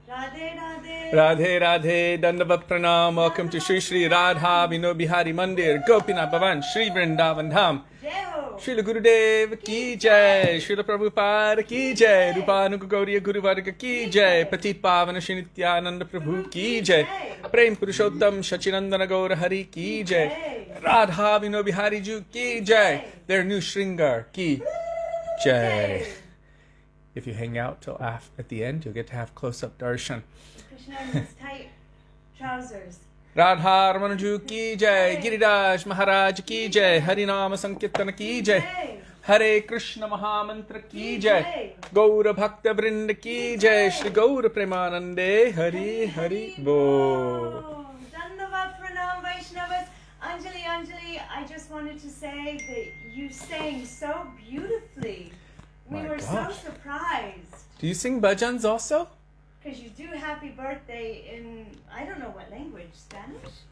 Radhe Radhe. Radhe Radhe, Dandavat Pranam. Welcome to Shri Radha Vino Bihari Mandir, Gopinath Bhavan, Shri Vrindavan Dham. Srila Gurudev ki jai, Srila Prabhupada ki jai, Rupanuga Gauriya Guru Varga ki jai, Patit Pavana Shri Nityananda Prabhu ki jai, Prem Purushottam Shachinandana Gaura Hari ki jai, Radha Vino Bihari Ju ki jai, their new Shringar ki jai. If you hang out till at the end, you'll get to have close-up darshan. Krishna in his tight trousers. Radha Ramanaju ki jai, Giridhar Mahārāja ki jai, Harinama Sankirtana ki jai, Hare Krishna Mahamantra ki jai, Gaura Bhakta Vrinda ki jai, Shri Gaura Premanande, Hari Hari Bo. Dandavat Pranam Vaishnavas. Anjali, I just wanted to say that you sang so beautifully. We were so surprised. Do you sing bhajans also? Because you do happy birthday in, I don't know what language, Spanish?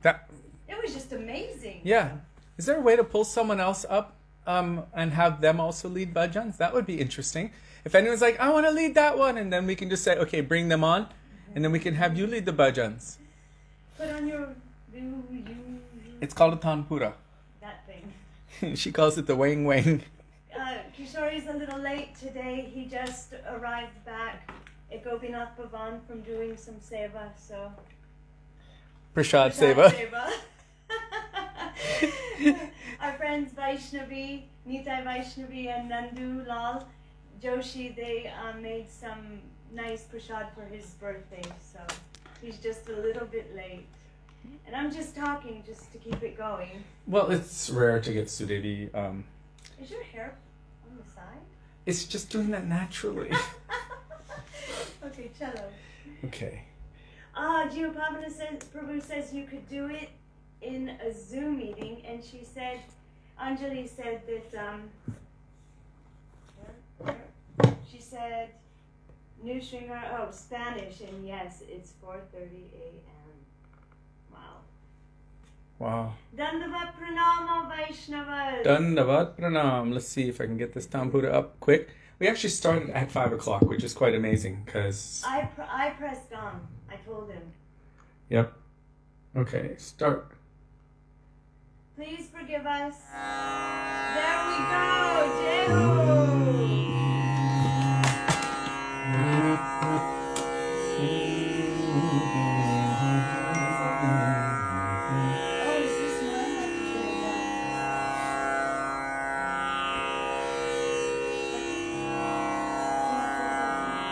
It was just amazing. Yeah. Is there a way to pull someone else up and have them also lead bhajans? That would be interesting. If anyone's like, I want to lead that one, and then we can just say, okay, bring them on, and then we can have you lead the bhajans. Put on your... It's called a tanpura. That thing. She calls it the wang wang. Kishori's a little late today. He just arrived back at Gopinath Bhavan from doing some seva, so... Prashad seva. Our friends Vaishnavi, Nitai Vaishnavi and Nandu Lal Joshi, they made some nice prashad for his birthday, so he's just a little bit late. And I'm just talking just to keep it going. Well, it's rare to get Sudevi. Is your hair on the side? It's just doing that naturally. Okay, cello. Okay. Jiva Pavana says, Prabhu says you could do it in a Zoom meeting, and she said, Anjali said that, she said, New Shringar, Spanish, and yes, it's 4:30 a.m. Wow. Dandavat Pranama Vaishnavas. Dandavat Pranam. Let's see if I can get this tanpura up quick. We actually started at 5 o'clock, which is quite amazing because... I pressed on. I told him. Yep. Okay, start. Please forgive us. There we go. Jehu.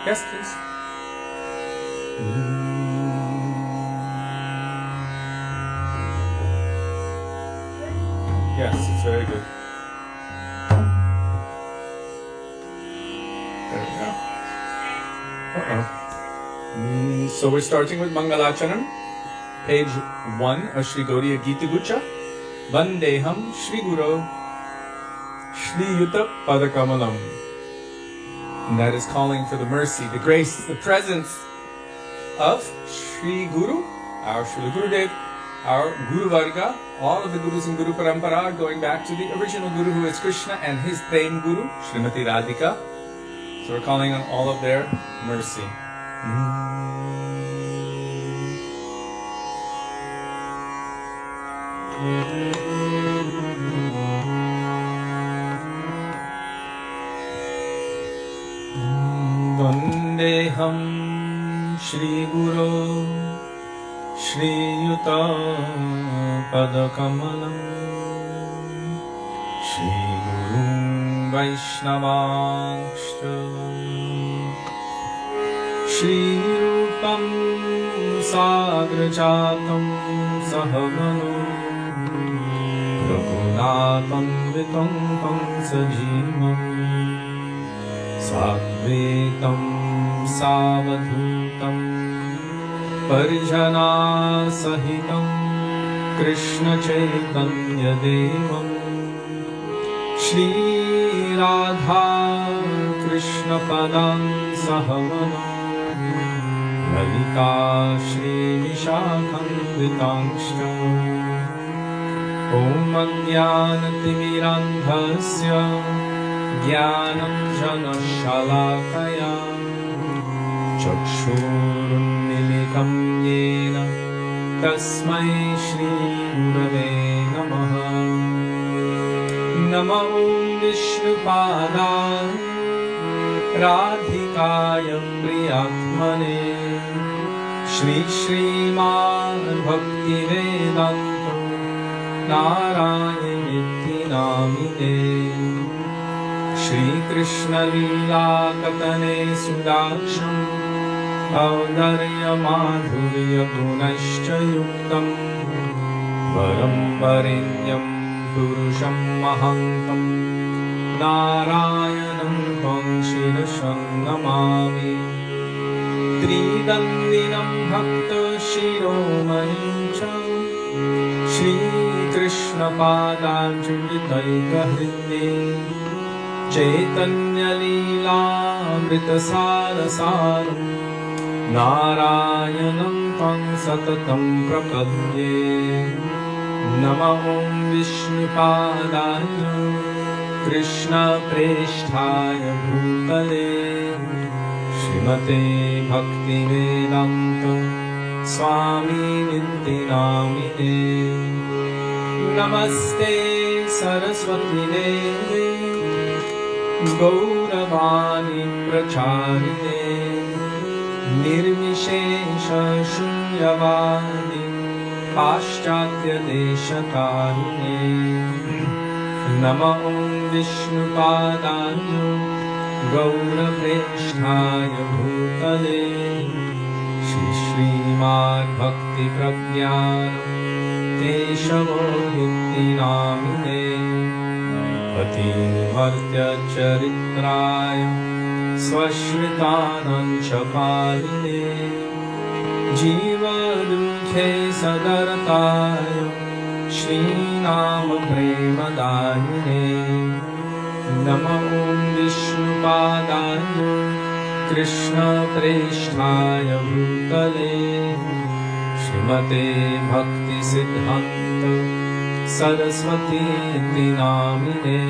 Yes, please. Yes, it's very good. There we go. Uh-oh. So we're starting with Mangalacharan, page 1 of Shri Gauriya Gita Gucha. Vandeham Shri Guru Shri Yuta Padakamalam. And that is calling for the mercy, the grace, the presence of Shri Guru, our Srila Gurudev, our Guru Varga, all of the Gurus in Guru Parampara, going back to the original Guru who is Krishna and his Prem Guru, Srimati Radhika. So we're calling on all of their mercy. Vandeham Shri Guru Shri Yuta Padakamalam Shri Guru Vaishnavākṣa Shri Rupam Sagrajatam Sahavanu Raghunatam Vitam Pansajimam Sadvetam Savadhutam Parijana Sahitam Krishna Chaitanya Devam Shri Radha Krishna Padam Sahavanam Lalita Shri Vishakhanvitangsha Om Ajnanatimirandhasya Jnanam Jana Shalakaya चक्षुरुन्मिलितं येन तस्मै श्रीगुरवे नमः। नमो विष्णुपादाय राधिकाय प्रियात्मने श्रीमद् भक्तिवेदान्त नारायणीति नामिने श्रीकृष्णलीलाकथने सुदाक्षम् औदार्यमाधुर्यगुणश्च युक्तं वरं वरेण्यं पुरुषं महान्तं नारायणं त्वं शिरसा नमामि। त्रिदन्दिनं भक्तशिरोमणिं च श्रीकृष्णपादार्जुनितैकहृदये चैतन्यलीलामृतसारसारं नारायणं त्वं सततं प्रपद्ये। नमः विष्णुपादाय कृष्णप्रेष्ठाय भूतले श्रीमते भक्तिवेदान्त स्वामिनिति नामिने। नमस्ते सरस्वती देवे गौरवाणी प्रचारिणे निर्विशेषशून्यवादी पाश्चात्यदेशतारिणे। नमः विष्णुपादाय गौरप्रेष्ठाय भूतले श्रीमद् भक्तिप्रज्ञान केशवोऽभिति नामिने अतिमर्त्यचरित्राय स्वश्रितानञ्च पालिने जीवदुःखे सदरताय श्रीनाम प्रेमदायिने। नमः विष्णुपादाय कृष्णप्रेष्ठाय भूतले श्रीमते भक्तिसिद्धान्त सरस्वतीति नामिने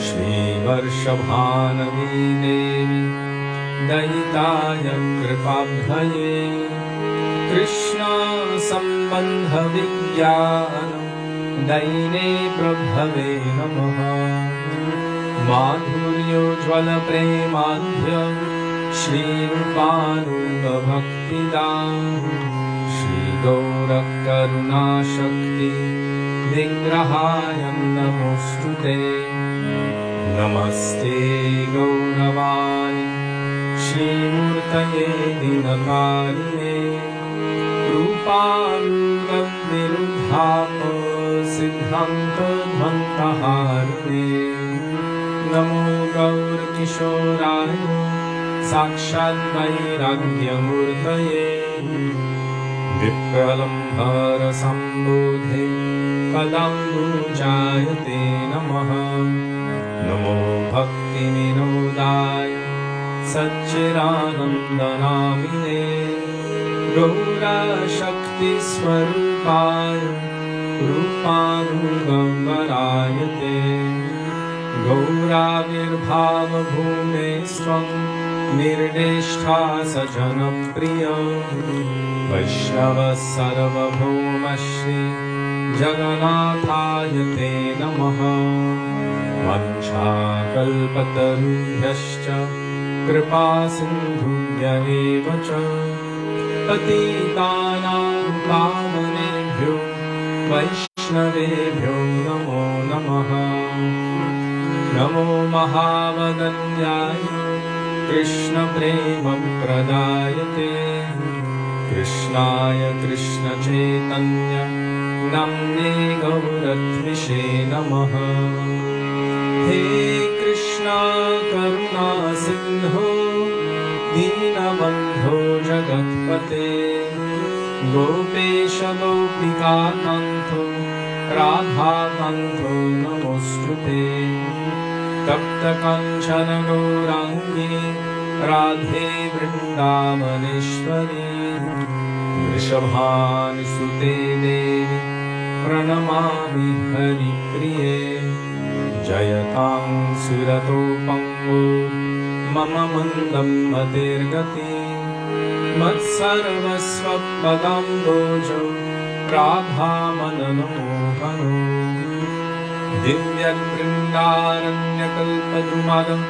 श्रीवर्षभानवी देवी दयिताय कृपाब्धये कृष्ण सम्बन्ध विज्ञान दैने प्रभवे नमः। माधुर्योज्ज्वल प्रेमाढ्य श्रीरूपानुगभक्तिदान श्रीगौरकरुणाशक्ति विग्रहाय नमोऽस्तुते। नमस्ते गौरवाणि श्रीमूर्तये दीनकारिणे रूपानुगनिरुद्धाप सिद्धान्तध्वन्तहारिणे। नमो गौरकिशोराय साक्षात् वैराग्यमूर्तये विप्रलम्भरसम्बोधे कदम्बुजायते नमः। नमो भक्तिविनोदाय सच्चिदानन्दनामिने गौरशक्तिस्वरूपाय रूपानुगम्बरायते गौराविर्भावभूमेस्त्वं निर्देष्टा सजनप्रिय वैष्णवः सर्वभौमश्री जगन्नाथाय ते नमः। वञ्चाकल्पतरुभ्यश्च कृपासिन्धुभ्येव च पतितानां पावनेभ्यो वैष्णवेभ्यो नमो नमः। नमो महावदन्याय कृष्णप्रेमप्रदायते कृष्णाय कृष्णचैतन्य नाम्ने गौरत्विषे नमः। हे कृष्णा करुणा सिन्धो दीनबन्धो जगत्पते गोपेश गोपिकाकान्तो राधाकान्तो नमोऽस्तुते। तप्तकाञ्चन गौराङ्गी राधे वृन्दावनेश्वरी वृषभानुसुते देवी प्रणमामि हरिप्रिये। जयतां सुरतो Pango mama mandam matirgati matsarvasvapadam bojo radha mananamohano divyat vrindaranyakalpadrumadam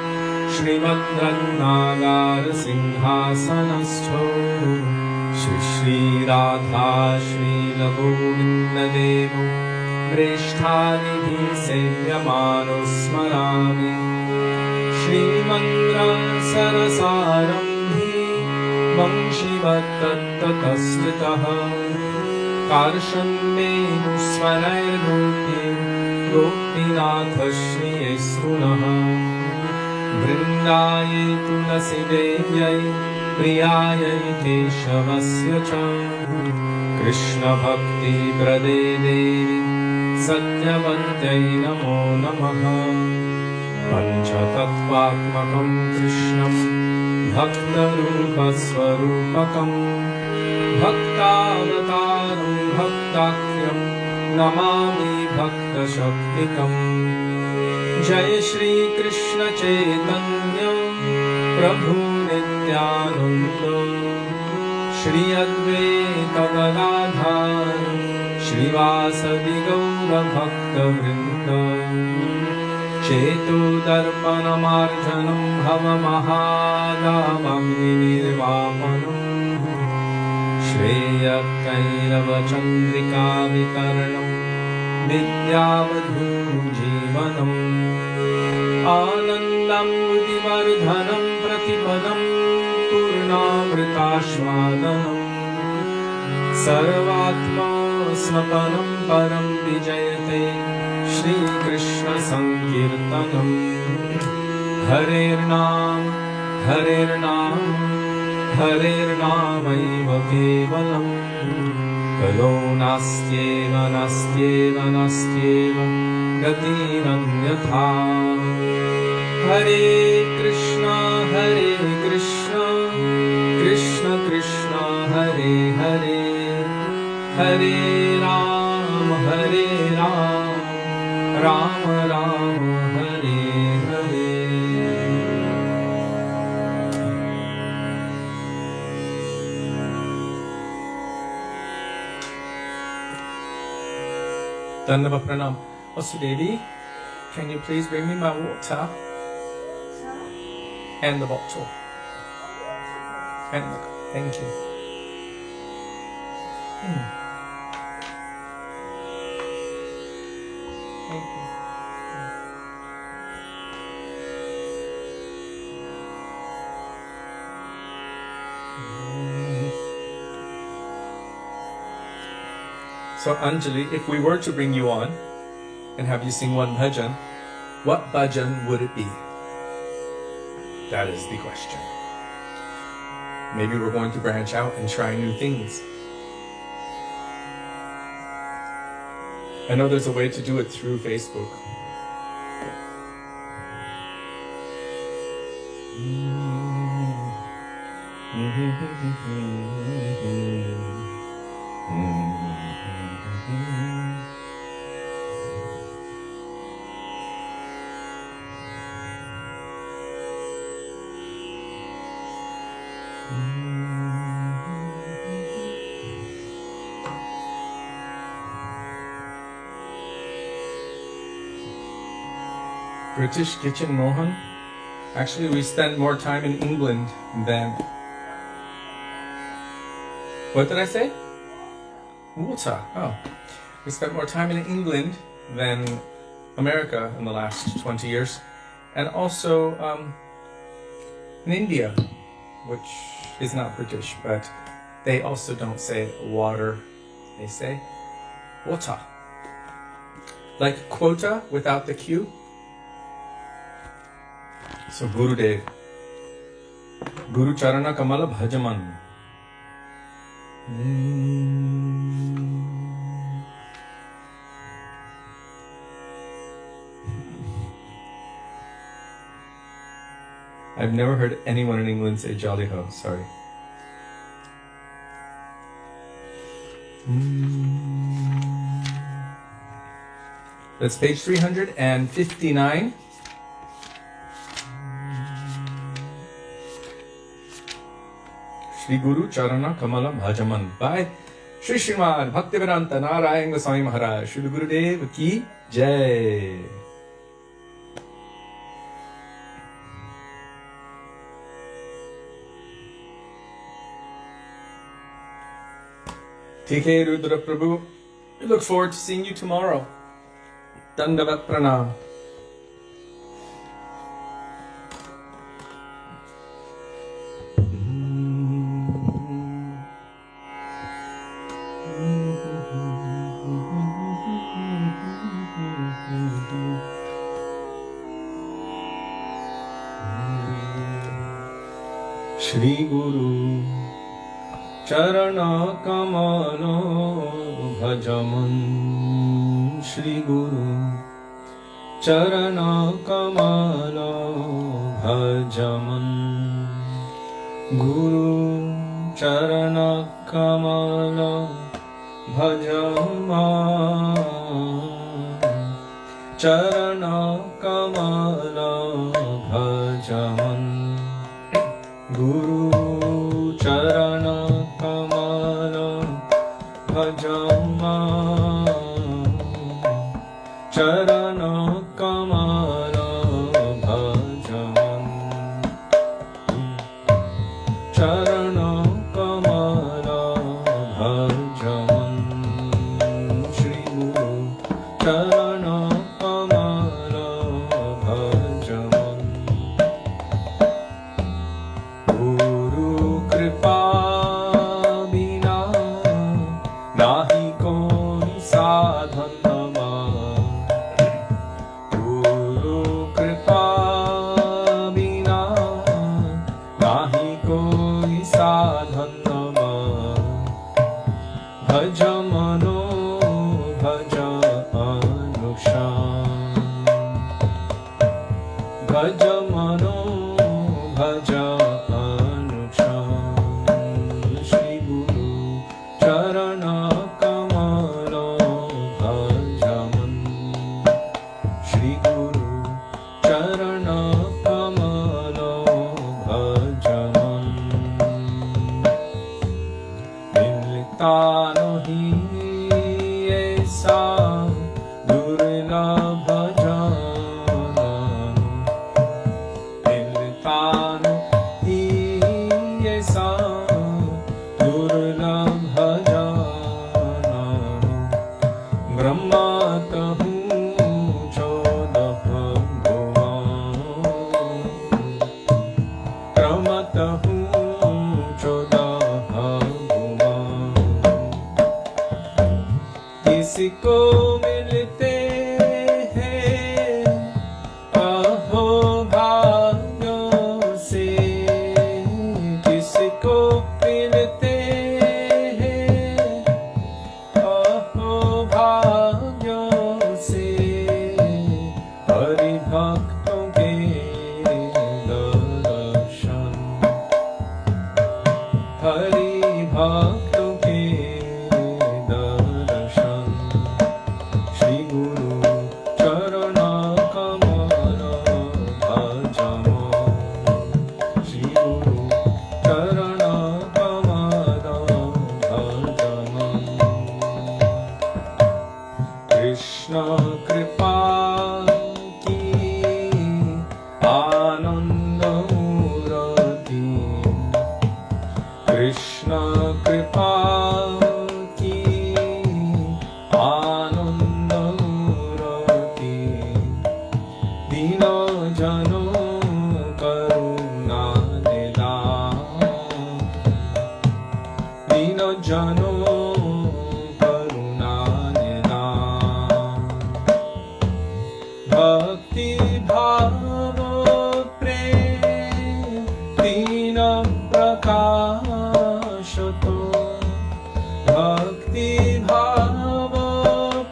Śrīmad Rangāgāra Singhāsanastho Shri Śrī Radha Śrīla Govinda Devo Vrishthānidhi Sevyamano Smarami Śrīmandra Sarasārambhi Vaṅśhivattatatastitaha Karṣandenu Svarairgopir Gopinath Shriye Srunaha Vrindaye tulasi devyai priyayai keshavasya cha Krishna bhakti prade devi satyavantyai namo namaha Pancha tattvatmakam Krishnam bhaktarupa swarupakam Bhaktavataram bhaktakyam namami bhakta shaktikam Jai Shri Krishna Chaitanya Prabhu Nityananda Shri Advaita Gadadhar Shri Vasadi Gaura Bhakta Vrinda Chetu Darpanamarjanam Bhava Mahādavam Nirvapanam Shreya Kairava Chandrika Vitaranam Vidyavadhu Jivanam Anandam Udivardhanam Pratipadam Purnamritashvadanam Sarvatma Snapanam Param Vijayate Shri Krishna Sankirtanam Harer Nam Harer Nam Harer Namaiva Kevalam Kalo nastyeva nastyeva nastyeva gatinanyatha Hare Krishna Krishna Krishna Hare Hare Hare Ram Ram Ram Hare Hare Dandava Pranam. Oh, Sudevi, can you please bring me my water? And the bottle. And the, thank you. Thank you. So Anjali, if we were to bring you on and have you sing one bhajan, what bhajan would it be? That is the question. Maybe we're going to branch out and try new things. I know there's a way to do it through Facebook. British Kitchen Mohan. Actually, we spend more time in England than... What did I say? Water. Oh. We spent more time in England than America in the last 20 years. And also in India, which is not British, but they also don't say water. They say water. Like quota without the Q. So Gurudev, Guru Charana Kamala Bhajaman. I've never heard anyone in England say Jolly Ho, sorry. That's page 359. Shri Guru Charana Kamalam Bhajaman by Shri Śrīmad Bhaktivedānta Nārāyaṇa Gosvāmī Mahārāja. Shri Gurudev ki Jai. Take care, Rudra Prabhu. We look forward to seeing you tomorrow. Dandavat Pranam. Shri Guru Charana Kamalo Bhajaman. Shri Guru Charana Kamalo Bhajaman. Guru Charana Kamalo Bhajaman. Charana Kamalo Bhajaman. Guru Charana Kamala Bhajaman. Charana Kamala Bhajaman. Charana Kamala Bhajaman. Shri Guru Charana Kamala Bhajaman. Guru Kripa Bina Nahi Koi Sadhan Nama. Guru Kripa Bina Nahi Koi Sadhan Nama. Bhajamano Bhaja Anusham. Bhajamano Bhaja किसको मिलते हैं अहो भाग्यों से, किसको मिलते हैं अहो भाग्यों से, हरि भक्तों के दर्शन, हरि भक्तों के दर्शन। श्री गुरु चरणा कमल भजमन, श्री गुरु चरणा कमल भजमन। कृष्ण कृपा की आनंद मूर्ति, कृष्ण कृपा की आनंद मूर्ति, दीनों जनों करुणा निधान, दीनों जनों करुणा निधान। भक्ति भाव प्रेम तीन प्रकाश तो, भक्ति भाव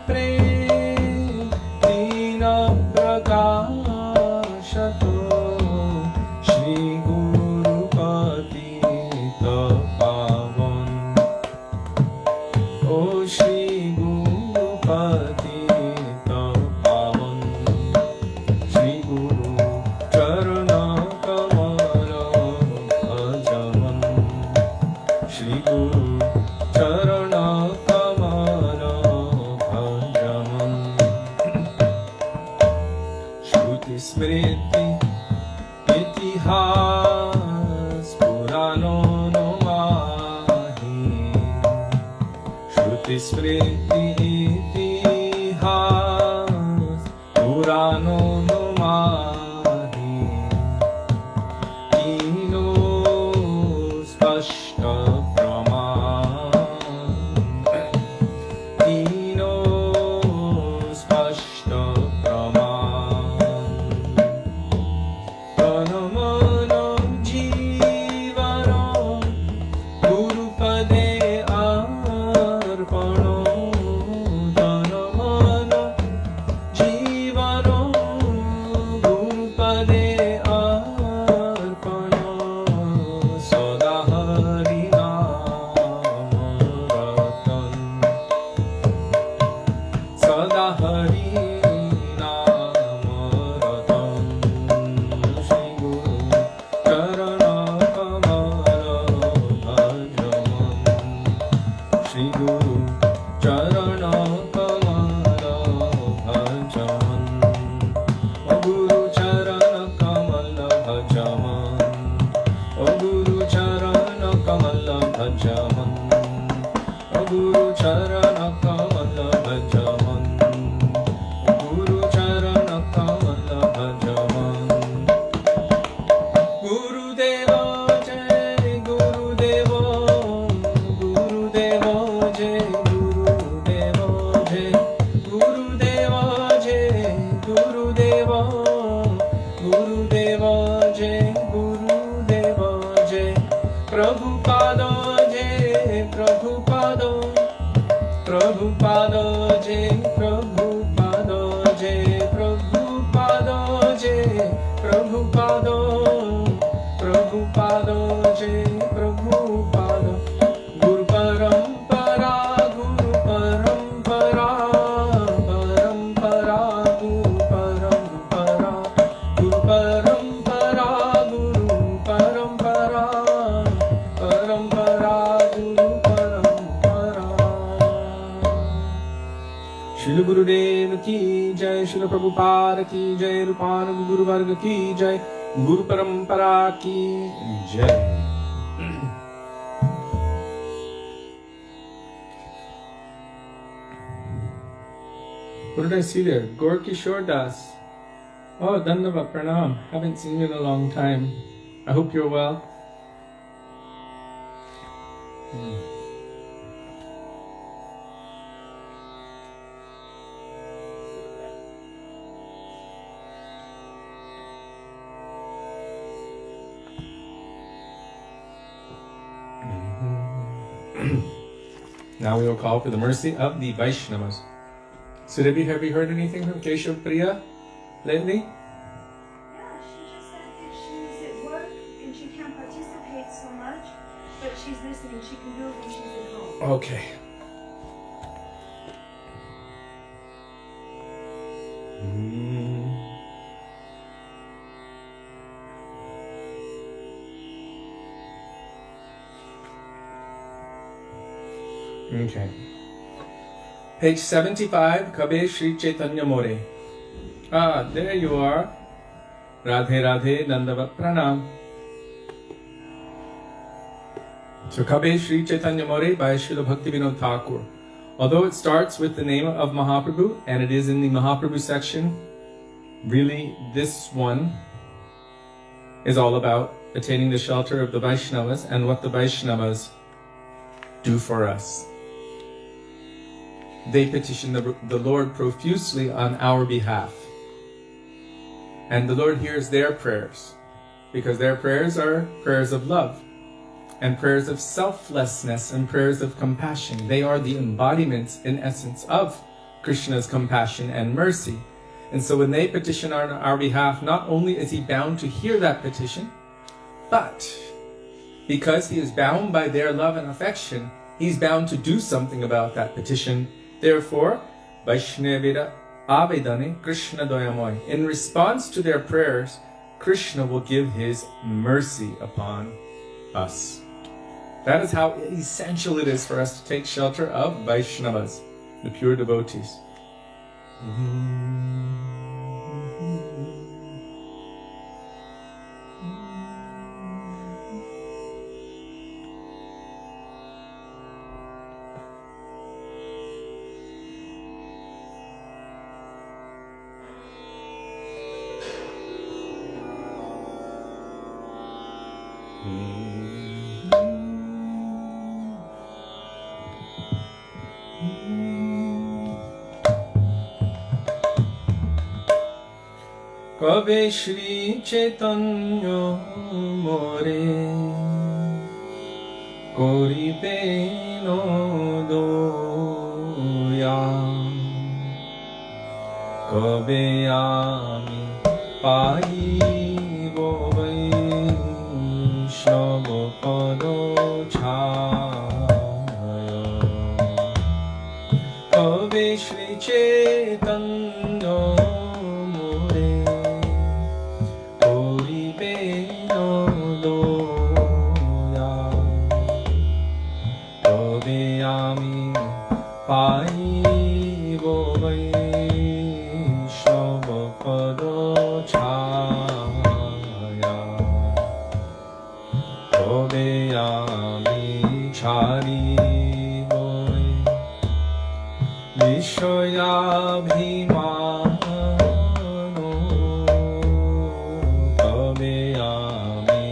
प्रेम तीन प्रकाश तो, Smriti Itihas Purano no Mahi Shruti Smriti Itihas Purano no Mahi Ino Spashta Prabhupada ki jai, Rupana Guru Varga ki jai, Guru Parampara ki jai. What did I see there? Gaur Kishore Das. Oh, Dandava Pranam. Haven't seen you in a long time. I hope you're well. Now we will call for the mercy of the Vaishnavas. Sudevi, have you heard anything from Keshav Priya lately? Yeah, she just said that she's at work and she can't participate so much, but she's listening. She can do it when she's at home. Okay. Okay. Page 75, Kabe Sri Chaitanya More. Ah, there you are. Radhe Radhe Dandavat Pranam. So Kabe Sri Chaitanya More by Srila Bhaktivedānta Thakur. Although it starts with the name of Mahaprabhu, and it is in the Mahaprabhu section, really this one is all about attaining the shelter of the Vaishnavas and what the Vaishnavas do for us. They petition the Lord profusely on our behalf. And the Lord hears their prayers, because their prayers are prayers of love, and prayers of selflessness, and prayers of compassion. They are the embodiments, in essence, of Krishna's compassion and mercy. And so when they petition on our behalf, not only is he bound to hear that petition, but because he is bound by their love and affection, he's bound to do something about that petition. Therefore, Vaishnavira Avedane Krishna Doyamoy. In response to their prayers, Krishna will give his mercy upon us. That is how essential it is for us to take shelter of Vaishnavas, the pure devotees. কবে শ্রী চৈতন্য মোরে করিবেন দয়া, কবে আমি পাইব বৈষ্ণব পদ ছায়, কবে শ্রী চৈতন্য পাইব বৈষ্ণব পদ ছায়া, তবে আমি ছাড়িব বিষয়াভিমান, তবে আমি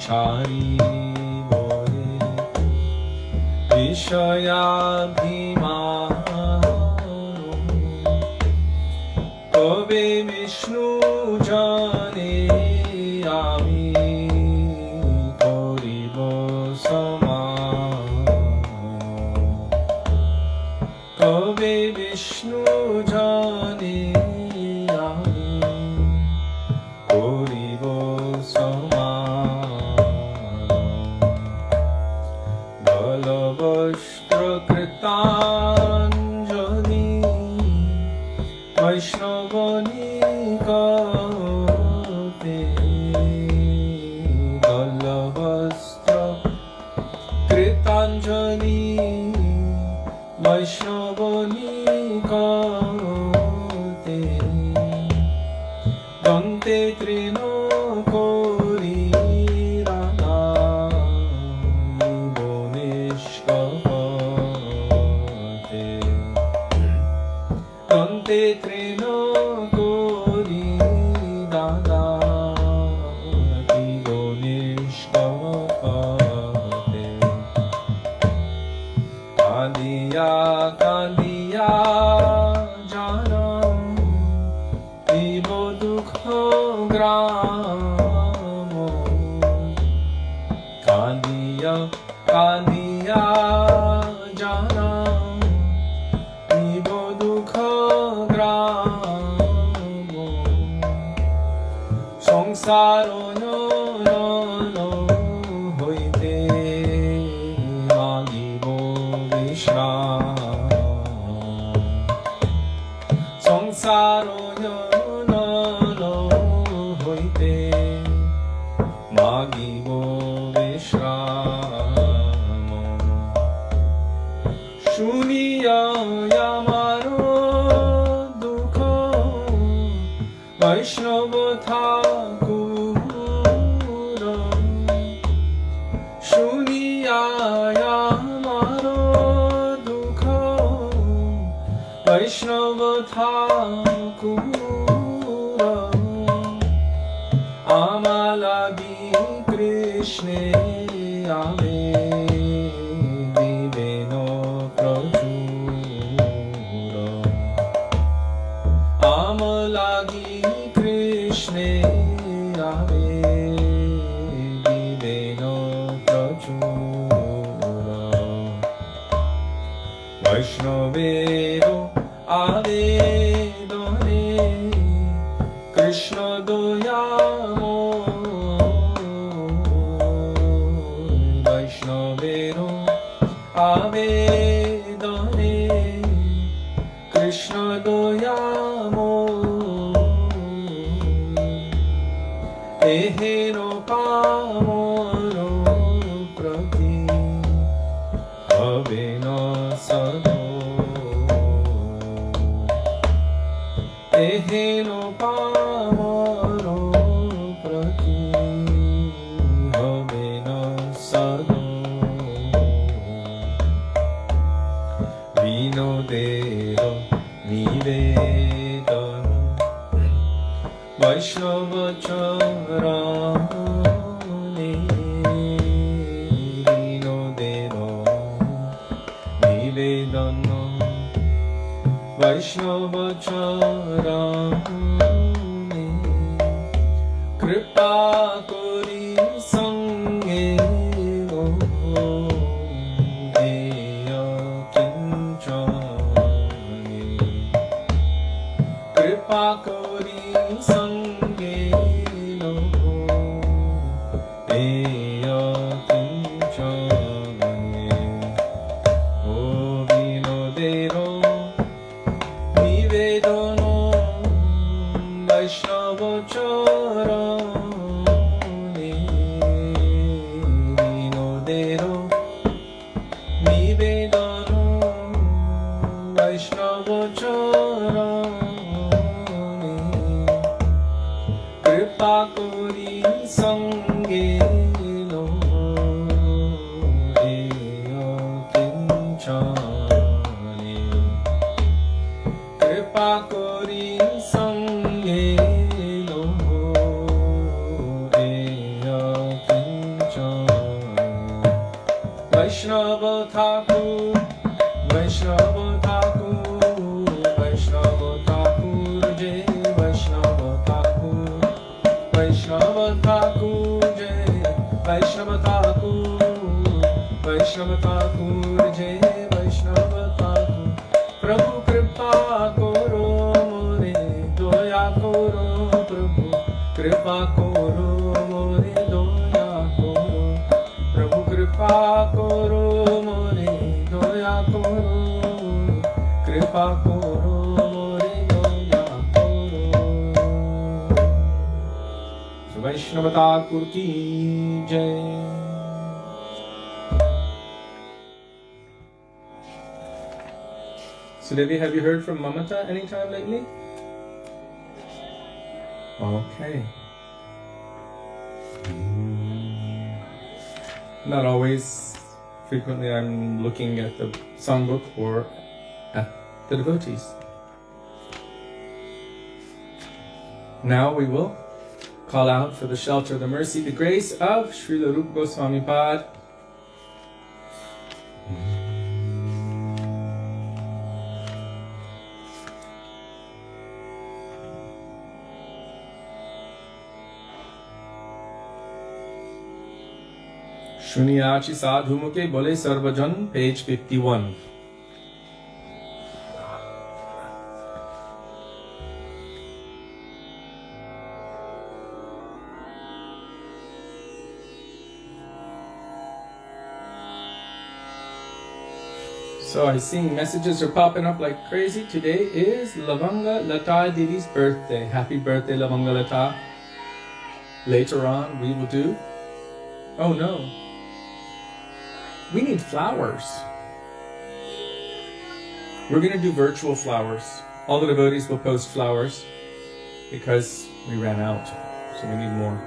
ছাড়িব বিষয়াভিমান, কবে বিষ্ণু জানে আমি করিব সমান, কবে বিষ্ণু জানে আমি করিব সমান, বলবস্ত্র কৃতাঞ্জলি বৈষ্ণবনী কতে, বলবস্ত্র কৃতাঞ্জলি বৈষ্ণবনী কতে, দন্তে তৃণ করি রাধা নিষ্কপতে, দন্তে তৃণ করি দাদা নিষ্কপতে, কাঁদিয়া কাঁদিয়া জানা দিব দুঃখ গ্রাম, কাঁদিয়া কাঁদিয়া জানা দিব দুঃখ গ্রাম, সংসার হইতে মাগিব বিশ্রাম, সংসার হইতে মাগিব বিশ্রাম, শুনিয়া আমার দুঃখ বৈষ্ণব ঠাকুর, শুনিয়া আমার দুঃখ বৈষ্ণব ঠাকুর, আমার লাগি কৃষ্ণে আমি দিবেন প্রচুর, আমার লাগি কৃষ্ণে আমি দিবেন প্রচুর, বৈষ্ণবের আবেদনে কৃষ্ণ দয়াময়, বৈষ্ণবের আবেদনে কৃষ্ণ দয়াময়, এহেন পামর প্রতি হবে না সদা, এহেন পামর প্রতি হবে না সদা, বিনোদের নিবেদন বৈষ্ণব চরণে, Vaishnava charane kripa kori sange lo eya kinchane kripa kori sange lo eya kinchane o vinodero nivedono Vaishnava charane vinodero nivedono Vaishnava charane kripa kori sange lo eya kinchane kripa kori sange lo eya kinchane Vaishnava Thakur Vaishnava Thakur Vaishnava Thakur Jai Vaishnava Thakur Vaishnava Thakur Jai Vaishnava Thakur Vaishnava Thakur Jai Vaishnava Thakur Prabhu Kripa Koro More Doya Koro Prabhu Kripa Koro More Doya Koro Prabhu Kripa Koro More Doya Koro Kripa Koro More Doya Koro Vaishnava Thakur Ki Jai. Sudevi, have you heard from Mamata anytime lately? Okay. Not always. Frequently I'm looking at the songbook or at the devotees. Now we will call out for the shelter, the mercy, the grace of Śrīla Rupa Gosvāmī Pad. Shuniyachi sadhu muke bole sarvajan, page 51. So I see messages are popping up like crazy. Today is Lavanga Lata Didi's birthday. Happy birthday, Lavanga Lata. Later on we will do... Oh no. We need flowers. We're going to do virtual flowers. All the devotees will post flowers because we ran out. So we need more.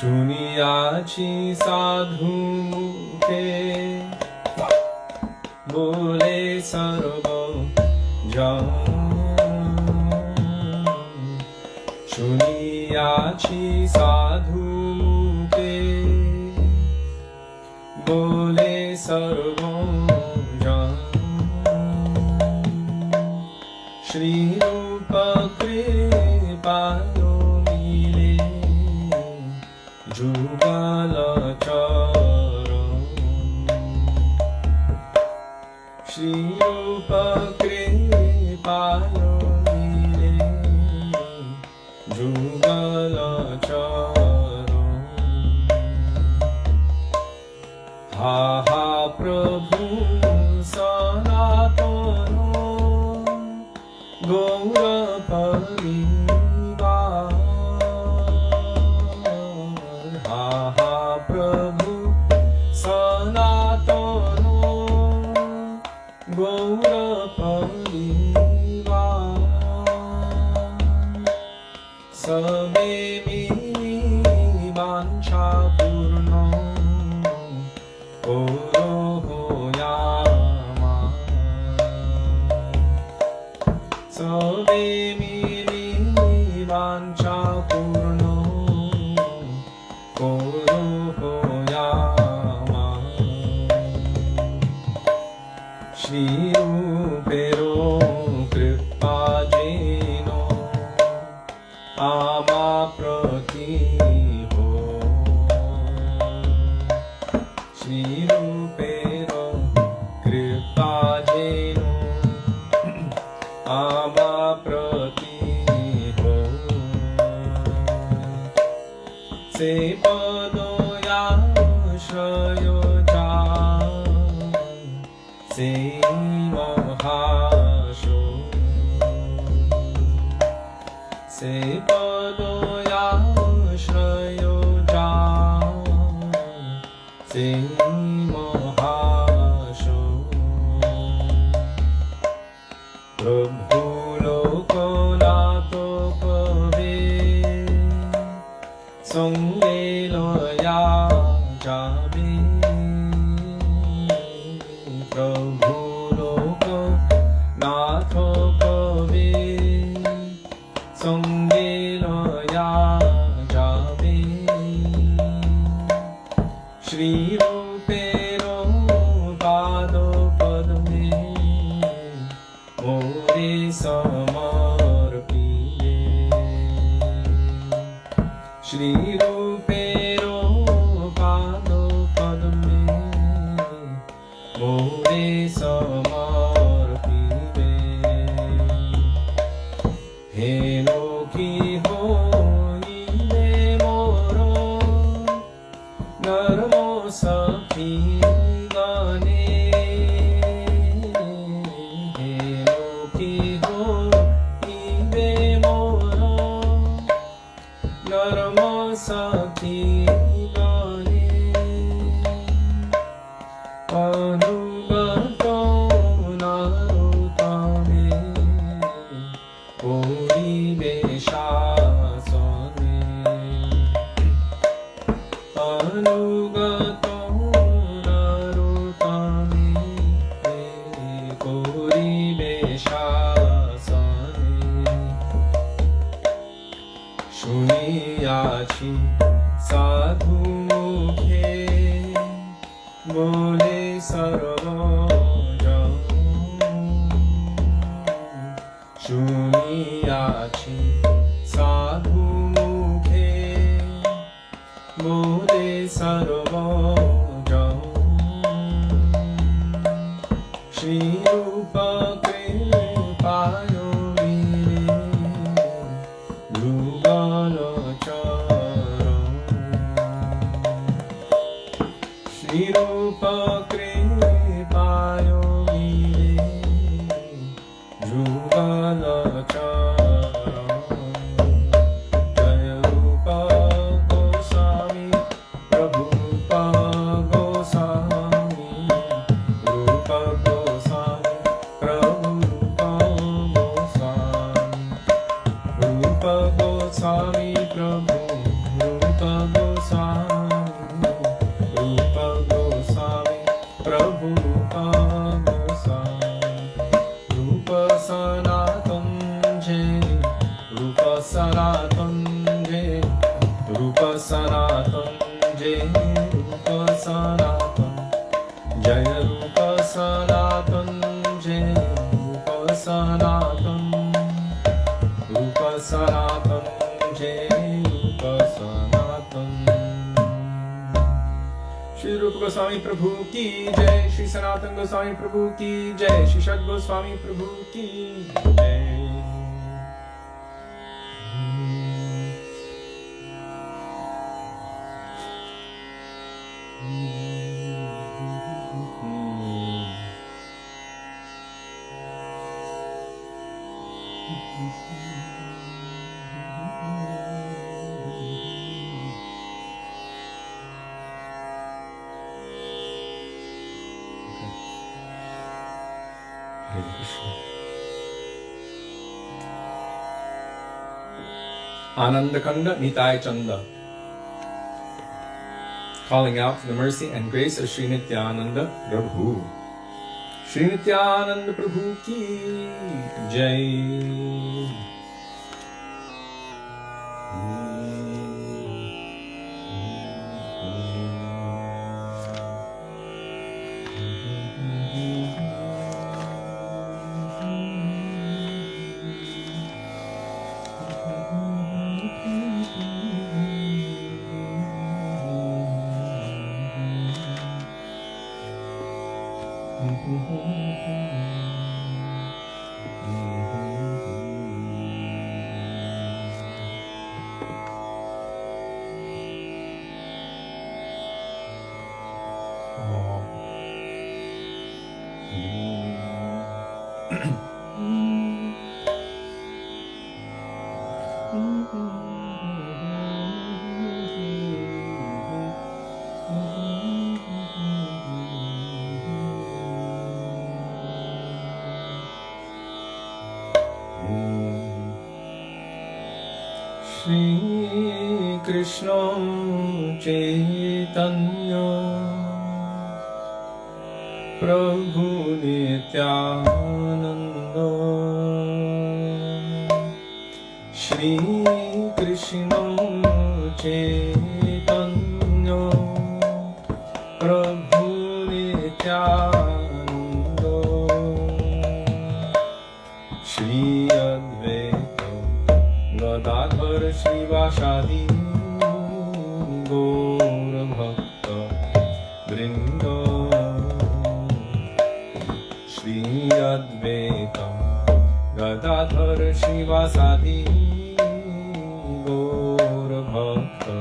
Shuniyachi sadhu mukhe bole sarva jan. Shuniyachi sadhu mukhe bole sarva jan. Śrī Rupa kripayo mile Jugala charam. Śrī Rupa kripayo mile Jugala charam. Ha ha Prabhu Sanātana Gaura Parivar. Ha ha Prabhu Sanātana Gaura Parivar. Sabe mini vancha purno Koro তবে মিলি বাঞ্ছা পূর্ণ করো হয়ামা শ্রীরূপেরো কৃপা যেন আমা প্রতি হো শ্রীরূপেরো কৃপা যেন আমা প্রতি হো সে পদয়াশ্রয় যা সে মহাশো সে পদয়াশ্রয় যা সে মহাশো প্রভু লোকনাথ কবে সঙ্গে লয়া যাবে প্রভু লোকনাথ কবে সঙ্গে লয়া যাবে শ্রীরূপের পাদ পদ্মে মোরে সমর্পিলে শ্রীরূপের পাদ পদ্মে মোরে সমর্পিলে হেন কি হইলে মোর নর্ম সখী গানে হেন কি হইলে মোর নর্ম সখী গানে অনুগত নারুতমে পরিবেশাসনে অনুগত নারুতমে পরিবেশাসনে শুনিয়াছি সাধু মুখে বলে সর্বজন শুনিয়াছি সাধু মুখে বলে সর্বজন শ্রীরূপ কৃপায় মিলে যুগল চরণ শ্রীরূপ কৃপায় মিলে যুগল চরণ জয় রূপ গোস্বামী প্রভু রূপ গোস্বামী রূপ গোস্বামী প্রভু রূপ গোস্বামী রূপ গোস্বামী প্রভু রূপ গোস্বামী রূপ গোস্বামী প্রভু রূপ গোস্বামী রূপ সনাতন জে রূপ সনাতন জে রূপ সনাতন জে রূপ সনাতন জয় রূপ সনাতন জে রূপ সনাতন রূপ সনাতন জে রূপ সনাতন श्री रूप गोस्वामी प्रभु की जय श्री सनातन गोस्वामी प्रभु की जय श्री सत गोस्वामी प्रभु की जय Hare Krishna. Anandakanda Nitai Chanda, calling out to the mercy and grace of Sri Nityananda Prabhu. Shri Nityananda Prabhu ki jai. Shri Krishna Chaitanya Prabhu Nityananda Shri Krishna Chaitanya Prabhu Nityananda Shri Advaita Gadadhar Shivasadi Gaur Bhakta Vrinda Shri Advaita Gadadhar Shivasadi Gaur Bhakta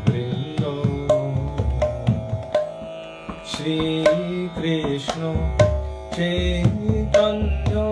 Vrinda Shri Krishna Chaitanya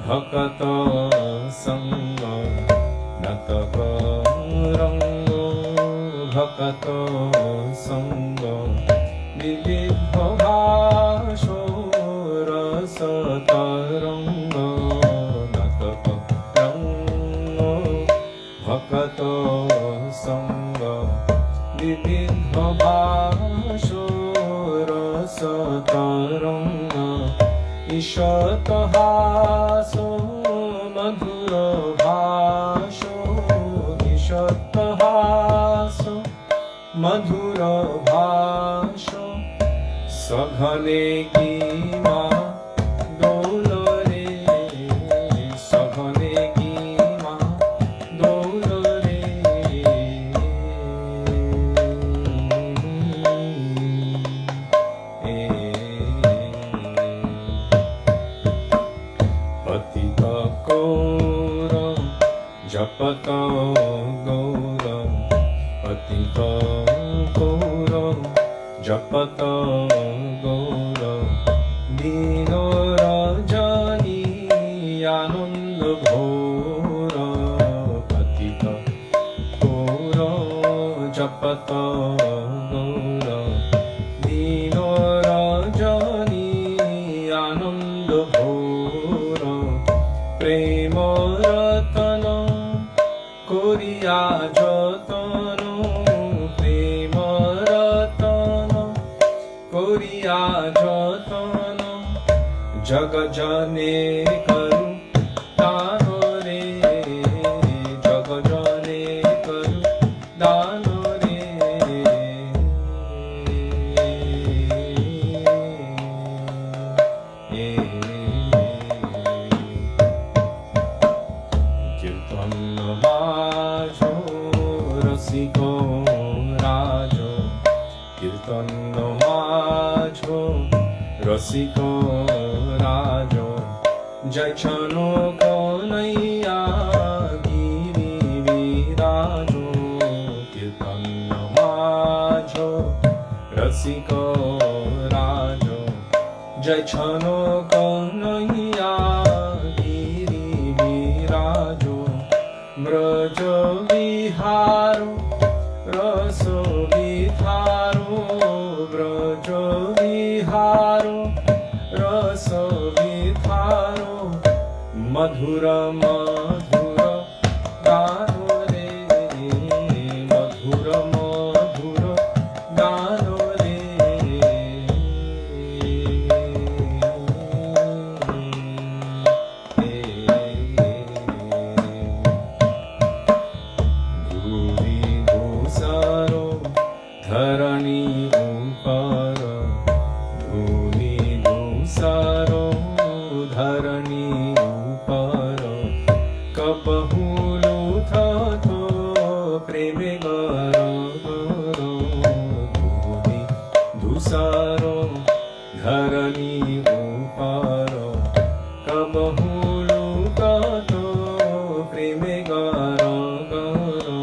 Bhakata Sangha Nataka vividha bhāso rasa taranga nataka ranga bhakata sanga vividha bhāso rasa taranga ishata haso madhura bhāso ishata haso madhura bhāso saghane ki ma dolare saghane ki ma dolare patita kora japata gora patita kora japata gora dino rajani ananda bhora patita kora japata gora dino rajani ananda bhora prema ratana koriya jatana prema ratana koriya jatana jaga jane karu dano re jaga jane karu dano re kirtan majo rasiko rajo kirtan majo rasiko rajo jai chano kanaiya giri virajo kirtan majo rasiko rajo jai chano kanaiya giri virajo mraja viharo raso vitharo braja viharo raso vitharo madhura madhura gano re madhura madhura gano re dhuri dhusaro dharani upara dhuri dhusaro dharani upara kabahu luthato preme gara gara dhuri dhusaro dharani upara kabahu luthato preme gara gara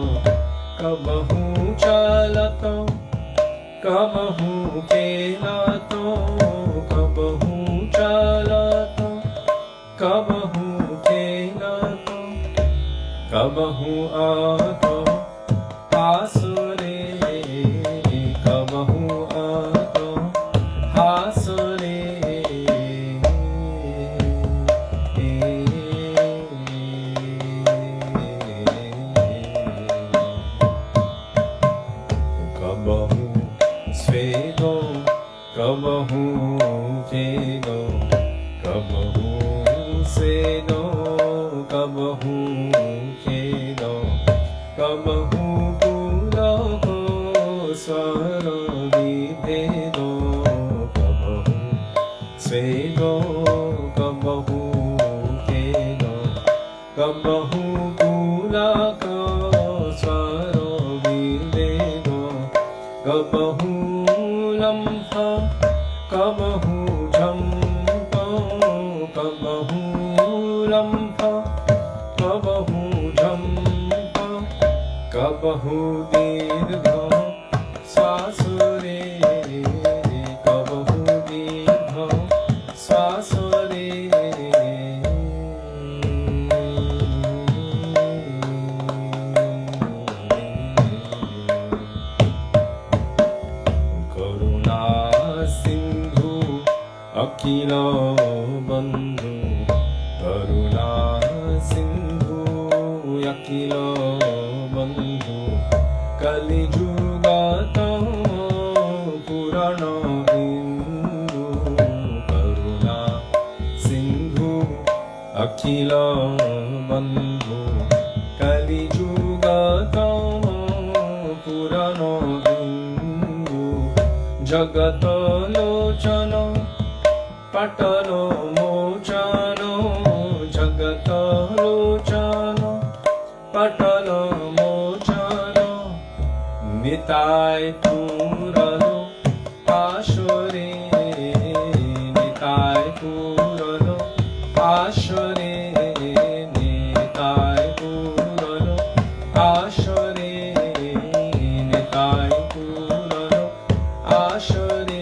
kabahu chalato kabahu kelato kabahu chalato kabahu kelato kabahu ato hasure kabahu ato hasure kabahu svedo kabahu vedo kabahu svedo kabahu vedo kabahu pulako swara vibhedo kabahu svedo kabahu vedo kabahu pulako swara vibhedo kabahu lamha kabahu jhampa kabahu lamha kabahu jhampa kabahu dirgha swasure kabahu dirgha swasure karuna Sindhu Akhila Bandhu Karuna Sindhu Akhila Bandhu Kali Jugata Purana Indu Karuna Sindhu Akhila Bandhu Kali Jugata Purana Indu Jagata Lochana Patalo Mochano Jagata Lochano Patalo Mochano Nitai Purano Ashore Nitai Purano Ashore Nitai Purano Ashore Nitai Purano Ashore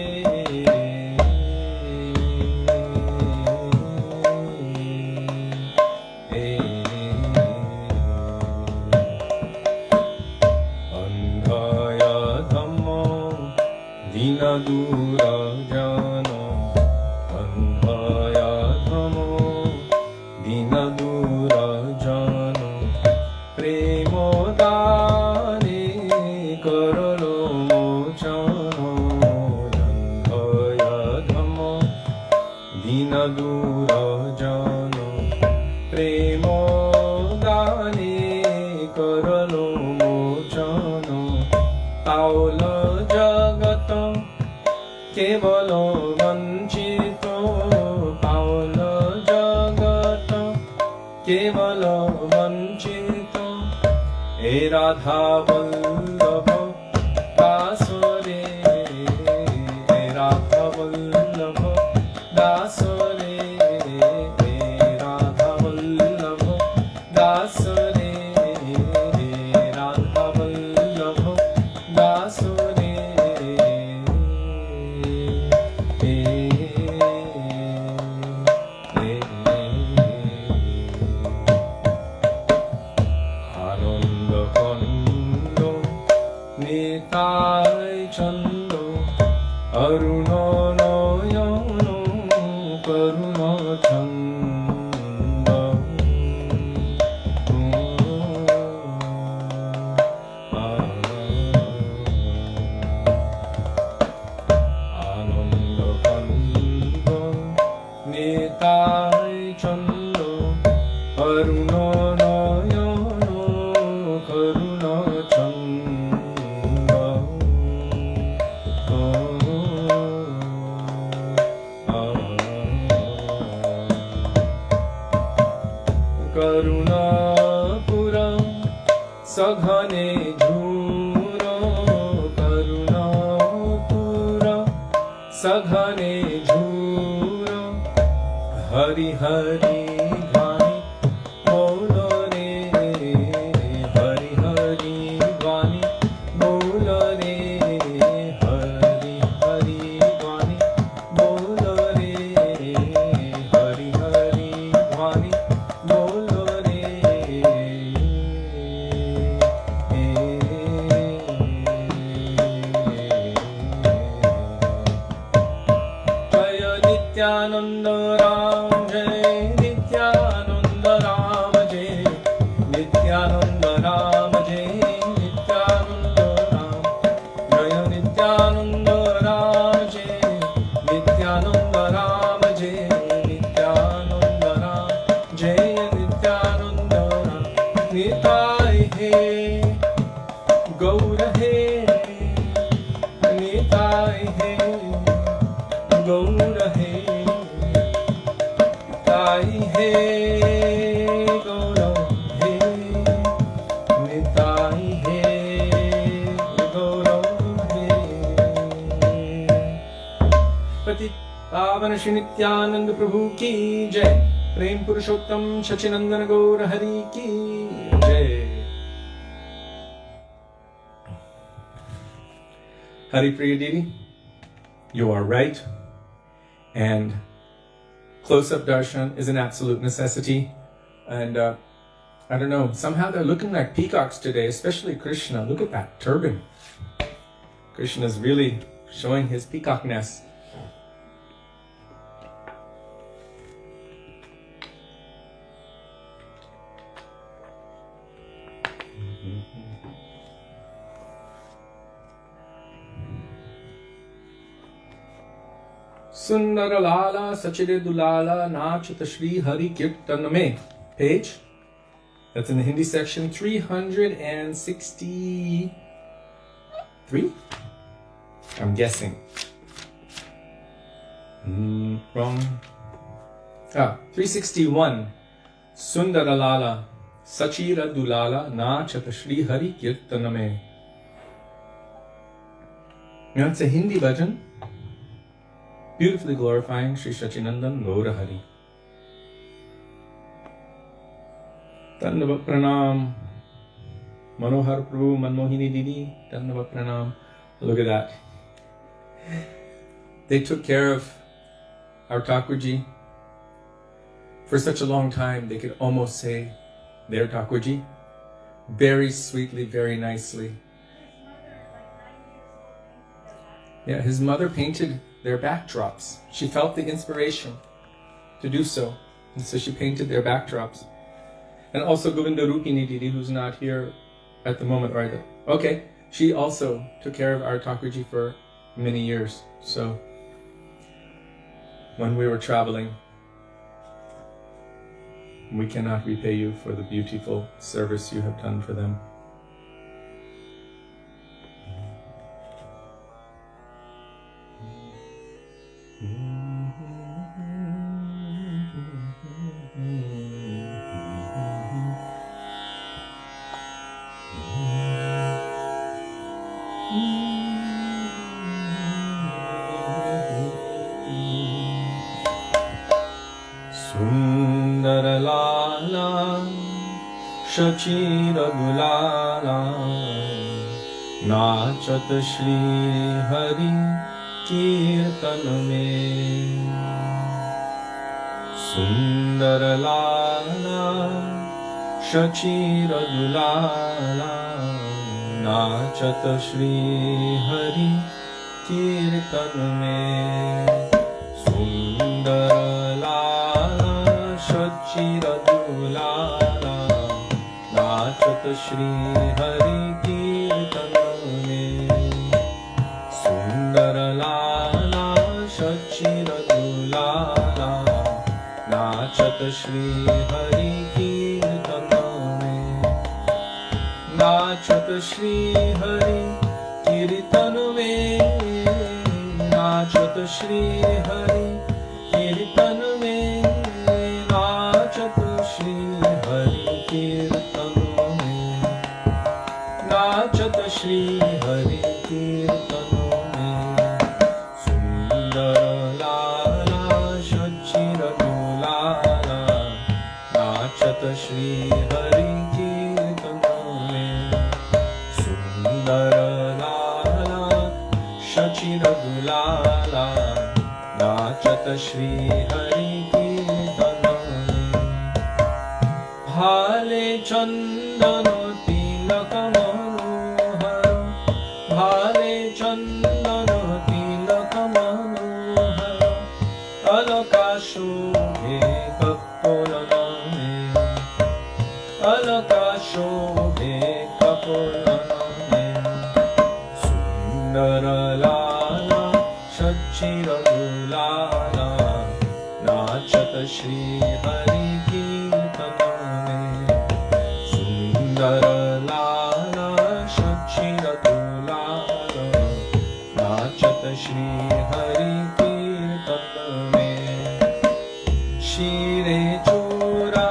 Andhaya Dhammo Dina Dura Jana Andhaya Dhammo Dina Dura Jana Premo Dane Karalo Mochano Andhaya Dhammo Dina Dura Jana Premo Dane Karalo Mochano Paula Jagata Kevalo Vanchito Paula Jagata Kevalo Vanchito E Radha Vallabha Dasare E Radha Vallabha Dasare E Radha Vallabha Dasare E Radha Vallabha Dasare Ananda Kondo Nitai Chando Aruna Noyano Karuna Chanda Ananda Kondo Nitai Chando Aruna Noyano Karuna Chanda Karuna Pura Saghane Jhura Karuna Pura Saghane Jhura Hari Hari Ghani Bolo Re Hari Hari Ghani Bolo Re Hari Hari Ghani Bolo Re Hari Hari Ghani Bolo Re Jaya Nityananda Ram Jai Nityananda Ram Jai Nityananda Ram Jai Nityananda Ram Jaya Nityananda Ram Jai Nityananda Ram Jai Nityananda Ram Jaya Nityananda Ram Nitai He Gaura He Nitai He Gaura He Nitai He Gaura He Nitai He Gaura He Patit Pavan Shri Nityananda Prabhu ki Jai Prem Purushottam Shachinandana Gaura Hari ki Jai Hari Priya Didi, you are right. And close-up darshan is an absolute necessity. And I don't know, somehow they're looking like peacocks today, especially Krishna. Look at that turban. Krishna's really showing his peacockness. Sundara Lala Sachire Dulala Nachata Shri Hari Kirtan Mein. Page. That's in the Hindi section 363. I'm guessing. Wrong. 361. Sundara Lala Sachira Dulala Nachata Shri Hari Kirtan Mein. You know, it's a Hindi bhajan, beautifully glorifying Sri Sachinandan Gaura Hari. Dandavat Pranam. Manohar Prabhu, Manmohini Didi, Dandavat Pranam. Look at that. They took care of our Thakurji for such a long time, they could almost say their Thakurji. Very sweetly, very nicely. Yeah, his mother painted their backdrops. She felt the inspiration to do so, and so she painted their backdrops. And also Govinda Rupini Didi, who's not here at the moment, right? Okay, she also took care of our Thakurji for many years. So when we were traveling, we cannot repay you for the beautiful service you have done for them. Shachira Dulala Nachat Shri Hari Kirtan Mein. Sundara Lala Shachira Dulala Nachat Shri Hari Kirtan Mein. Sundara Lala Shachira Dulala Nachat Shri Hari Kirtan Mein. Sundara Lala Shachira Dulala Nachat Shri Hari Kirtan Mein. Nachat Shri Hari Kirtan Mein. Nachat Shri Hari Kirtan Mein. Nachat Shri Hari Kirtan Mein. Nachat Shri Hari Kirtan Mein. Sundara Lala Shachira Dulala Nachat Shri Hari Kirtan Mein. Sundara Lala Shachira Dulala Nachat Shri Hari Kirtan Mein. Bhale Chandana Tilaka Manohara. Bhale Chandana Tilaka Manohara. Alaka Shobhe Kapolana Mein. Alaka Shobhe Kapolana Mein. Sundara Lala Shachira Dulala Nachat Shri Hari Kirtan Mein. Sundara Lala Shachira Dulala Nachat Shri Hari Kirtan Mein. Shire Chura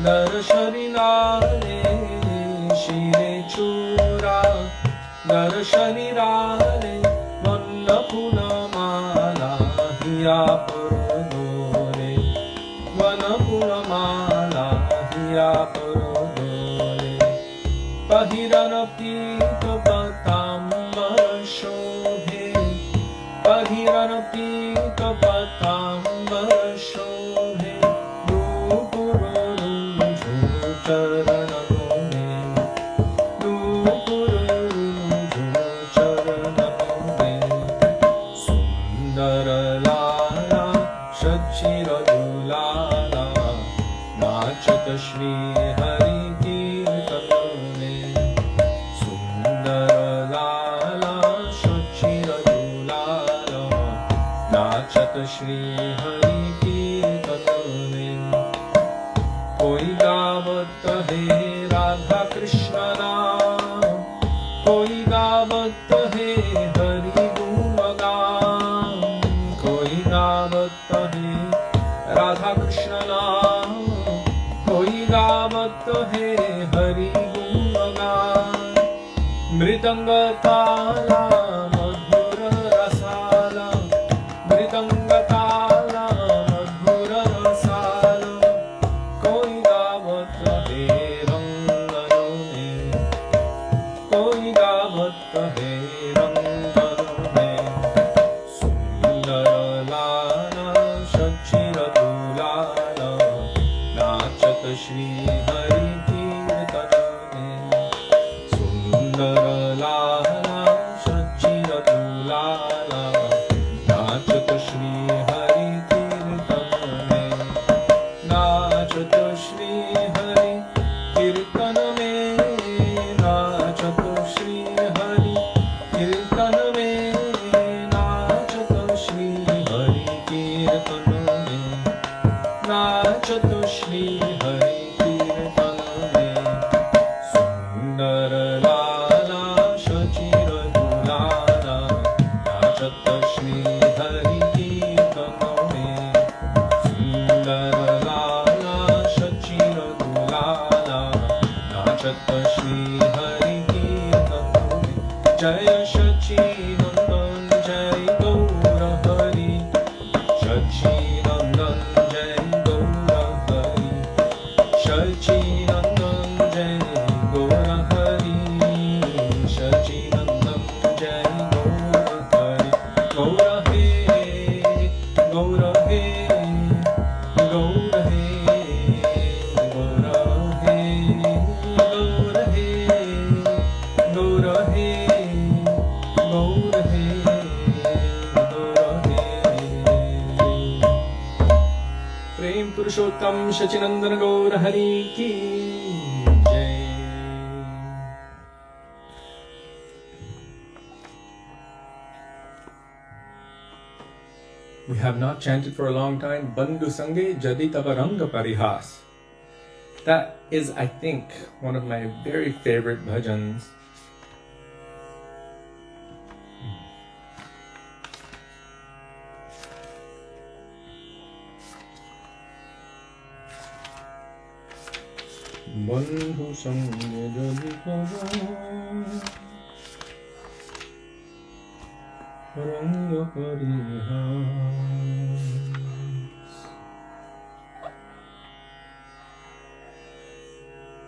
Darshani Lale. Shire Chura Darshani Lale. Vanapuna Mala Hiya Parodore. Vanapuna Mala Hiya Parodore. Pahirana Pita Patambara Shobhe. Pahirana Pita Patambara Shobhe. Dupuro Runju Charana Gome. Dupuro Runju Charana Gome. Sundara Lala Shachira Dulala Nachat Shri Hari Kirtan Mein. Sundara Lala Shachira Dulala नाचत श्री हरि कीर्तन में कोई गावत है राधा कृष्ण नाम कोई गावत है हरि गुणगान कोई गावत है राधा कृष्ण नाम कोई गावत है हरि गुणगान मृदंग ताला मधुर रसाला मृदंग ताला मधुर रसाला कोई गावत है रंगनो में कोई गावत है रंगनो में सुंदर लाला सचिर दुलाला नाचत श्री हरि कीर्तन में सुंदर लाला सचिर दुलाला नाचत श्री हरि कीर्तन में नाचत श्री हरि कीर्तन में नाचत श्री हरि कीर्तन में नाचत श्री हरि कीर्तन में नाचत श्री हरि कीर्तन में सुंदर लाला सचिर दुलाला नाचत श्री हरि कीर्तन में सुंदर लाला सचिर दुलाला नाचत श्री हरि कीर्तन में जय सच्चिदानंद जय गौर हरि सच्चिदानंद जय गौर हरि सच्चिदानंद जय गौर हरि सच्चिदानंद जय गौर हरि गौर हे गौर हे गौर हे गौर हे गौर हे गौर हे गौर हे गौर हे प्रेम पुरुषोत्तम शचिनंदन गौर हरि की जय। We have not chanted for a long time Bandhu Sange Jadi Tava Ranga Parihas. That is, I think, one of my very favorite bhajans. Bandhu Sange Jadi Tava Ranga Parihas.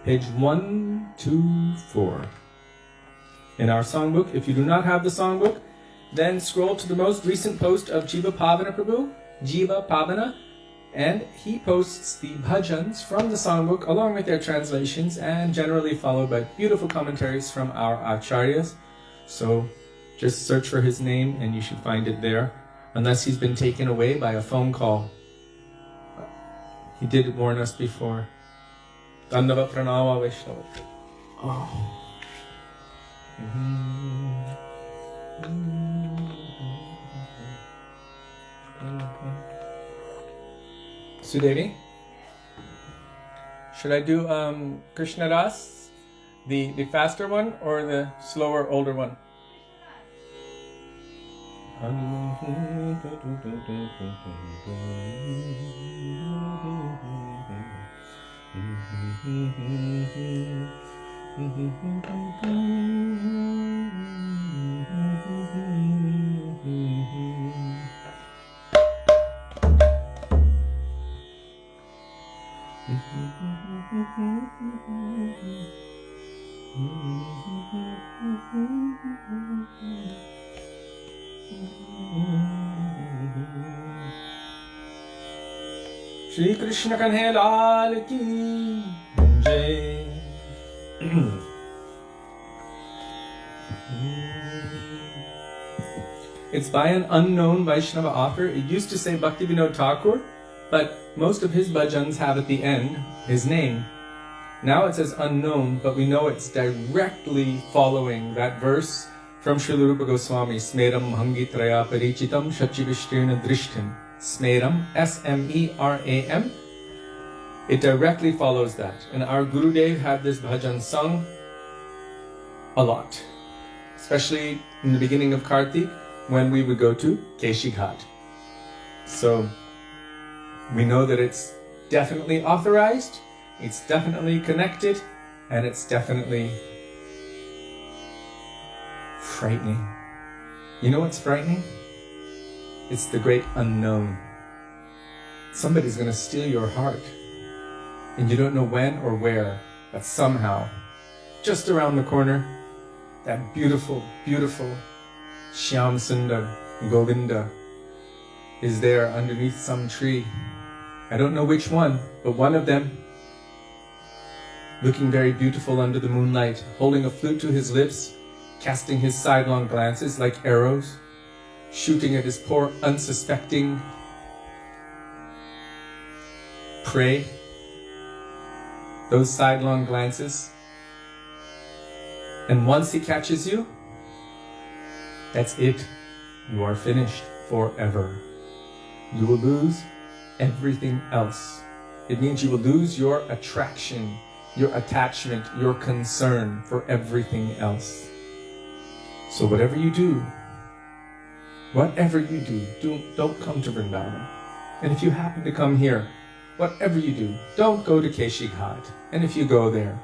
Page 124. In our songbook, if you do not have the songbook, then scroll to the most recent post of Jiva Pavana Prabhu, Jiva Pavana, and he posts the bhajans from the songbook along with their translations and generally followed by beautiful commentaries from our acharyas. So just search for his name and you should find it there, unless he's been taken away by a phone call. He did warn us before. Dandava Pranava Vaishnava. Oh. Sudevi? Should I do Krishna Das, the faster one, or the slower, older one? Shri Krishna Kanhaiya Lal ki Jai. It's by an unknown Vaishnava author. It used to say Bhaktivedānta Thakur, but most of his bhajans have at the end his name. Now it says unknown, but we know it's directly following that verse From Śrīla Rupa Gosvāmī, Smeram Hangitraya Parichitam Shachivishtirna Drishtim. Smeram, S-M-E-R-A-M. It directly follows that. And our Gurudev had this bhajan sung a lot. Especially in the beginning of Kartik, when we would go to Keshi Ghat. So, we know that it's definitely authorized, it's definitely connected, and it's definitely frightening. You know what's frightening? It's the great unknown. Somebody's going to steal your heart, and you don't know when or where, but somehow, just around the corner, that beautiful, beautiful Shyam Sundar Govinda is there underneath some tree. I don't know which one, but one of them, looking very beautiful under the moonlight, holding a flute to his lips, casting his sidelong glances like arrows, shooting at his poor unsuspecting prey. Those sidelong glances. And once he catches you, that's it. You are finished forever. You will lose everything else. It means you will lose your attraction, your attachment, your concern for everything else. So whatever you do, don't come to Vrindavan. And if you happen to come here, whatever you do, don't go to Keshi Ghat. And if you go there,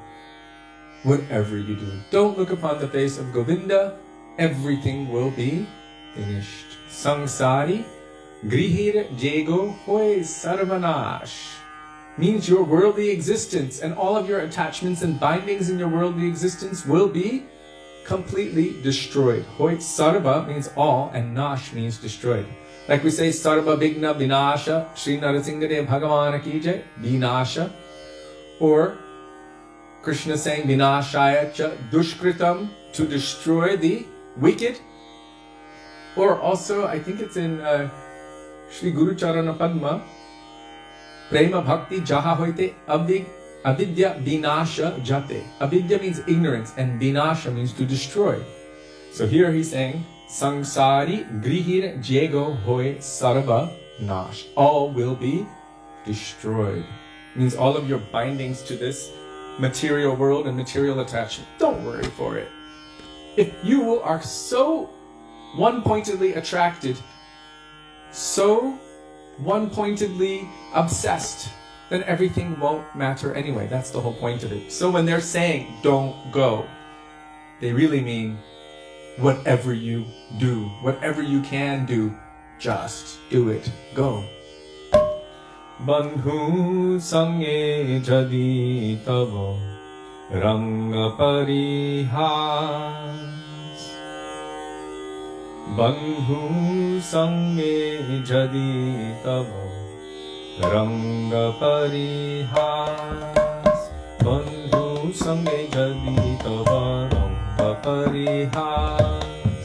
whatever you do, don't look upon the face of Govinda. Everything will be finished. Sangsari grihir jego hoy sarvanash means your worldly existence and all of your attachments and bindings in your worldly existence will be completely destroyed. Hoy sarva means all and nash means destroyed. Like we say, sarva bigna vinasha, Śrī Narasimha Bhagavana ki jai, vinasha. Or Krishna saying vinashaya cha dushkritam, to destroy the wicked. Or also, I think it's in Shri Guru Charana Padma, Prema Bhakti Jaha Hoite Avidya Vinasha Jate. Avidya means ignorance and Vinasha means to destroy. So here he's saying, Sangsari Grihir Jego Hoy Sarva Nash. All will be destroyed. Means all of your bindings to this material world and material attachment. Don't worry for it. If you are so one-pointedly attracted, so one-pointedly obsessed, then everything won't matter anyway. That's the whole point of it. So when they're saying, don't go, they really mean whatever you do, whatever you can do, just do it. Go. Bandhu sange jadi tavo ranga parihas. Bandhu sange jadi tavo ranga parihas. Bandhu sange jadi tavo ranga parihas.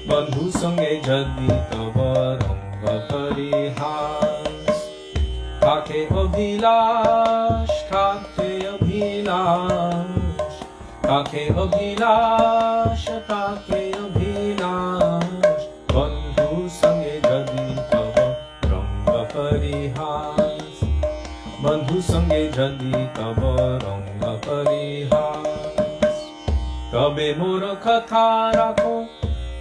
Bandhu sange jadi tavo ranga parihas. Kake abhilash, kake abhilash, kake abhilash, kake abhilash. Bandhu sange jadi tava ranga parihas. Bandhu sange jadi tava ranga parihas. Tabe mora katha rakho,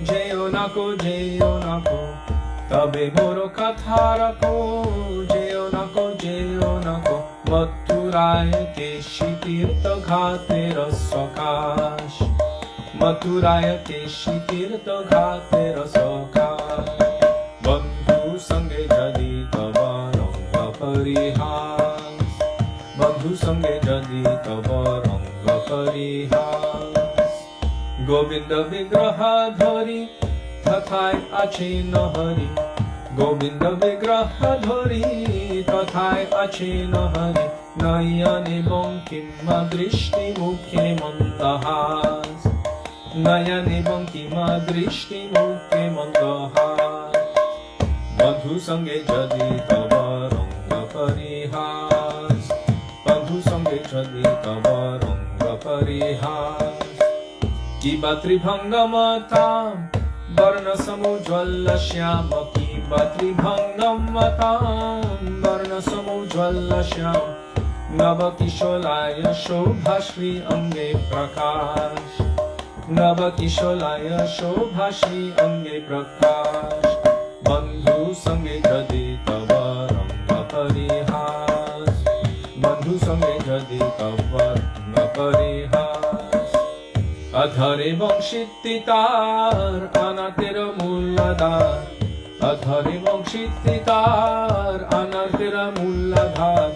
jeyo nako, jeyo nako. Tabe moro katha rakho, jeyo nako, jeyo nako. Mathuraya keshi tirtha ghate rasakash. Mathuraya keshi tirtha ghate rasakash. Bandhu sange jadi tava ranga parihas. Bandhu sange jadi tava ranga parihas. Govinda vigraha dhari तथाय अच्छे न हरि. गोविंद विग्रह धरि तथाय अच्छे न हरि. नयने बंकिम दृष्टि मुखे मंदहास. नयने बंकिम दृष्टि मुखे मंदहास. बंधु संगे जदि तव रंग परिहास. बंधु संगे जदि तव रंग परिहास. kiba tribhangamatam varna samujwalla shyama kiba tribhangamatam varna samujwalla shyama navakisholaya shobha shri ange prakash navakisholaya shobha shri ange prakash bandhu sange jadi tava ranga parihas bandhu sange jadi tava ranga parihas adhare vanshititar anatera mulladhar adhare vanshititar anatera mulladhar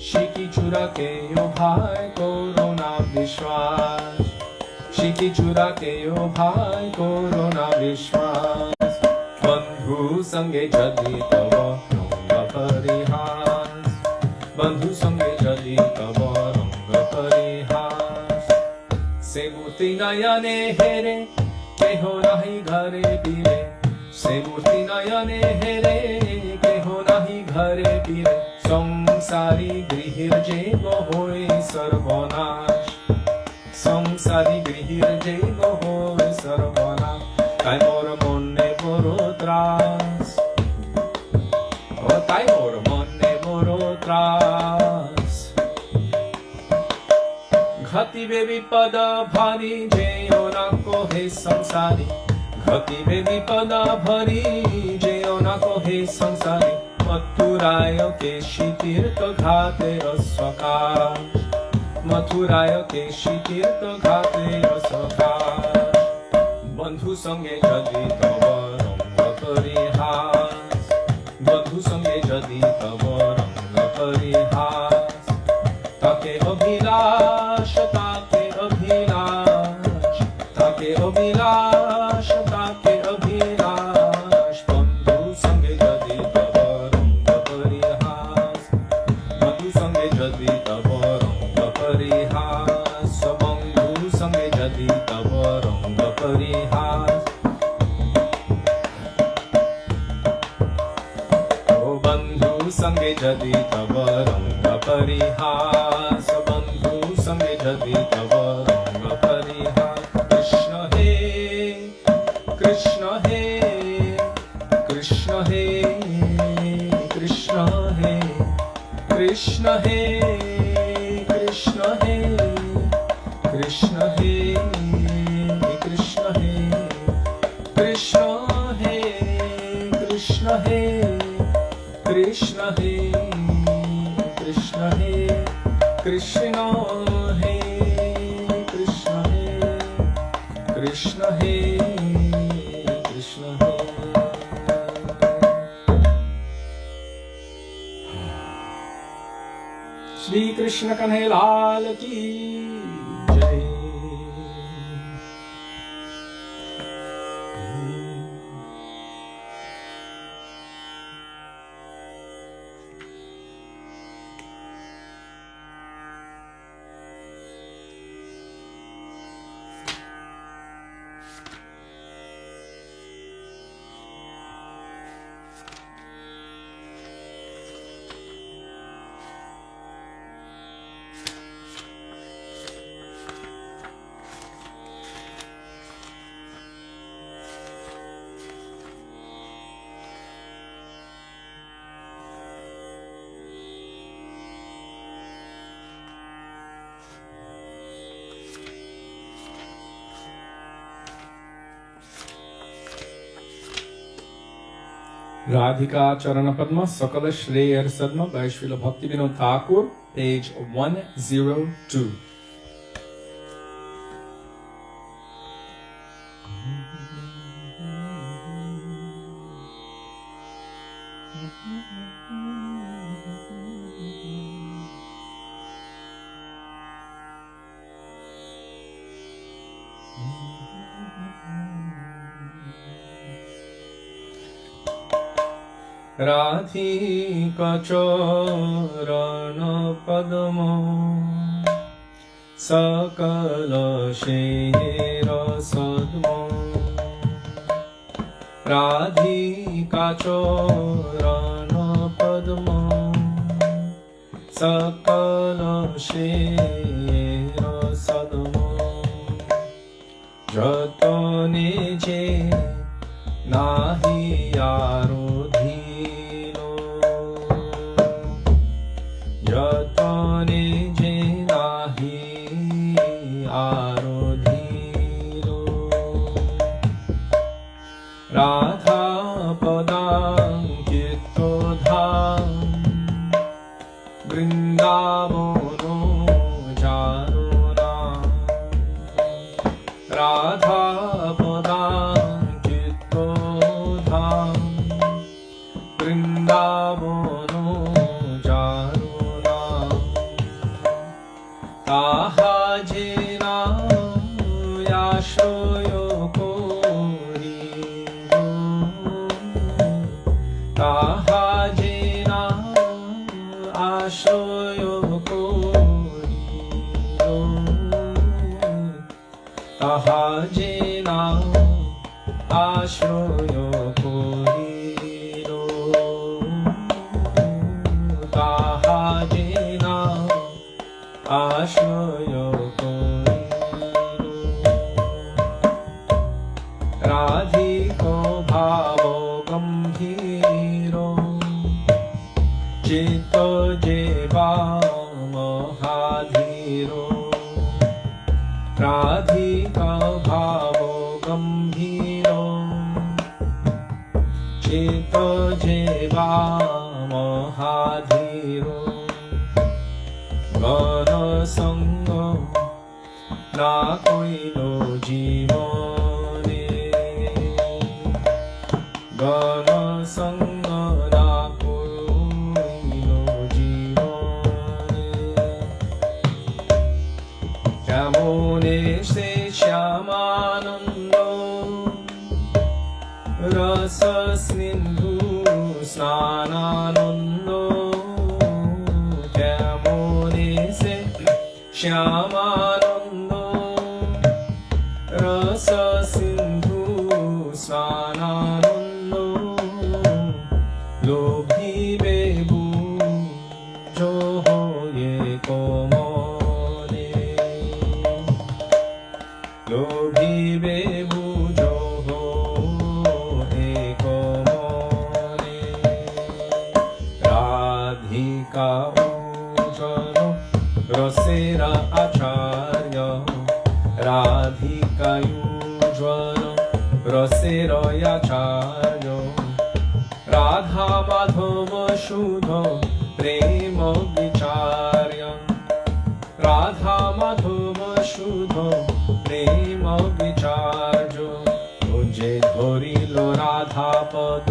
shiki chura ke yo bhai corona vishwas shiki chura ke yo bhai corona vishwas bandhu sange jadi tava ranga parihas bandhu sange jadi tava ranga parihas se murti nayane here keho nahi ghare pire se murti nayane here keho nahi ghare pire samsari grihir jego hoy sarvanash samsari grihir jego hoy sarvanash tai mor monne boro tras o tai mor monne boro tras घाति में विपदा भारी जेयो ना कोहे संसारी घाति में विपदा भारी जेयो ना कोहे संसारी मथुराय केशी तीर्थ घाते रसकाश मथुराय केशी तीर्थ घाते रसकाश बंधु संगे जदि तव रंग परिहास बंधु संगे जदि तव रंग परिहास ताके अभिलाष ताके अभिलाष ताके अभिलाष ताके अभिलाष बंधु संगे जदि तव रंग परिहास बंधु संगे जदि तव रंग परिहास बंधु संगे जदि तव रंग परिहास ओ बंधु संगे जदि तव रंग परिहास बंधु संगे जदि तव रंग परिहास कृष्ण हे कृष्ण हे कृष्ण हे कृष्ण हे कृष्ण हे कृष्ण हे कृष्ण हे कृष्ण हे कृष्ण हे कृष्ण हे कृष्ण हे कृष्ण हे कृष्ण हे कृष्ण हे कृष्ण हे कृष्ण हे श्री कृष्ण कन्हैया लाल की जय Radhika Charana Padma Sakala Shreya Sadma by Śrīla Bhaktivedānta Thakur, page 102. Radhika Charana Padma Sakala Shreya Sadma Radhika Charana Padma Sakala Shreya Sadma যতনে যে নাহি আরোধিলো যতনে যে নাহি আরোধিলো রাধা পদাঙ্কিতধাম বৃন্দাবন চারুণা রাধা পদাঙ্কিতধাম বৃন্দাবন চারুণা তাহা যে আশ্রয় করিল তাহা যে আশ্রয় করিল তাহা যে আশ্রয় করিল তাহা যে আশ্রয় করিল রাধিক ভাব গম্ভীর চিত্ত যে মহাধীর রাধিকা ভাব গম্ভীর চিত্ত যে মহাধীর গণ সঙ্গ না কইল জীবনে গণ সঙ্গ না কইল জীবনে কেমনে সে শ্যামানন্দ রস সিন্ধু স্নানানন্দ কেমনে সে শ্যামানন্দ রস সিন্ধু স্নানানন্দ লোভিবে বুঝ হয়ে কমনে লোভিবে বুঝ হয়ে কমনে রাধিকা উজন রসেরা আচার্য রাধিকা উজন রসের আচার্য রাধা মাধব শুধ প্রেম বিচার্য রাধা মাধব শুধ প্রেম বিচার্য যে ধরিল রাধা পদ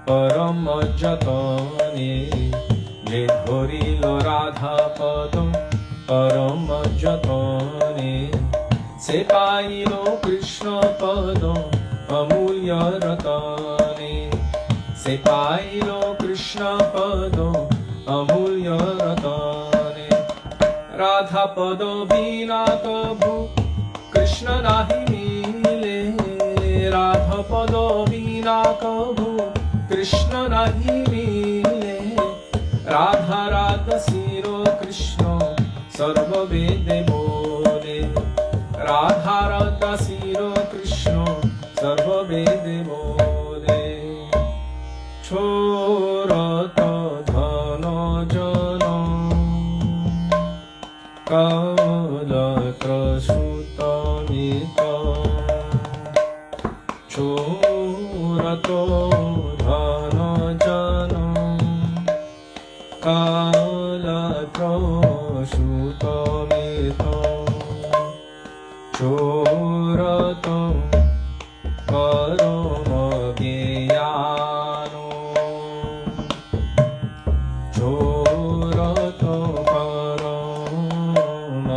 পরম যতনে যে ধরিল রাধা পদ পরম যতনে সে পাইল কৃষ্ণ পদ অমূল্য রতনে সে পাইল কৃষ্ণ পদ অমূল্য রতনে রাধা পদ বিনা কভু কৃষ্ণ নাহি মিলে রাধা পদ বিনা কভু কৃষ্ণ নাহি মিলে রাধা রাধা শির কৃষ্ণ সর্ববেদে বলে রাধা রাধা শির কৃষ্ণ সর্ববেদে বলে ছোরত ধন জন কলত্র সুতমিত ছোরত ধন জন কলত্র সুতমিত চোরত পরম জ্ঞান চোরত পরম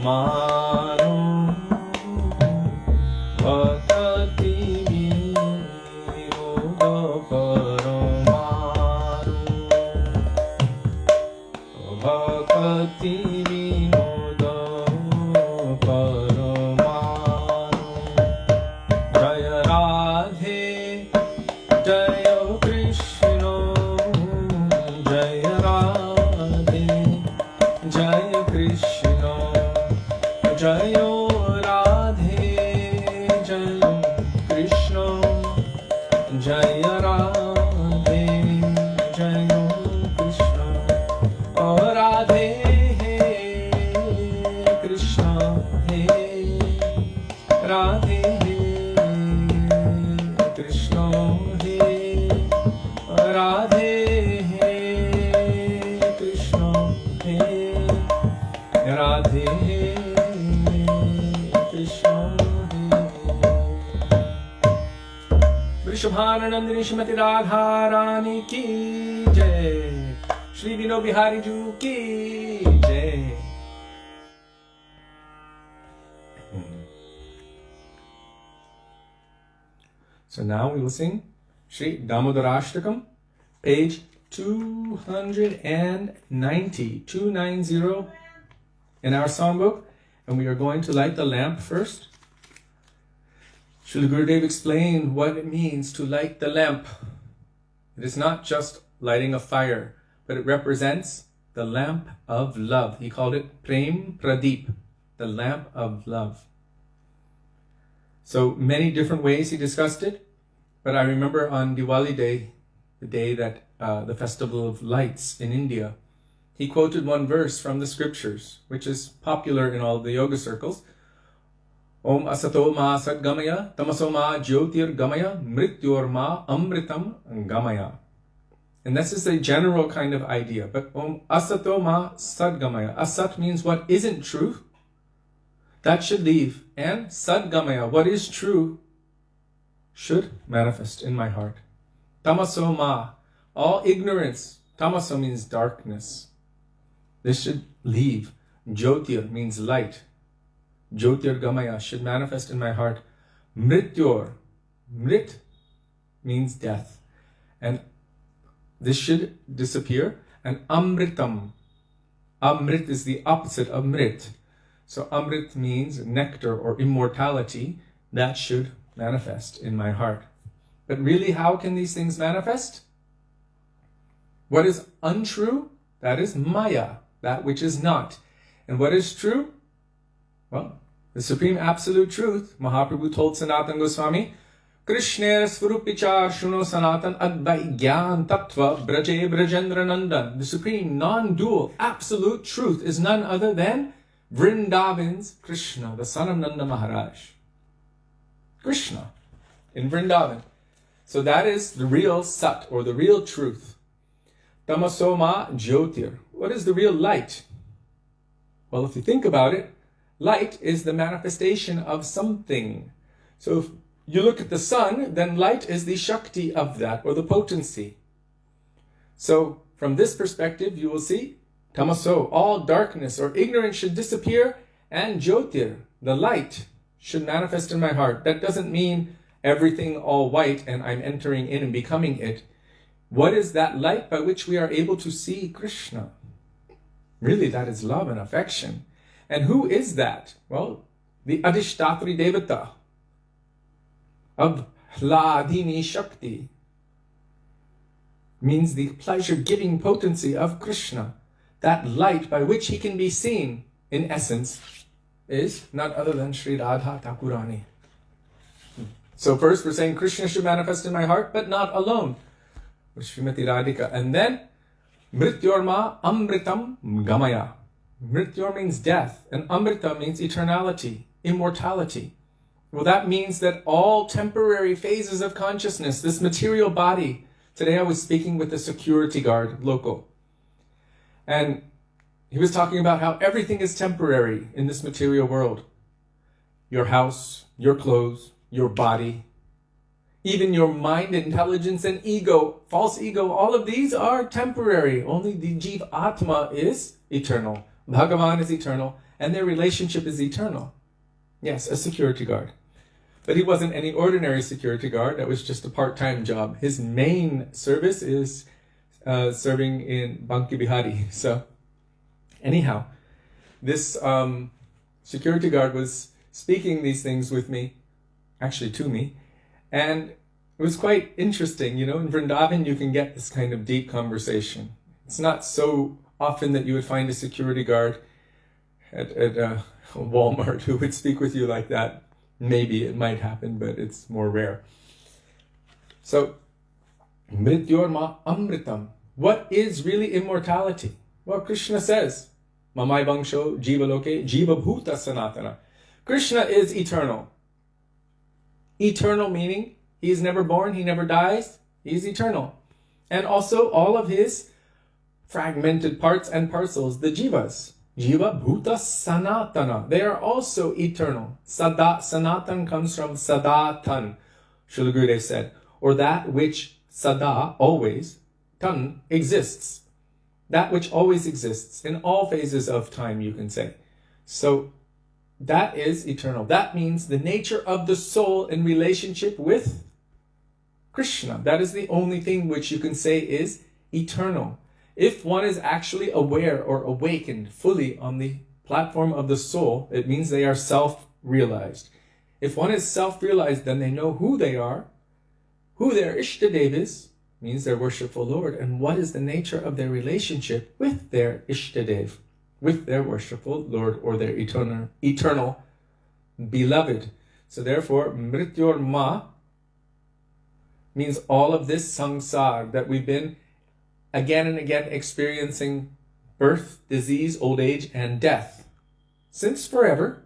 mano bhakti vinoda paramano bhakti vinoda paramano Jaya Radhe Jaya Krishna Jaya Radhe Jaya Krishna Jaya Radhe Jaya Krishna Jaya Radhe Jaya Krishna Oh Radhe Krishna He Radhe Krishna He Radhe Krishna He Radhe Krishna He Vrishabhananandini Shrimati Radha Rani ki jai Shri Vino Bihari Ju ki jai So now we will sing Śrī Dāmodarāṣṭakam, page 290 in our songbook, and we are going to light the lamp first. Srila Gurudev explained what it means to light the lamp. It is not just lighting a fire, but it represents the lamp of love. He called it Prem Pradeep, the lamp of love. So many different ways he discussed it, but I remember on Diwali day, the day that the festival of lights in India, he quoted one verse from the scriptures, which is popular in all the yoga circles. Om asato ma sadgamaya, tamaso ma jyotir gamaya, mrityor ma amritam gamaya. And this is a general kind of idea, but Om asato ma sadgamaya. Asat means what isn't true. That should leave. And sadgamaya, what is true, should manifest in my heart. Tamaso ma, all ignorance. Tamaso means darkness. This should leave. Jyotir means light. Jyotir gamaya should manifest in my heart. Mrityor, mrit means death. And this should disappear. And amritam, amrit is the opposite of mrit. So amrit means nectar or immortality. That should manifest in my heart. But really, how can these things manifest? What is untrue? That is maya, that which is not. And what is true? Well, the supreme absolute truth. Mahaprabhu told Sanatana Gosvāmī, Krishna Swarupicha Shuno Sanatan Advai Gyan Tattva Braje Brajendra Nandan. The supreme non-dual absolute truth is none other than Vrindavan's Krishna, the son of Nanda Mahārāja. Krishna in Vrindavan. So that is the real sat, or the real truth. Tamasoma Jyotir. What is the real light? Well, if you think about it, light is the manifestation of something. So if you look at the sun, then light is the Shakti of that, or the potency. So from this perspective, you will see Tamaso, all darkness or ignorance should disappear, and Jyotir, the light, should manifest in my heart. That doesn't mean everything all white and I'm entering in and becoming it. What is that light by which we are able to see Krishna? Really, that is love and affection. And who is that? Well, the Adhishtatri Devata of Hladini Shakti means the pleasure-giving potency of Krishna. That light by which he can be seen, in essence, is none other than Śrī Radha Thakurani. So first we're saying Krishna should manifest in my heart, but not alone. With Srimati Radhika. And then, Mrityorma Amritam Gamaya. Mrityor means death, and Amrita means eternality, immortality. Well, that means that all temporary phases of consciousness, this material body. Today I was speaking with a security guard, local. And he was talking about how everything is temporary in this material world. Your house, your clothes, your body, even your mind, intelligence, and ego, false ego, all of these are temporary. Only the Jiva Atma is eternal. Bhagavan is eternal, and their relationship is eternal. Yes, a security guard. But he wasn't any ordinary security guard. That was just a part-time job. His main service is serving in Banki Bihari. So anyhow, this security guard was speaking these things with me, actually to me, and it was quite interesting. In Vrindavan you can get this kind of deep conversation. It's not so often that you would find a security guard at Walmart who would speak with you like that. Maybe it might happen, but it's more rare. So, Mrityorma Amritam. What is really immortality? Well, Krishna says, Mamai Bangsho Jiva Loke Jiva Bhuta Sanatana. Krishna is eternal. Eternal meaning he is never born, he never dies, he is eternal. And also all of his fragmented parts and parcels, the jivas. Jiva Bhuta Sanatana. They are also eternal. Sanatan comes from Sadatan, Srila Gurudev said. Or that which Sada, always, Tan, exists. That which always exists in all phases of time, you can say. So that is eternal. That means the nature of the soul in relationship with Krishna. That is the only thing which you can say is eternal. If one is actually aware or awakened fully on the platform of the soul, it means they are self-realized. If one is self-realized, then they know who they are, who their Ishtadev is, means their worshipful Lord, and what is the nature of their relationship with their Ishtadev, with their worshipful Lord, or their eternal beloved. So therefore, Mrityor Ma means all of this samsara that we've been again and again experiencing birth, disease, old age, and death. Since forever,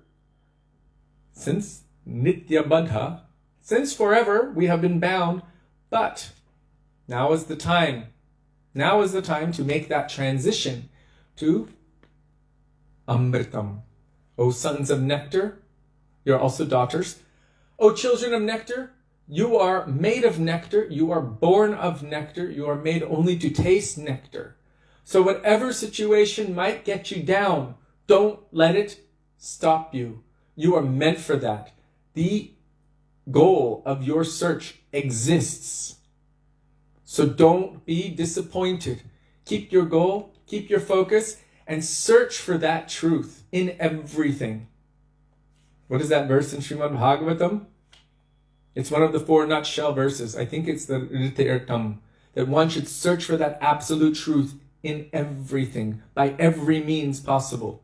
since Nitya Badha, since forever we have been bound, but now is the time. Now is the time to make that transition to Amritam. O sons of nectar, you're also daughters. O children of nectar, you are made of nectar, you are born of nectar, you are made only to taste nectar. So whatever situation might get you down, don't let it stop you. You are meant for that. The goal of your search exists. So don't be disappointed. Keep your goal, keep your focus, and search for that truth in everything. What is that verse in Śrīmad Bhagavatam? It's one of the 4 nutshell verses. I think it's the recite, that one should search for that absolute truth in everything, by every means possible.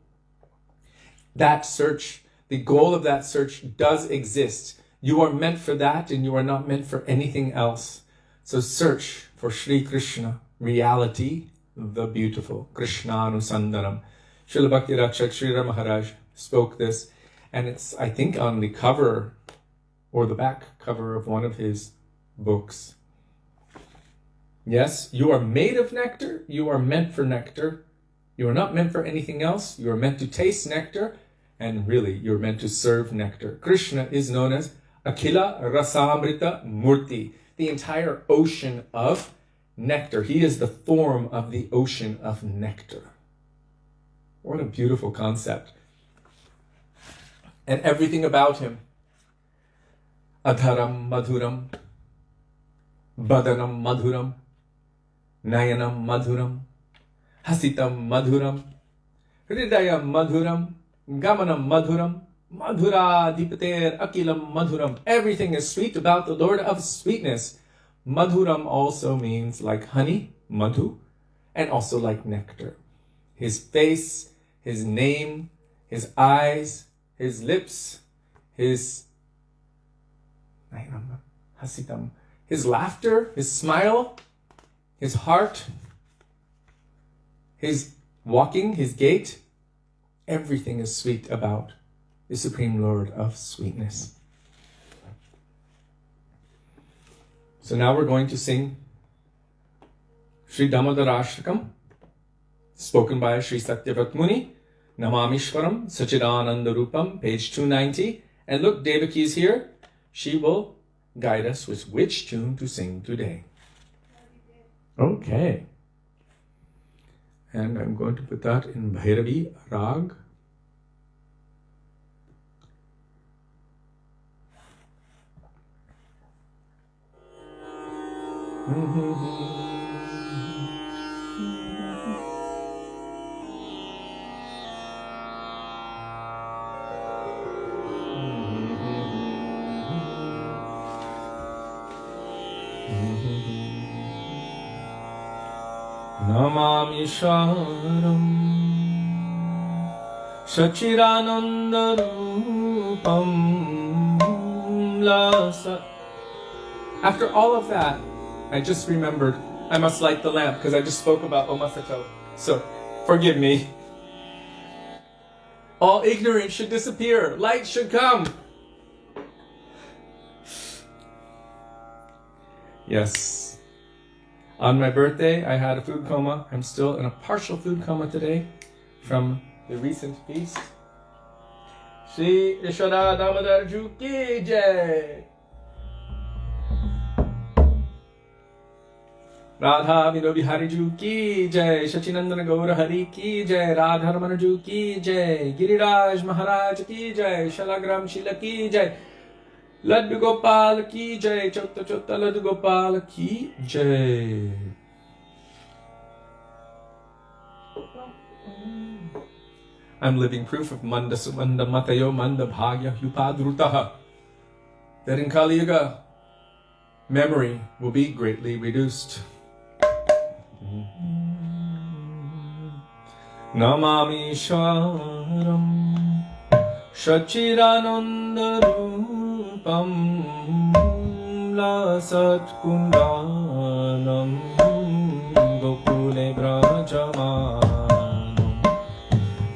That search, the goal of that search does exist. You are meant for that, and you are not meant for anything else. So search for Sri Krishna, reality, the beautiful, Krishna Anusandanam. Srila Bhakti Rakshak Sri Mahārāja spoke this, and it's, I think, on the cover or the back cover of one of his books. Yes, you are made of nectar. You are meant for nectar. You are not meant for anything else. You are meant to taste nectar. And really, you're meant to serve nectar. Krishna is known as Akhila Rasamrita Murti, the entire ocean of nectar. He is the form of the ocean of nectar. What a beautiful concept. And everything about him. Adharam madhuram, badanam madhuram, nayanam madhuram, hasitam madhuram, hridayam madhuram, gamanam madhuram, madhura dipater akilam madhuram. Everything is sweet about the Lord of sweetness. Madhuram also means like honey, madhu, and also like nectar. His face, his name, his eyes, his lips, his hasitam, his laughter, his smile, his heart, his walking, his gait, everything is sweet about the Supreme Lord of sweetness. So now we're going to sing Śrī Dāmodarāṣṭakam, spoken by Śrī Satyavrata Muni, Namamishwaram Sachidananda Rupam, page 290. And look, Devaki is here. She will guide us with which tune to sing today. Okay. And I'm going to put that in Bhairavi Rag. Namami Sharam Sachiranandarupam Lasa. After all of that, I just remembered I must light the lamp because I just spoke about Omasato. So, forgive me. All ignorance should disappear. Light should come. Yes. On my birthday, I had a food coma. I'm still in a partial food coma today from the recent feast. Śrī Dāmodara ki jai. Radha Vino Bihari Ju ki jai. Shachinandana Gaura Hari ki jai. Radharmana Ju ki jai. Giriraj Mahārāja ki jai. Shalagram Shila ki jai. Laddu Gopal ki jai. Chota Chota Laddu Gopal ki jai. I'm living proof of Manda Sumanda Matayo Manda Bhagya Upadrutaha. That in Kali Yuga, memory will be greatly reduced. Namami Sharam Shachiranandarupam Lasat Kundanam Gokule Brajamanam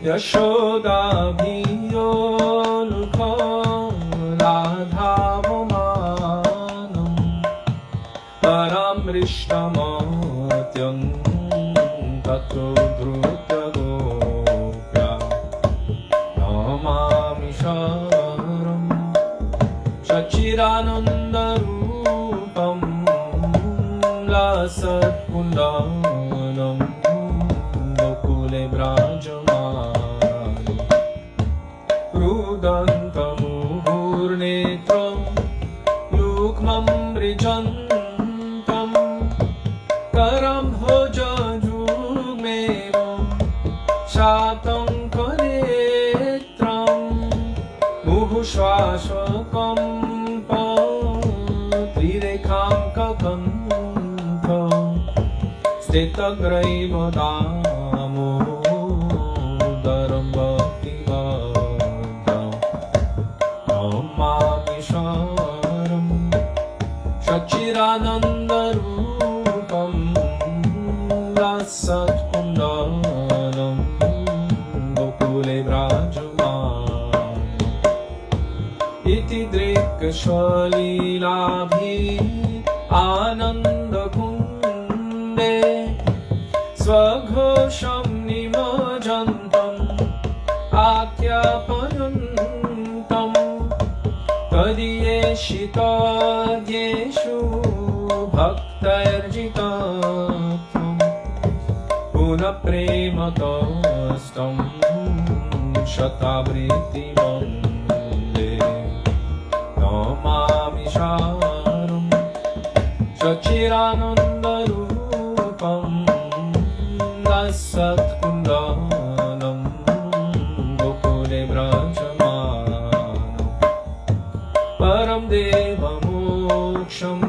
Yashoda Bhiyolukha Radhavomanam Paramrishtamatyan Tato Drutya Gopya Namami Sharam Sachiranandarupam Lasat Kundanam Gokule Brajamanam Prudantamuhurnetram Yukmam Rijantam Karam Hojajugmevam Shatam Karetram Muhushvashakam Trirekham Kakanta Stetagraiva Damodaram Bhaktivedānta Namami Sharam Sachiranandarupam Lasat Kundanam Gokule Brajamanam Iti Drikshvalilabhi Ananda Kunde Svaghosham Nimajantam Akyapayantam Tadiyeshitadyeshu Bhaktairjitatam Punaprematastam Shatavriti Mande Namami Sharam Sachiranandarupam Lasat Kundanam Gokule Brajamanam Param Deva Moksham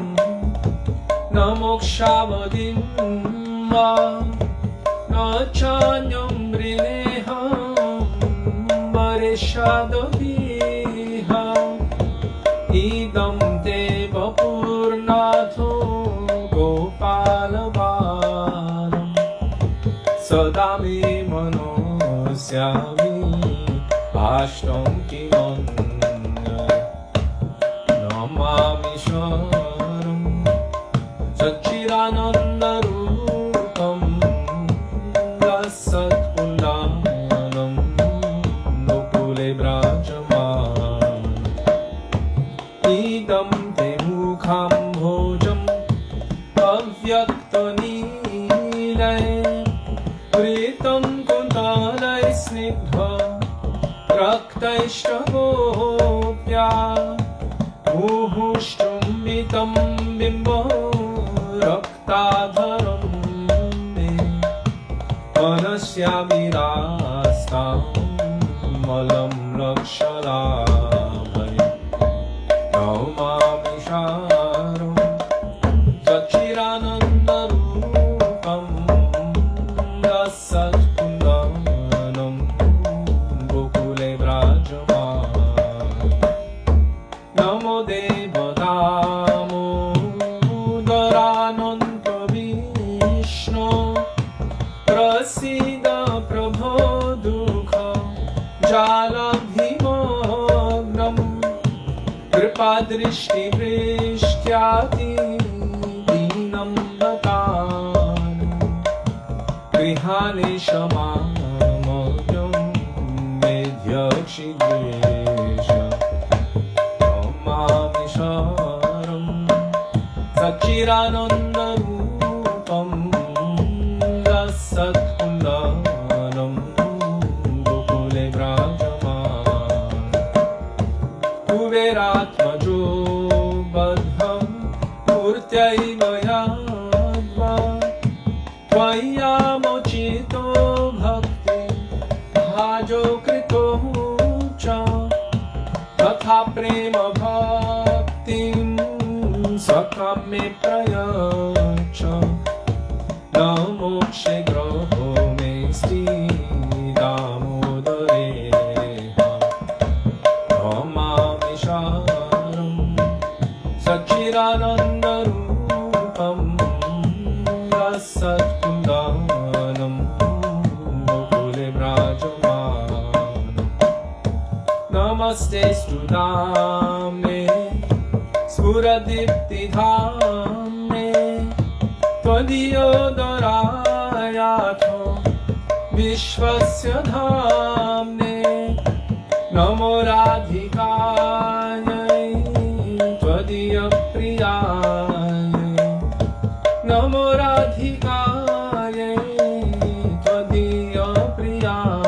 Namokshavadim Va Nachanyam Brineham Vareshadaviha Idam Deva Purnatho Gopalabalam Sadami Manosyami Ashtam Kimanya Namami Sharam Sachiranandarupam Lasat Kundanam Gokule Brajamanam Idam Te Mukham Bhojam Avyaktanilay तलैस्निग्धा रक्तैष्टगोप्या मुहुश्चुम्बितं बिम्बो रक्ताधरं मे मनस्याभिरास्तां मलं लक्षलाभये नमामि शारं सच्चिदानन्दरूपं रसत्कुन्दनं गोकुले व्राजमानं नमो देवदामोदरानन्त विष्णो प्रसीद प्रभो दुःख जालभिमग्नं कृपादृष्टिवृष्ट्याति दीनं बतानं गृहाणि क्षमामोऽयं मेध्यक्षिद्वेष नमामि शरणं सच्चिदानन्दरूपं रसत्कुन्दनं गोकुले व्राजमानं कुबेरात्मजो बद्धं मूर्त्यैव याद्वा त्वय्यामोचितो भक्ति भाजो कृतो च तथा प्रेम भक्तिं सकामे प्रयच्छ न मोक्षे ग्रहो मे श्री दामोदरे नमामि शारं सच्चिदानन्दरूपं रसत्कुन्दनं गोकुले व्राजमानं नमस्तेऽस्तु नाम्ने स्फुरदीप्तिधाम्ने त्वदीयोदरायाथो विश्वस्य धाम्ने नमो राधिकायै त्वदीयप्रियायै नमो राधिकायै त्वदीयप्रियायै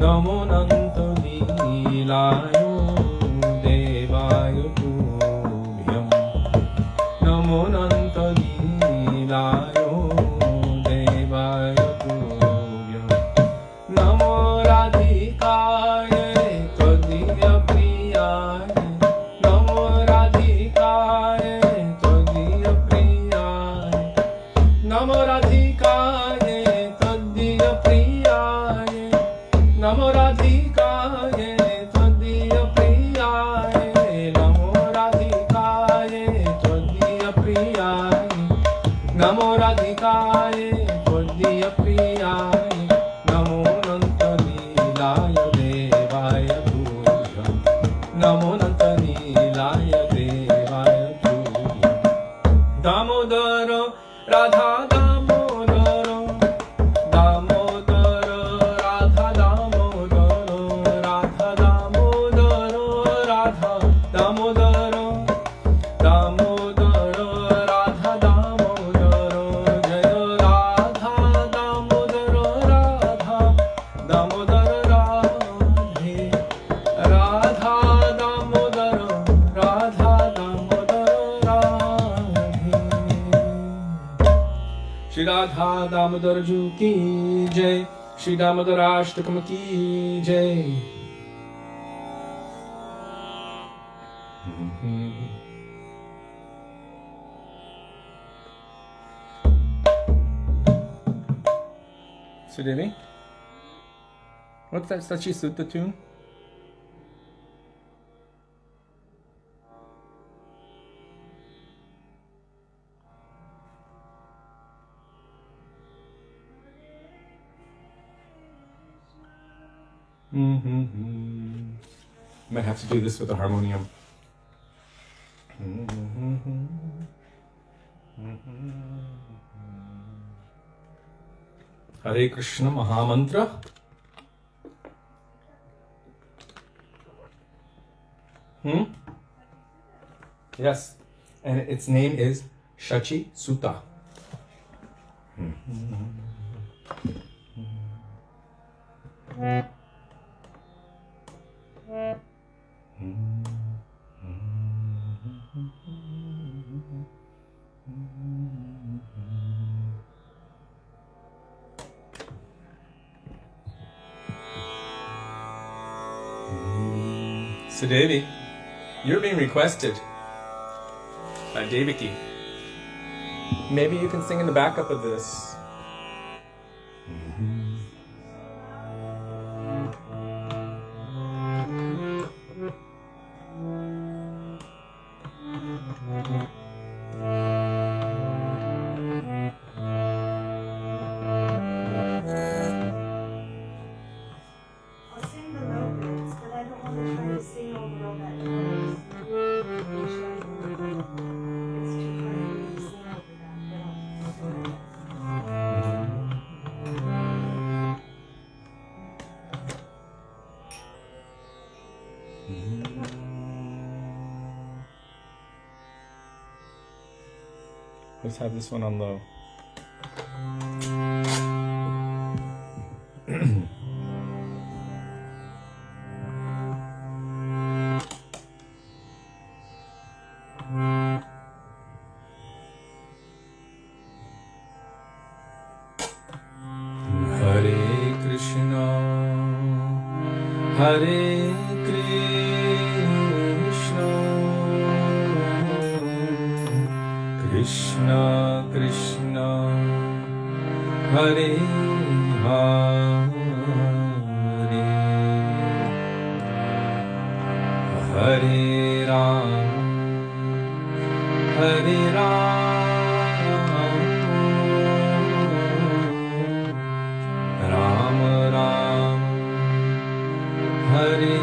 नमो नन्तलीलाय देवाय तुभ्यं नमो नन्तलीलाय देवाय तुभ्यं नमो राधिकाय त्वदीयप्रियाय नमो राधिकाय त्वदीयप्रियाय नमो राधिकाय त्वदीयप्रियाय नमो राधिकाय त्वदीयप्रियाय नमो राधिकाय त्वदीयप्रियाय नमो राधिकाय त्वदीयप्रियाय नमो नन्तलीलाय देवाय तुभ्यं नमो नन्तलीलाय देवाय तुभ्यं दामोदर राधा दामोदर दामोदर राधा दामोदर राधा दामोदर राधा दामोदर दामोदर राधा दामोदर जय राधा दामोदर राधा दामोदर राधे राधा दामोदर राधा दामोदर राधे श्री राधा दामोदर जू की जय श्री दामोदराष्टकम की जय Sudevi, what's that Sachi Sutta tune? Might have to do this with a harmonium. Hare Krishna Mahamantra. Yes, and its name is Shachi Sutta. Sudevi, you're being requested by Devaki. Maybe you can sing in the backup of this. Let's have this one on low. Hare Krishna, Hare Krishna, Krishna, Hare Hare, Hare Ram, Hare Ram, Ram Ram, Hare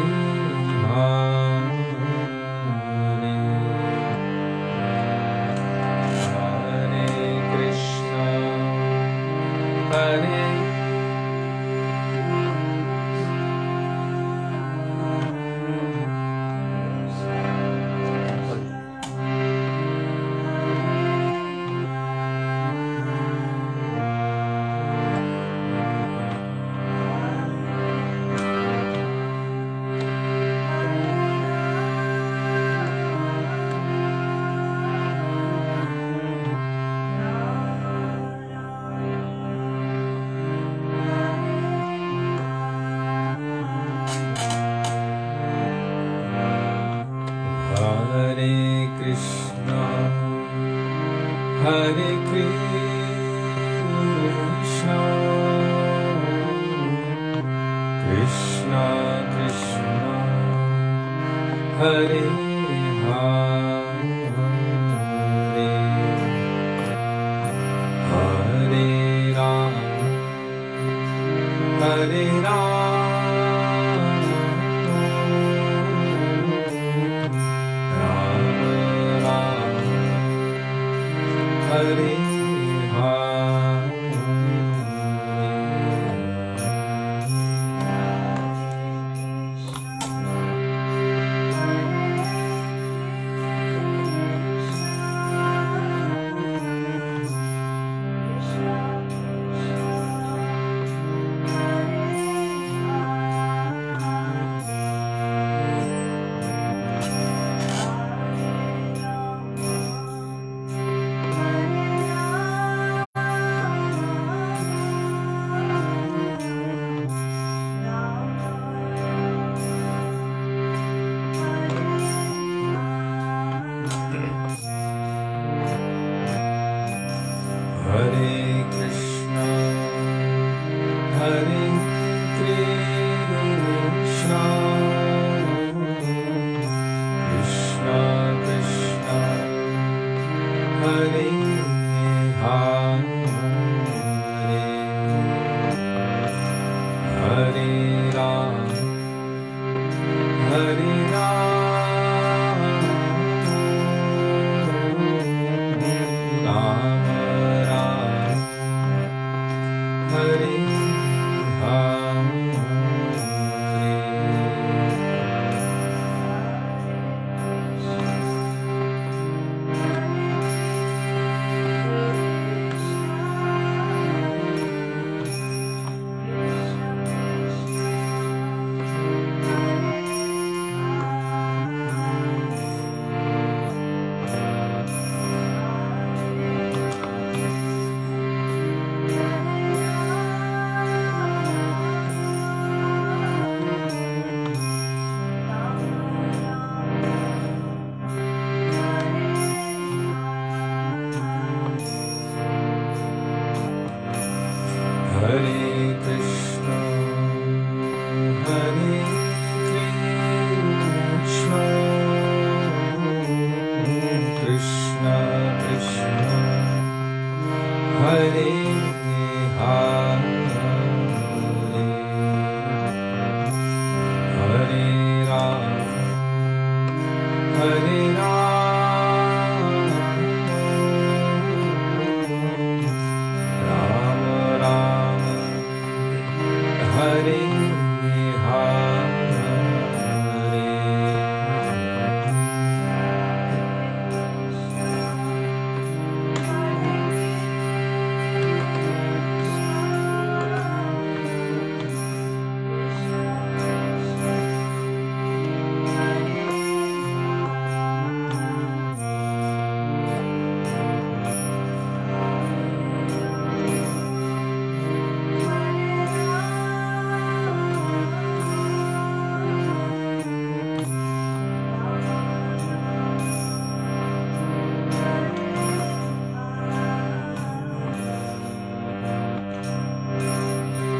Hare Krishna, Krishna Krishna, Hare Hare, Hare Ram, Hare Ram, Ram Ram, Hare Hare. Hare Hare Hare.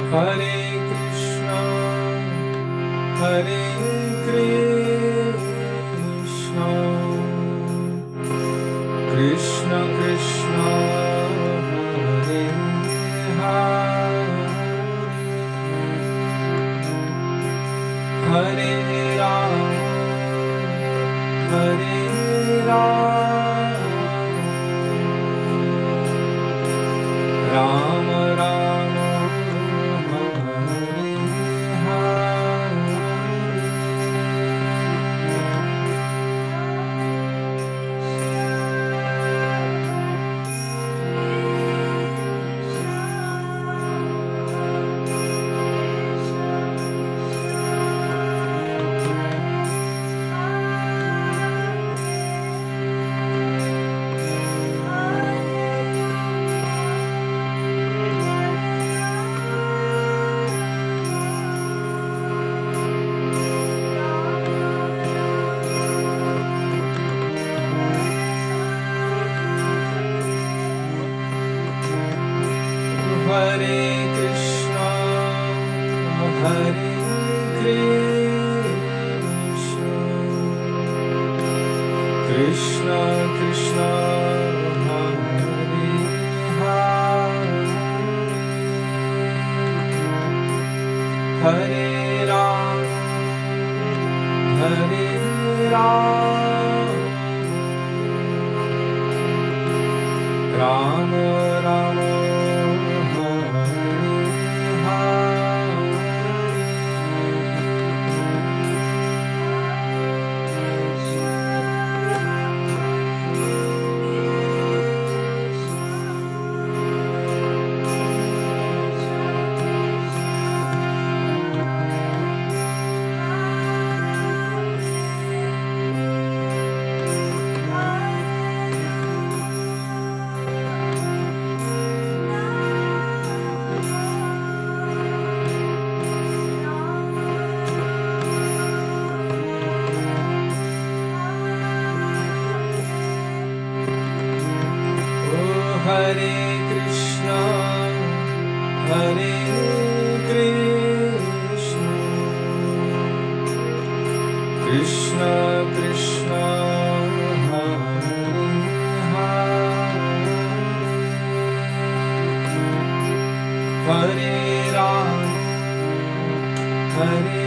Hare Krishna, Hare Krishna, Krishna Krishna, Hare Hare, Hare Rama, Hare Rama, Rama Rama, Hare Krishna, Hare Krishna, Krishna Krishna, Hare Hare, Hare Rama, Hare Rama, Rama Rama, Hare Krishna, Hare Krishna, Krishna Krishna, Hare Hare, Hare Rama, Hare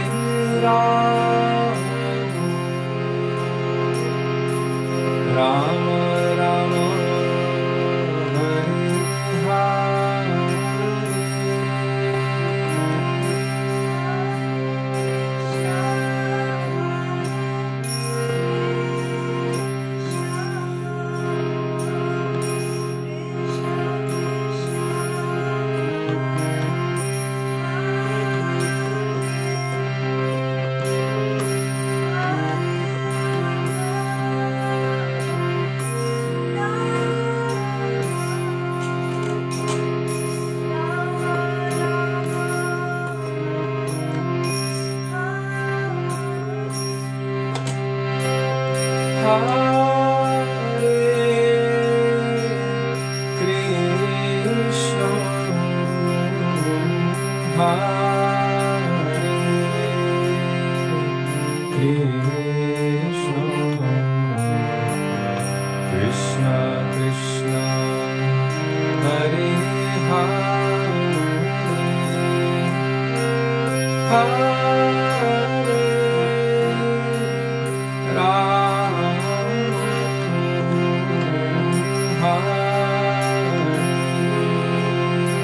Rama,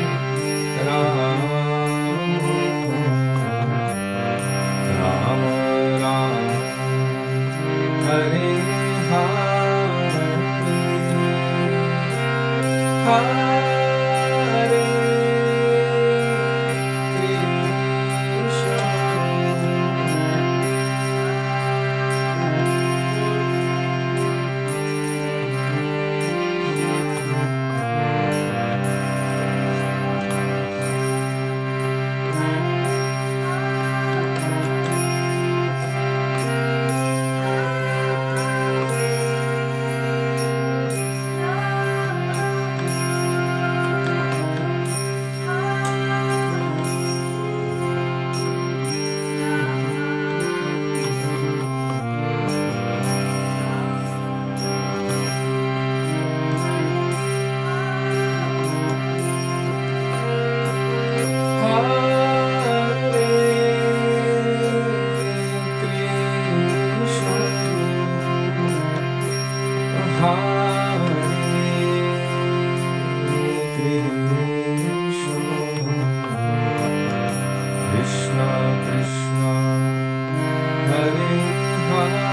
Rama Rama, Hare Krishna Krishna Hare Hare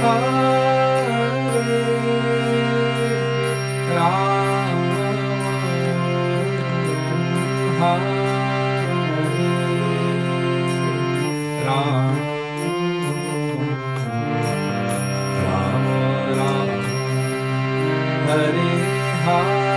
Hare Ram Hare Ram Ram Ram Hare Hare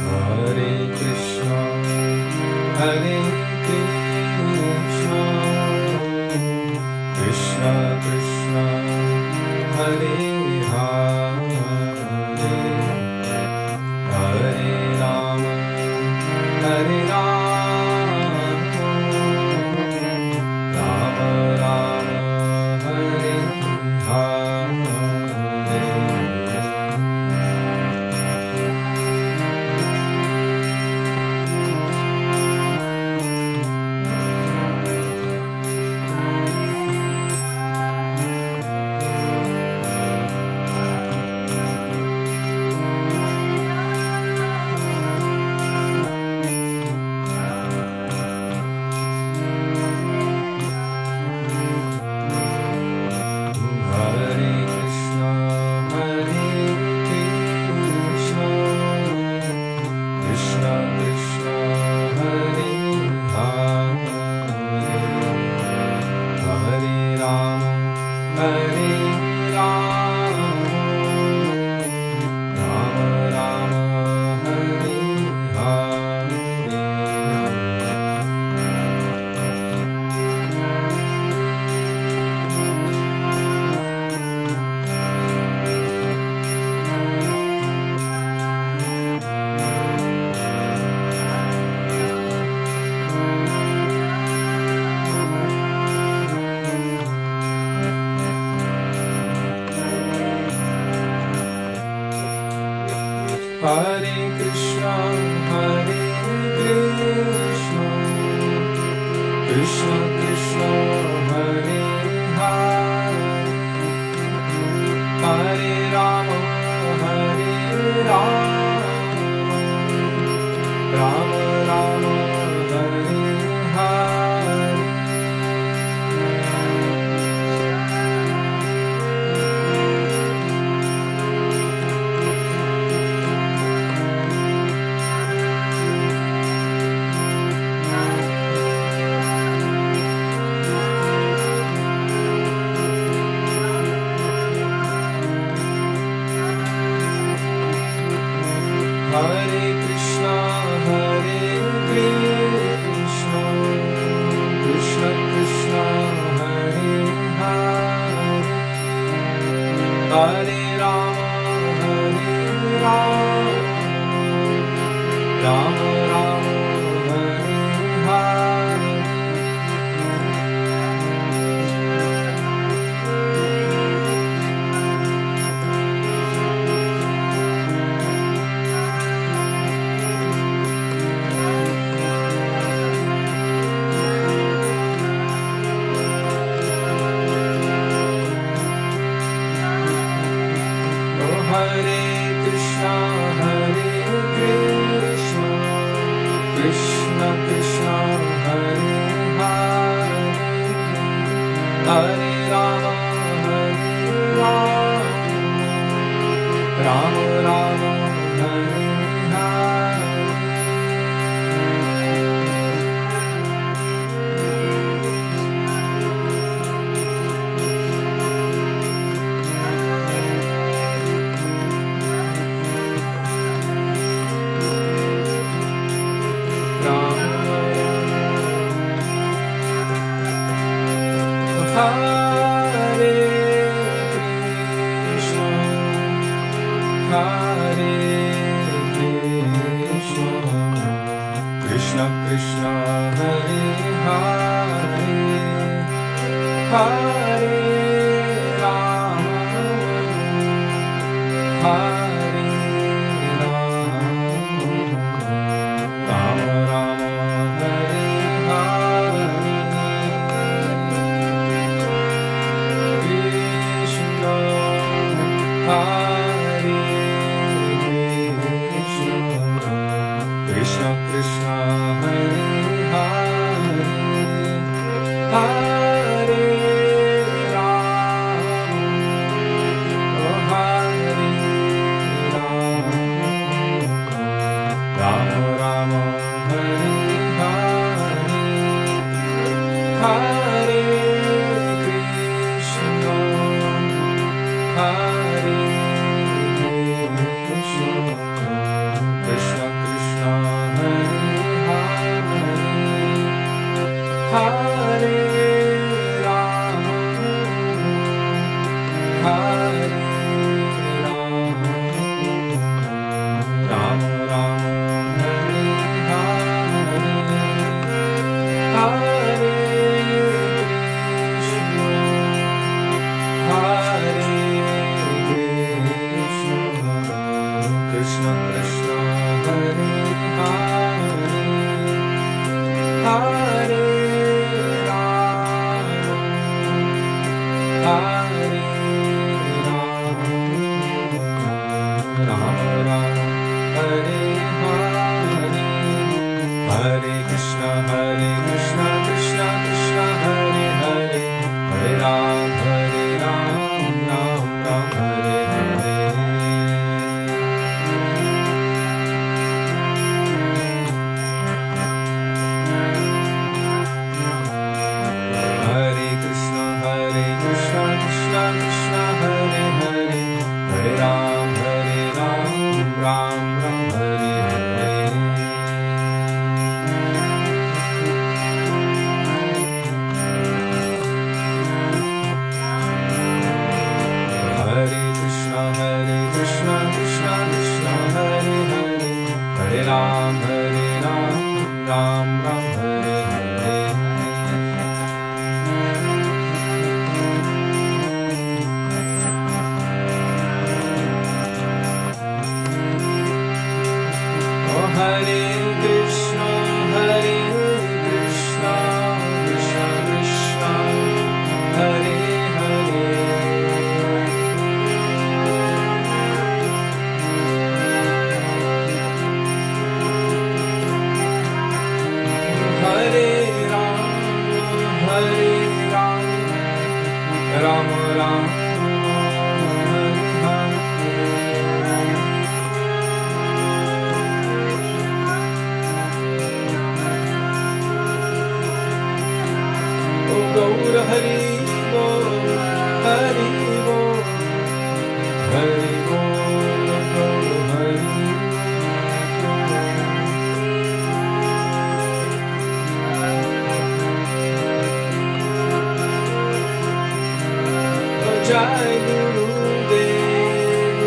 Hare Krishna, Hare Krishna, Krishna Krishna, Hare Hare, Hare Rama, Hare Rama, Rama Rama, Hare Hare. Hare Krishna, Hare Krishna, Krishna Krishna, Hare Hare, Hare Rama, Hare Rama, Rama Rama, Hare Hare. Hare Krishna, Hare Krishna, Krishna Krishna, Hare Hare, Hare Rama, Hare Rama, Rama Rama, Hare Hare. Hare Krishna, Krishna Krishna, Hare Hare, Hare Rama, Hare Rama, Rama Rama, Hare Hare, Krishna, Hare Krishna, Krishna, Hare Hare, Hare Rama, Hare Rama, Rama Rama, Hare Hare, Hare Krishna, Hare Krishna, Krishna Krishna, Hare Hare, Hare Rama, Hare Rama, Rama Rama, Hare Hare, Hare Krishna, Hare Krishna, Krishna Krishna, Hare Hare, Hare Rama, Hare Rama, Rama Rama, Hare Hare, Hare Krishna, Krishna Krishna, Hare Hare, Hare Ram, Ram Ram, Hare Hare. Hare Krishna, Krishna Krishna, Hare Hare, Hare Ram, Ram Ram, Hare Hare. Hare Krishna, Krishna Krishna, Hare Hare, Hare Ram, Ram Ram, Hare Hare. Oh, Hare Krishna, Krishna Krishna, Hare Hare. Hare Ram, Ram Ram, Hare Hare. Oh, Gaura Hari Bol, Hari Bol, Hari Bol, Gaura Hari Bol. Jai Guru Dev,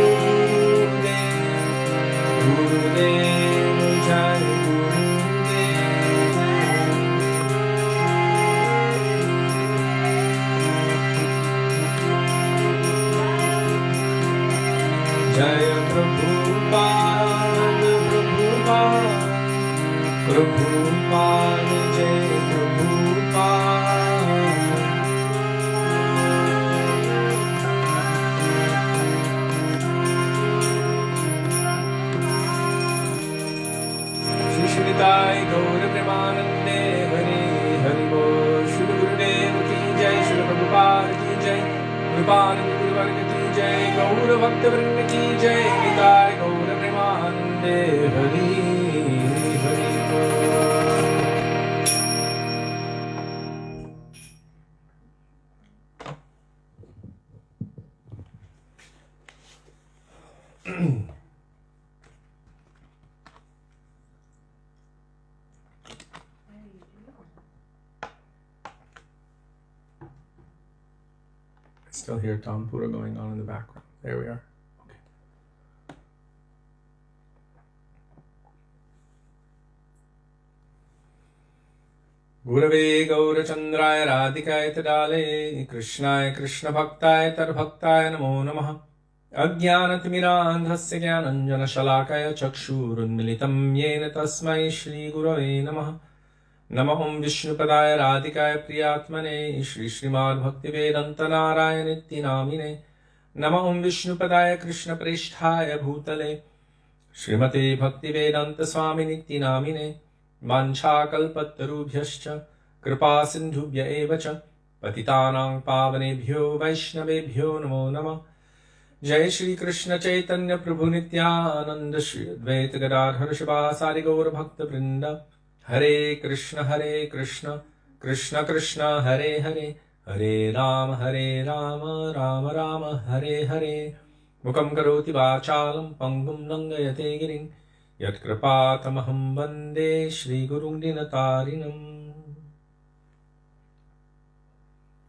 Guru Dev, Jai Guru Dev. Jaya Prabhupada, Prabhupada, Jai Prabhupada. Shri Dai Gaur Premanande, Hari Hari Bol. Shri Gurudev ki Jai, Shri Prabhupada ki Jai, Prabhupada Guru Varga ki Jai, Gaur Bhakta Vrinda ki Jai, Dai Gaur Premanande, Hari Hari Bol. I still hear Tampura going on in the background. There we are. Okay. Gurave Gaurachandraya Radhikaya Tadale Krishnaya Krishna Bhaktaya Tarbhaktaya Namo Namaha Ajnanatimiraandhasya Jnananjana Shalakaya Chakshurunmilitam Yena Tasmai Shri Gurave Namaha Namaham Vishnupadaya Radhikaya Priyatmane Śrīmad Bhaktivedānta Nārāyaṇa Namine Namaham Vishnupadaya Krishna Prishthaya Bhutale Śrīmate Bhaktivedānta Swami Namine Manchakalpatarubhyascha Kripa Sindhubhya Evacha Patitanang Pavanebhyo Vaishnavebhyo Namo Namah Jai Shri Krishna Chaitanya Prabhu Nityananda Shri Advaita Gadadhar Shivasari Gaura Bhakta Vrinda Hare Krishna Krishna Krishna Hare Hare Hare Rama Rama Rama Hare Hare Mukam Karoti Vachalam Pangum Nangayate Giring Yat Kripatamaham Vande Shri Gurung Dinatarinam.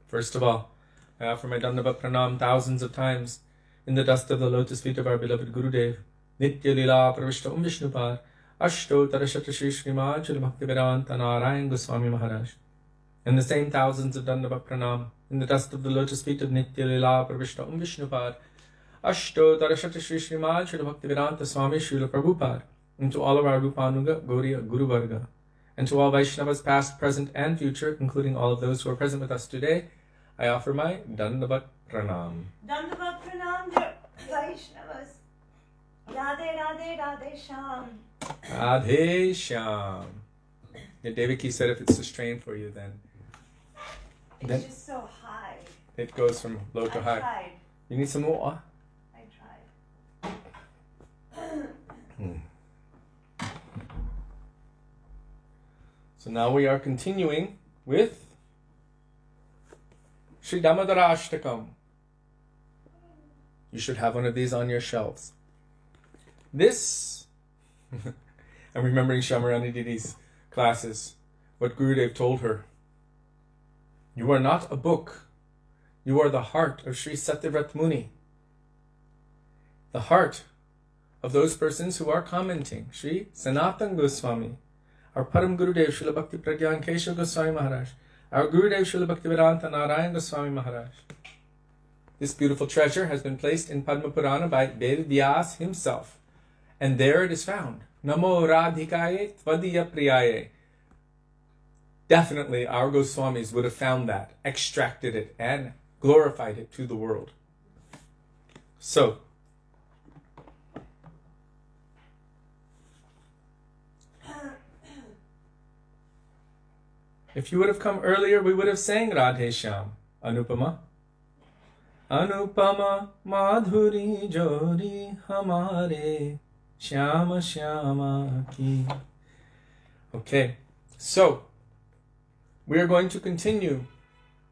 First of all, I offer my Dandava Pranam thousands of times in the dust of the lotus feet of our beloved Gurudev, Nitya Lila Pravishta Vishnupar, Ashto Tarashata Shri Śrīmad Bhaktivedānta Nārāyaṇa Gosvāmī Mahārāja. And the same thousands of Dandava Pranam in the dust of the lotus feet of Nitya Lila Pravishta Vishnupar, Ashto Tarashata Shri Śrīmad Bhaktivedānta Swami Śrīla Prabhupada, and to all of our Rupanuga, Gauriya, Guru Varga, and to all Vaishnavas past, present, and future, including all of those who are present with us today, I offer my Dandavat Pranam. Dandavat Pranam, dear Vaishnavas. Radhe Radhe Radhe Shyam. Radhe Shyam. Yeah, Devaki said if it's a strain for you, then It's just so high. It goes from low to high. Tried. You need some more? I tried. So now we are continuing with Śrī Dāmodarāṣṭakam. You should have one of these on your shelves. This, I'm remembering Shamarani Didi's classes, what Gurudev told her. You are not a book. You are the heart of Śrī Satyavrata Muni. The heart of those persons who are commenting. Śrī Sanātana Gosvāmī, our Param Gurudev Śrīla Bhakti Pragyan Keshav Goswami Maharaj, our Gurudev Śrīla Bhaktivedānta Nārāyaṇa Gosvāmī Maharaj. This beautiful treasure has been placed in Padma Purana by Ved Vyas himself. And there it is found. Namo Radhikaye Tvadiya Priyaye. Definitely our Goswamis would have found that, extracted it, and glorified it to the world. So, if you would have come earlier, we would have sang Radhe Shyam, Anupama. Anupama Madhuri Jori Hamare Shyama Shyama Ki. Okay, so we are going to continue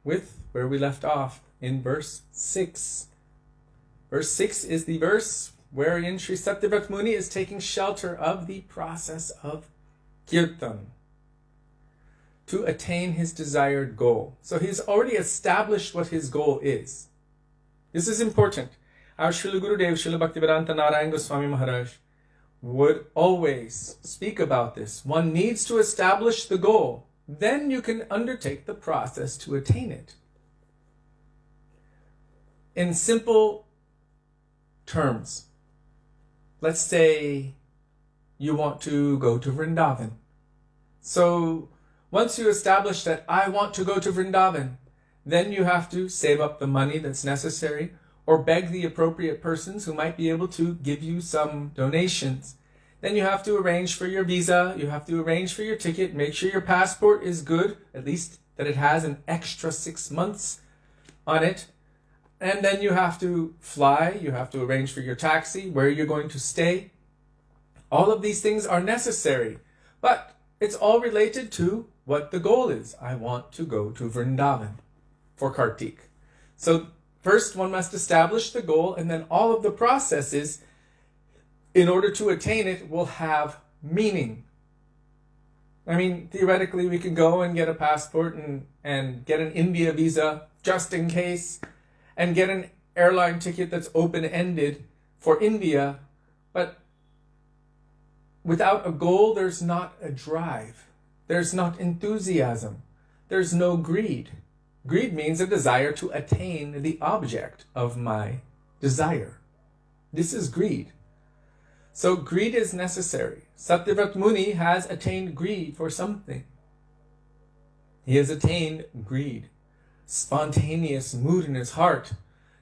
with where we left off in verse 6. Verse 6 is the verse wherein Śrī Satyavrata Muni is taking shelter of the process of kirtan to attain his desired goal. So he's already established what his goal is. This is important. Our Srila Gurudev, Srila Bhaktivedānta Nārāyaṇa Gosvāmī Mahārāja, would always speak about this. One needs to establish the goal. Then you can undertake the process to attain it. In simple terms, let's say you want to go to Vrindavan. So once you establish that I want to go to Vrindavan, then you have to save up the money that's necessary or beg the appropriate persons who might be able to give you some donations. Then you have to arrange for your visa, you have to arrange for your ticket, make sure your passport is good, at least that it has an extra 6 months on it. And then you have to fly, you have to arrange for your taxi, where you're going to stay. All of these things are necessary, but it's all related to what the goal is. I want to go to Vrindavan for Kartik. So first one must establish the goal, and then all of the processes in order to attain it will have meaning. I mean, theoretically we could go and get a passport and get an India visa just in case, and get an airline ticket that's open-ended for India, but without a goal there's not a drive. There's not enthusiasm. There's no greed. Greed means a desire to attain the object of my desire. This is greed. So greed is necessary. Satyavrata Muni has attained greed for something. He has attained greed, spontaneous mood in his heart,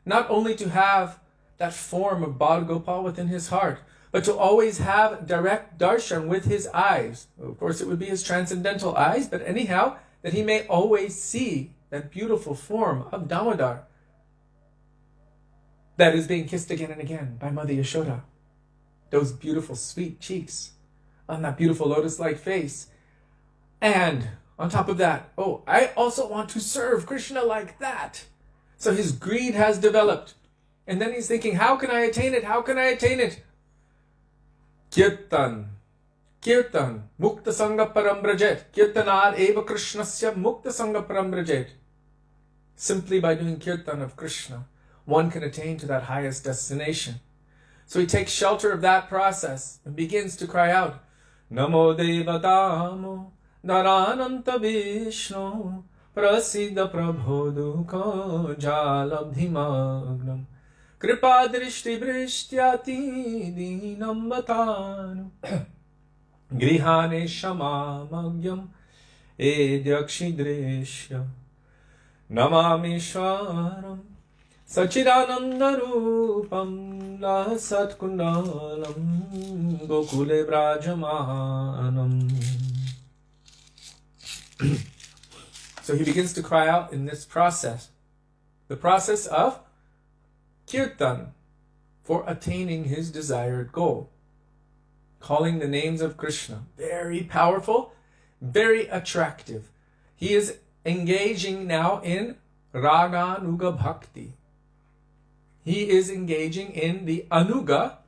not only to have that form of Bal Gopal within his heart, but to always have direct darshan with his eyes. Of course, it would be his transcendental eyes, but anyhow, that he may always see that beautiful form of Damodar that is being kissed again and again by Mother Yashoda. Those beautiful sweet cheeks on that beautiful lotus-like face. And on top of that, oh, I also want to serve Krishna like that. So his greed has developed. And then he's thinking, how can I attain it? How can I attain it? Kirtan, mukta sangha param brajet. Kirtanar eva krishnasya mukta sangha param brajet. Simply by doing kirtan of Krishna, one can attain to that highest destination. So he takes shelter of that process and begins to cry out, Namo Devatamo Narananta Vishnu Prasiddha Prabhodukha Jalabdhimagnam Kripa Drishti Brishtyati Dinam Vatanu Grihane Shamamagyam Edyakshidrishya Namamishwaram Sachidanandarupam Lasatkundalam Gokule Brajamanam. So he begins to cry out in this process, the process of kirtan, for attaining his desired goal. Calling the names of Krishna. Very powerful, very attractive. He is engaging now in Raganuga Bhakti. He is engaging in the anuga,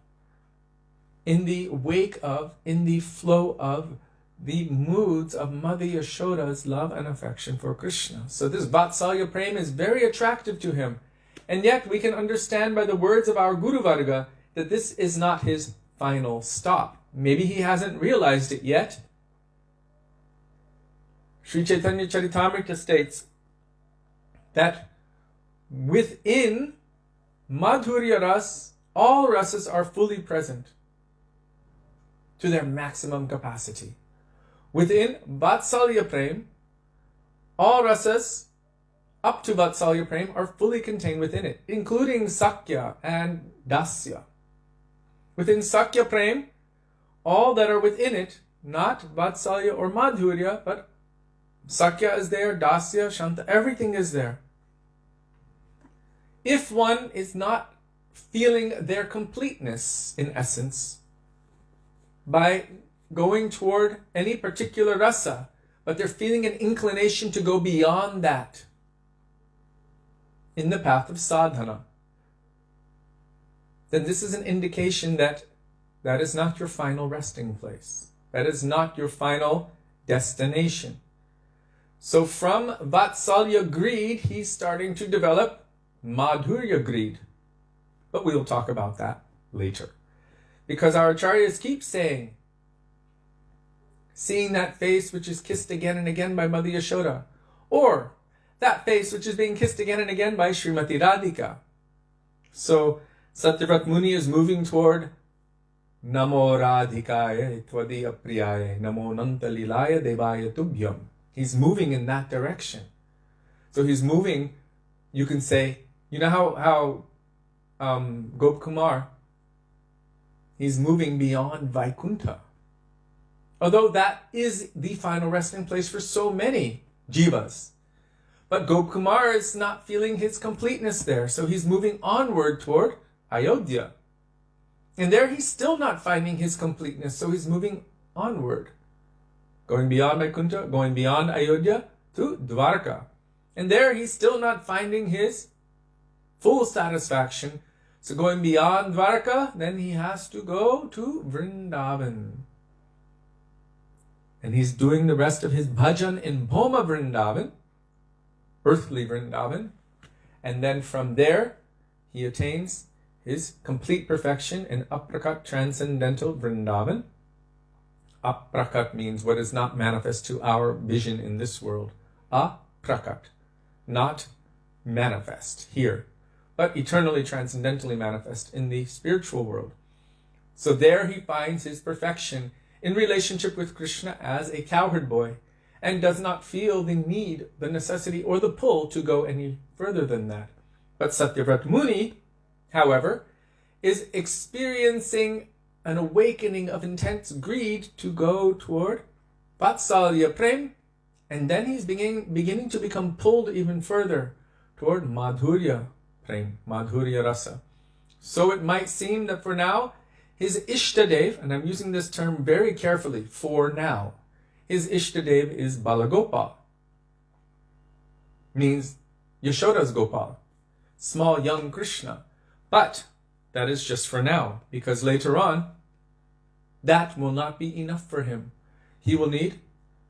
in the wake of, in the flow of the moods of Mother Yashoda's love and affection for Krishna. So this Vatsalya Prema is very attractive to him. And yet we can understand by the words of our Guru Varga that this is not his final stop. Maybe he hasn't realized it yet. Sri Chaitanya Charitamrita states that within Madhurya Ras, all rasas are fully present to their maximum capacity. Within Vatsalya Prem, all rasas up to Vatsalya Prem are fully contained within it, including Sakya and Dasya. Within Sakya Prem, all that are within it, not Vatsalya or Madhurya, but Sakya is there, Dasya, Shanta, everything is there. If one is not feeling their completeness, in essence, by going toward any particular rasa, but they're feeling an inclination to go beyond that in the path of sadhana, then this is an indication that that is not your final resting place. That is not your final destination. So from Vatsalya greed, he's starting to develop Madhurya greed. But we'll talk about that later. Because our acharyas keep saying, seeing that face which is kissed again and again by Mother Yashoda, or that face which is being kissed again and again by Srimati Radhika. So Satyavrata Muni is moving toward Namo Radhikaya Tvadiya Priyaya Namo Nantalilaya Devaya Tubhyam. He's moving in that direction. So he's moving, you can say, you know how Gopkumar, he's moving beyond Vaikuntha. Although that is the final resting place for so many jivas. But Gopkumar is not feeling his completeness there, so he's moving onward toward Ayodhya. And there he's still not finding his completeness, so he's moving onward. Going beyond Vaikuntha, going beyond Ayodhya to Dwarka. And there he's still not finding his full satisfaction. So going beyond Dwarka, then he has to go to Vrindavan. And he's doing the rest of his bhajan in Bhoma Vrindavan, earthly Vrindavan. And then from there, he attains his complete perfection in Aprakat Transcendental Vrindavan. Aprakat means what is not manifest to our vision in this world. Aprakat, not manifest here, but eternally, transcendentally manifest in the spiritual world. So there he finds his perfection in relationship with Krishna as a cowherd boy, and does not feel the need, the necessity, or the pull to go any further than that. But Satyavrata Muni, however, is experiencing an awakening of intense greed to go toward Vatsalya Prem, and then he's beginning to become pulled even further toward Madhurya Prem, Madhurya Rasa. So it might seem that for now, his Ishtadev, and I'm using this term very carefully, for now, his Ishtadev is Balagopal, means Yashoda's Gopal, small young Krishna. But that is just for now, because later on, that will not be enough for him. He will need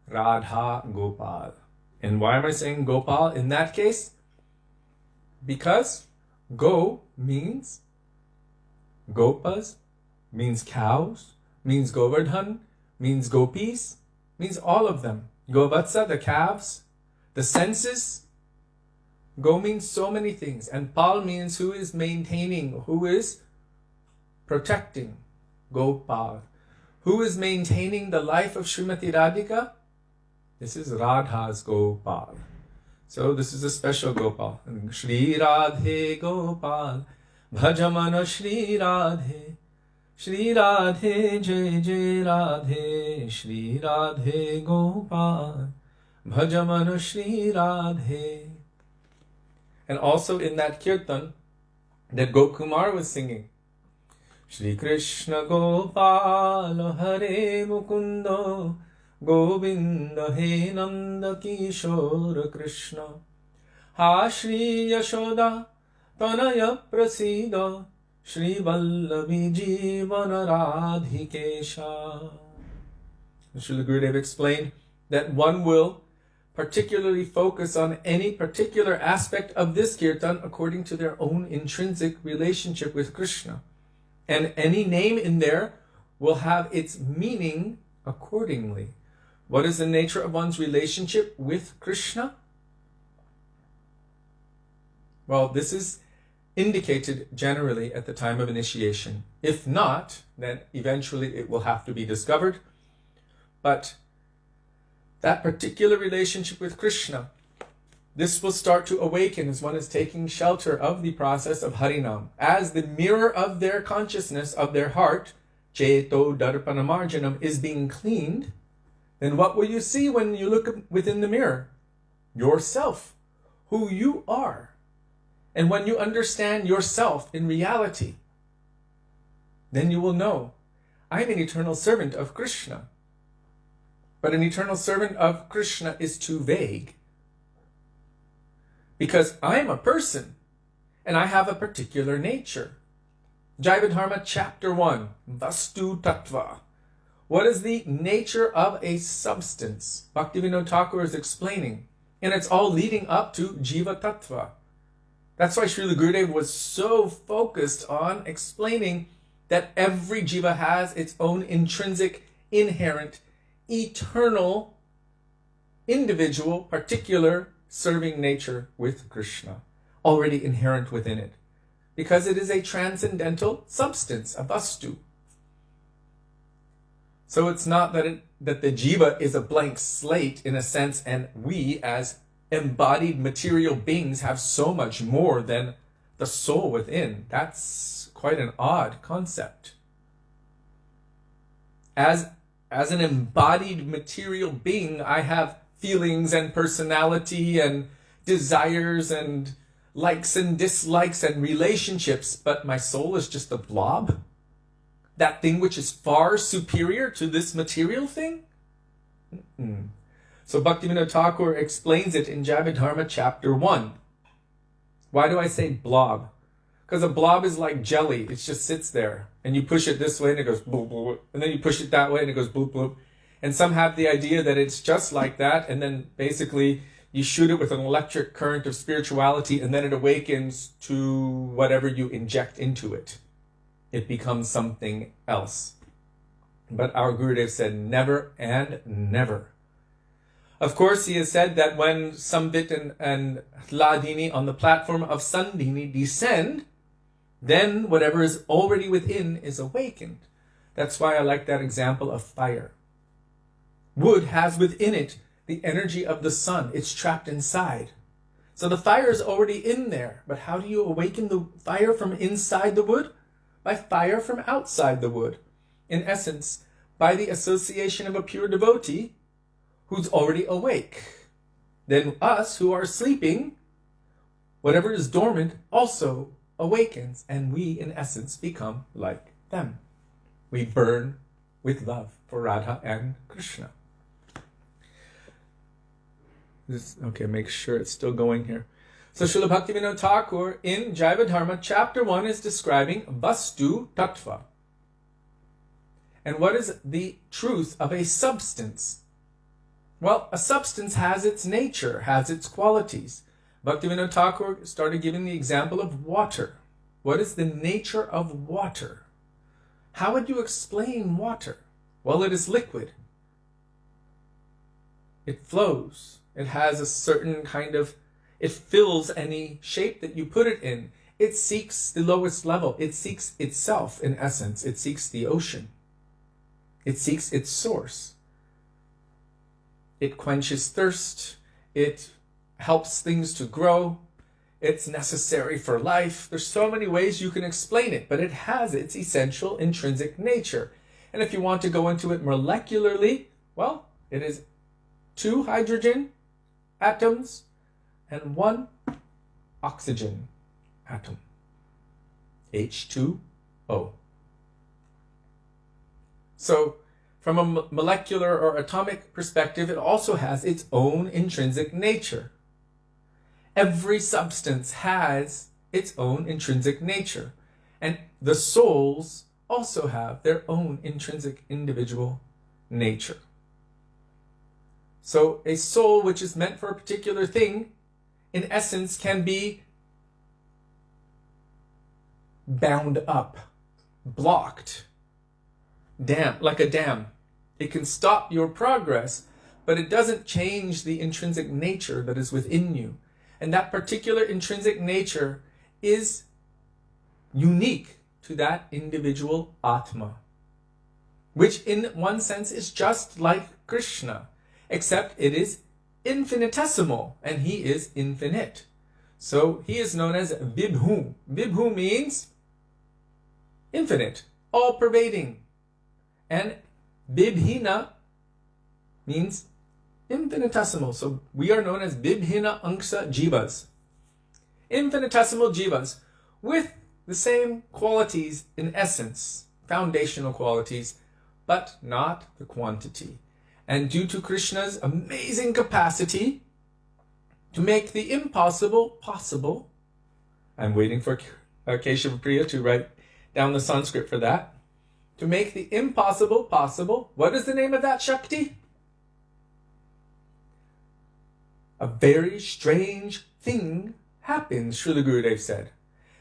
Radha Gopal. And why am I saying Gopal in that case? Because Go means Gopas, means cows, means Govardhan, means Gopis, means all of them. Govatsa, the calves, the senses. Go means so many things. And Pal means who is maintaining, who is protecting. Gopal. Who is maintaining the life of Srimati Radhika? This is Radha's Gopal. So this is a special Gopal. Śrī Radhe Gopal, Bhajamana Śrī Radhe, Śrī Radhe Jai Jai Radhe, Śrī Radhe Gopal, Bhajamana Śrī Radhe. And also in that kirtan that Gokumar was singing, Shri Krishna Gopala Hare Mukunda Govinda He Nanda Kishora Krishna Ha Shri Yashoda Tanaya Prasida Shri Vallavi Jivana Radhikesha. Srila Gurudev explained that one will particularly focus on any particular aspect of this kirtan according to their own intrinsic relationship with Krishna. And any name in there will have its meaning accordingly. What is the nature of one's relationship with Krishna? Well, this is indicated generally at the time of initiation. If not, then eventually it will have to be discovered. But that particular relationship with Krishna, this will start to awaken as one is taking shelter of the process of Harinam. As the mirror of their consciousness, of their heart, Cheto Darpanamarjanam, is being cleaned, then what will you see when you look within the mirror? Yourself, who you are. And when you understand yourself in reality, then you will know, I'm an eternal servant of Krishna. But an eternal servant of Krishna is too vague. Because I'm a person, and I have a particular nature. Jivadharma Chapter 1, Vastu Tattva. What is the nature of a substance? Bhaktivedānta Thakur is explaining, and it's all leading up to Jiva Tattva. That's why Srila Gurudev was so focused on explaining that every jiva has its own intrinsic, inherent, eternal, individual, particular serving nature with Krishna, already inherent within it, because it is a transcendental substance, a vastu. So it's not that the jiva is a blank slate in a sense, and we as embodied material beings have so much more than the soul within. That's quite an odd concept. As an embodied material being, I have feelings and personality and desires and likes and dislikes and relationships, but my soul is just a blob? That thing which is far superior to this material thing? So Bhaktivedānta Thakur explains it in Jivadharma Chapter 1. Why do I say blob? Because a blob is like jelly. It just sits there. And you push it this way and it goes bloop, bloop. And then you push it that way and it goes bloop, bloop. And some have the idea that it's just like that. And then basically you shoot it with an electric current of spirituality and then it awakens to whatever you inject into it. It becomes something else. But our Gurudev said never and never. Of course, he has said that when Samvit and Hladini on the platform of Sandhini descend, then whatever is already within is awakened. That's why I like that example of fire. Wood has within it the energy of the sun. It's trapped inside. So the fire is already in there. But how do you awaken the fire from inside the wood? By fire from outside the wood. In essence, by the association of a pure devotee who's already awake. Then us who are sleeping, whatever is dormant also awakens, and we in essence become like them. We burn with love for Radha and Krishna. Okay, make sure it's still going here. So Srila Bhaktivedānta Thakur in Jaiva Dharma, chapter 1 is describing Vastu Tattva. And what is the truth of a substance? Well, a substance has its nature, has its qualities. Bhaktivedānta Thakur started giving the example of water. What is the nature of water? How would you explain water? Well, it is liquid. It flows. It has a certain kind of, it fills any shape that you put it in. It seeks the lowest level. It seeks itself, in essence. It seeks the ocean. It seeks its source. It quenches thirst. It helps things to grow. It's necessary for life. There's so many ways you can explain it, but it has its essential intrinsic nature. And if you want to go into it molecularly, well, it is 2 hydrogen atoms and 1 oxygen atom. H2O. So, from a molecular or atomic perspective, it also has its own intrinsic nature. Every substance has its own intrinsic nature. And the souls also have their own intrinsic individual nature. So a soul which is meant for a particular thing, in essence, can be bound up, blocked, like a dam. It can stop your progress, but it doesn't change the intrinsic nature that is within you. And that particular intrinsic nature is unique to that individual Atma, which in one sense is just like Krishna, except it is infinitesimal, and he is infinite. So he is known as Vibhu. Vibhu means infinite, all-pervading. And Bibhina means infinitesimal. So we are known as Bibhina Angsha Jivas. Infinitesimal Jivas with the same qualities in essence, foundational qualities, but not the quantity. And due to Krishna's amazing capacity to make the impossible possible, I'm waiting for Keshava Priya to write down the Sanskrit for that. To make the impossible possible, what is the name of that Shakti? A very strange thing happens, Srila Gurudev said.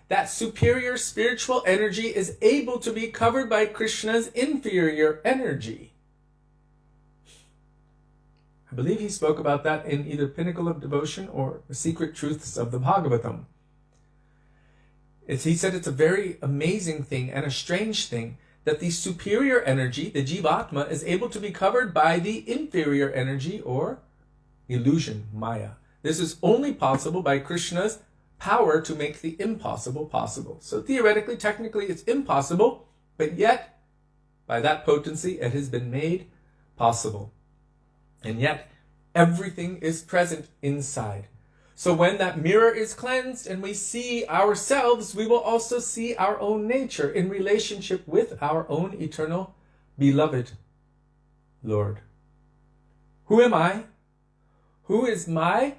That superior spiritual energy is able to be covered by Krishna's inferior energy. I believe he spoke about that in either Pinnacle of Devotion or The Secret Truths of the Bhagavatam. He said it's a very amazing thing and a strange thing that the superior energy, the Jivatma, is able to be covered by the inferior energy or illusion, Maya. This is only possible by Krishna's power to make the impossible possible. So theoretically, technically, it's impossible, but yet, by that potency, it has been made possible. And yet, everything is present inside. So when that mirror is cleansed and we see ourselves, we will also see our own nature in relationship with our own eternal beloved Lord. Who am I? Who is my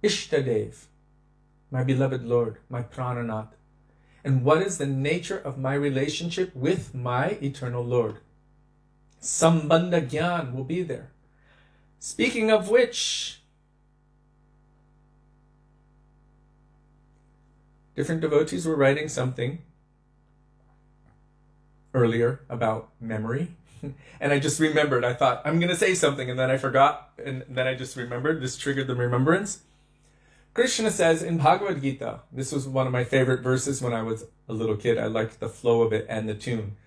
Ishtadev? My beloved Lord, my Prananath. And what is the nature of my relationship with my eternal Lord? Sambandha Gyan will be there. Speaking of which, different devotees were writing something earlier about memory. And I just remembered. I thought, I'm going to say something, and then I forgot, and then I just remembered. This triggered the remembrance. Krishna says in Bhagavad Gita, this was one of my favorite verses when I was a little kid. I liked the flow of it and the tune.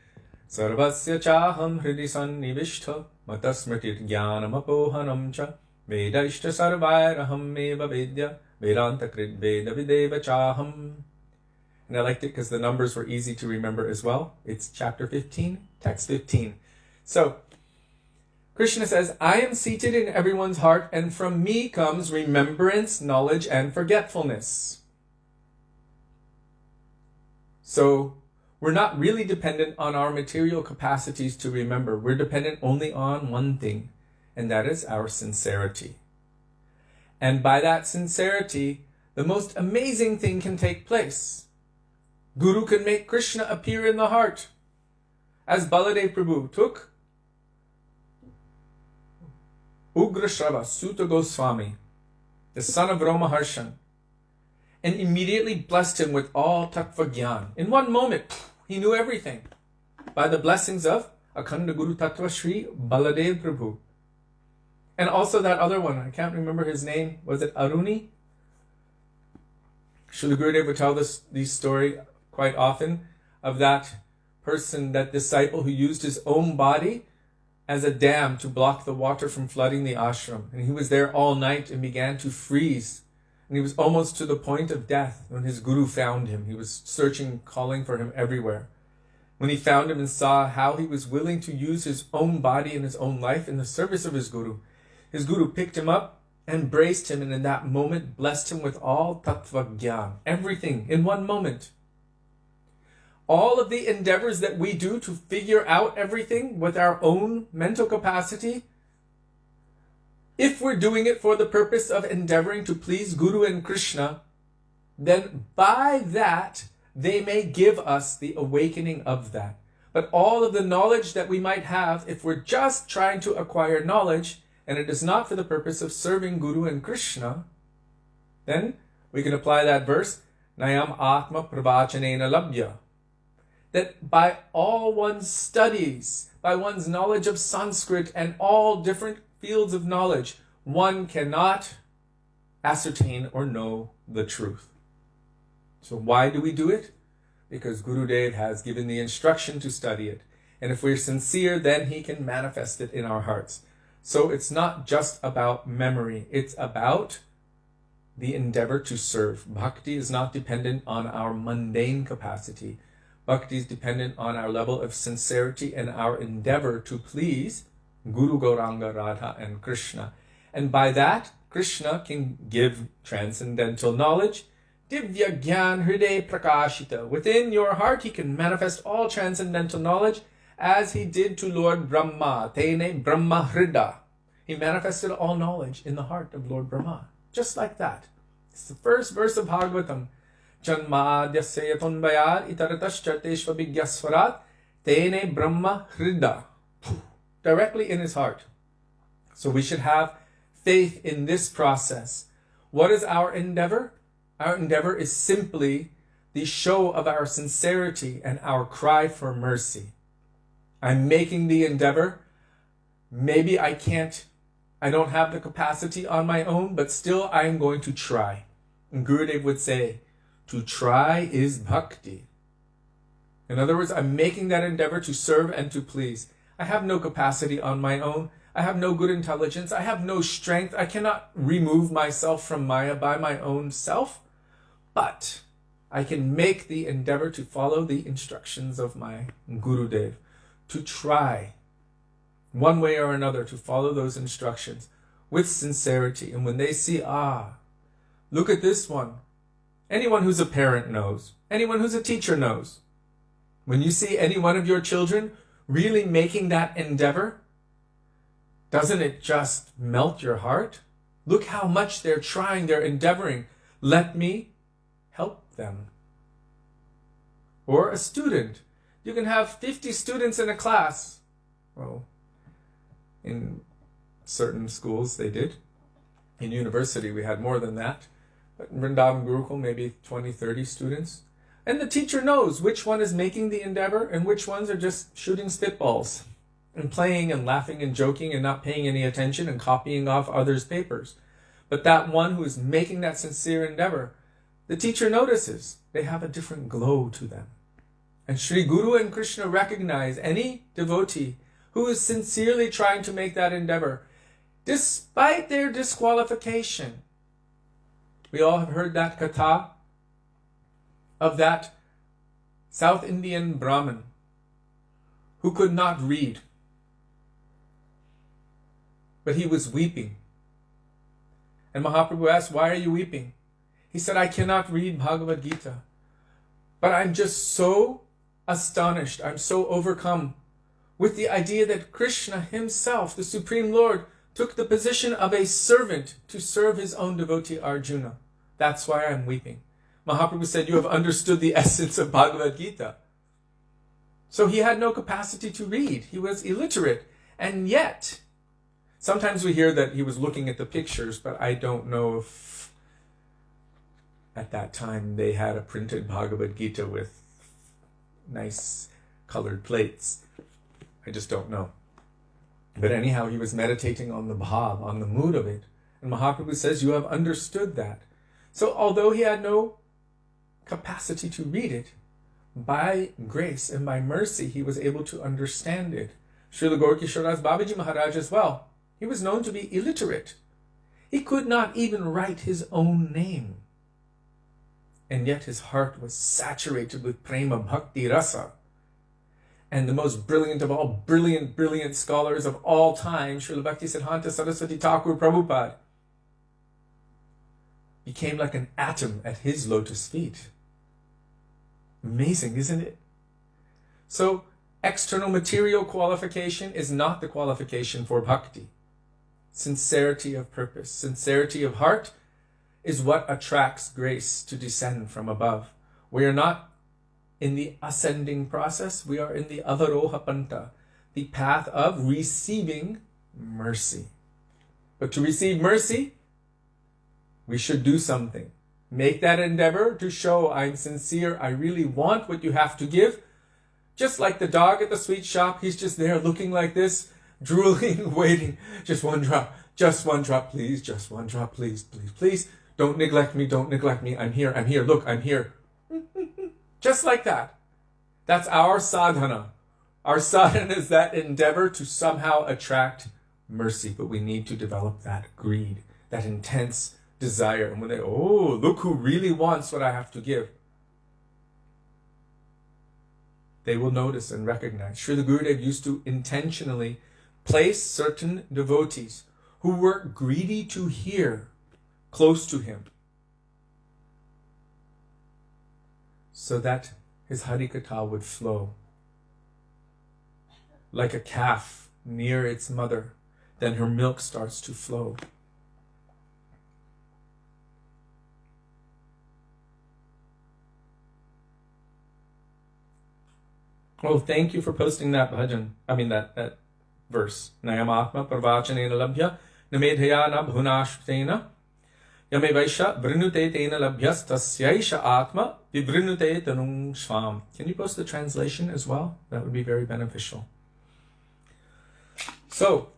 Sarvasya chaham hridi sannivishta matasmritir jnanam apohanam cha vedaishta sarvairaham eva vedya vedanta krid veda videva chaham. And I liked it because the numbers were easy to remember as well. It's chapter 15, text 15. So, Krishna says, I am seated in everyone's heart, and from me comes remembrance, knowledge, and forgetfulness. So, we're not really dependent on our material capacities to remember. We're dependent only on one thing, and that is our sincerity. And by that sincerity, the most amazing thing can take place. Guru can make Krishna appear in the heart. As Baladev Prabhu took Ugrashrava Sutta Gosvāmī, the son of Romaharshan, and immediately blessed him with all tattva gyan. In one moment, he knew everything by the blessings of Akhanda Guru Tattva Shri Baladev Prabhu. And also that other one, I can't remember his name, was it Aruni? Srila Gurudev would tell this story quite often of that person, that disciple who used his own body as a dam to block the water from flooding the ashram. And he was there all night and began to freeze. And he was almost to the point of death when his guru found him. He was searching, calling for him everywhere. When he found him and saw how he was willing to use his own body and his own life in the service of his guru picked him up, embraced him, and in that moment blessed him with all tattva gyan, everything in one moment. All of the endeavors that we do to figure out everything with our own mental capacity, if we're doing it for the purpose of endeavoring to please Guru and Krishna, then by that, they may give us the awakening of that. But all of the knowledge that we might have, if we're just trying to acquire knowledge, and it is not for the purpose of serving Guru and Krishna, then we can apply that verse, Nayam Atma Pravachanena Labhya. That by all one's studies, by one's knowledge of Sanskrit and all different fields of knowledge, one cannot ascertain or know the truth. So why do we do it? Because Gurudev has given the instruction to study it. And if we're sincere, then he can manifest it in our hearts. So it's not just about memory. It's about the endeavor to serve. Bhakti is not dependent on our mundane capacity. Bhakti is dependent on our level of sincerity and our endeavor to please Guru Gauranga, Radha, and Krishna. And by that, Krishna can give transcendental knowledge. Divya Gyan Hriday Prakashita. Within your heart, he can manifest all transcendental knowledge as he did to Lord Brahma. Tene Brahma Hrida. He manifested all knowledge in the heart of Lord Brahma. Just like that. It's the first verse of Bhagavatam. Janmadhyasya yatonbayad itaratascha vigyaswarat tene Brahma Hrida. Directly in his heart. So we should have faith in this process. What is our endeavor? Our endeavor is simply the show of our sincerity and our cry for mercy. I'm making the endeavor. Maybe I don't have the capacity on my own, but still I'm going to try. And Gurudev would say, to try is bhakti. In other words, I'm making that endeavor to serve and to please. I have no capacity on my own. I have no good intelligence. I have no strength. I cannot remove myself from Maya by my own self. But I can make the endeavor to follow the instructions of my Gurudev, to try one way or another to follow those instructions with sincerity. And when they see, look at this one. Anyone who's a parent knows. Anyone who's a teacher knows. When you see any one of your children really making that endeavor, doesn't it just melt your heart? Look how much they're trying, they're endeavoring. Let me help them. Or a student. You can have 50 students in a class. Well, in certain schools they did. In university we had more than that. But in Vrindavan Gurukul, maybe 20, 30 students. And the teacher knows which one is making the endeavor and which ones are just shooting spitballs and playing and laughing and joking and not paying any attention and copying off others' papers. But that one who is making that sincere endeavor, the teacher notices they have a different glow to them. And Sri Guru and Krishna recognize any devotee who is sincerely trying to make that endeavor, despite their disqualification. We all have heard that katha of that South Indian Brahmin who could not read, but he was weeping. And Mahaprabhu asked, "Why are you weeping?" He said, "I cannot read Bhagavad Gita, but I'm just so astonished, I'm so overcome with the idea that Krishna himself, the Supreme Lord, took the position of a servant to serve his own devotee Arjuna. That's why I'm weeping." Mahaprabhu said, "You have understood the essence of Bhagavad Gita." So he had no capacity to read. He was illiterate. And yet, sometimes we hear that he was looking at the pictures, but I don't know if at that time they had a printed Bhagavad Gita with nice colored plates. I just don't know. But anyhow, he was meditating on the bhav, on the mood of it. And Mahaprabhu says, "You have understood that." So although he had no capacity to read it, by grace and by mercy, he was able to understand it. Srila Gaura Babaji Mahārāja as well. He was known to be illiterate. He could not even write his own name. And yet his heart was saturated with prema bhakti rasa. And the most brilliant of all brilliant scholars of all time, Srila Bhaktisiddhanta Saraswati Thakur Prabhupada, became like an atom at his lotus feet. Amazing, isn't it? So, external material qualification is not the qualification for bhakti. Sincerity of purpose, sincerity of heart is what attracts grace to descend from above. We are not in the ascending process, we are in the avaroha panta, the path of receiving mercy. But to receive mercy, we should do something. Make that endeavor to show I'm sincere, I really want what you have to give. Just like the dog at the sweet shop, he's just there looking like this, drooling, waiting. Just one drop, please, just one drop, please, please, please. Don't neglect me, I'm here, look, I'm here. Just like that. That's our sadhana. Our sadhana is that endeavor to somehow attract mercy, but we need to develop that greed, that intense desire. And when they, oh, look who really wants what I have to give, they will notice and recognize. Srila Gurudev used to intentionally place certain devotees who were greedy to hear close to him, so that his Harikatha would flow like a calf near its mother. Then her milk starts to flow. Oh, thank you for posting that bhajan. That verse. Nayamatma pravachanena labhya namedhaya na bhunashtena yame vaisha vrinute tena labhyas tasyaisha atma vibrinute tanung shvam. Can you post the translation as well? That would be very beneficial. So,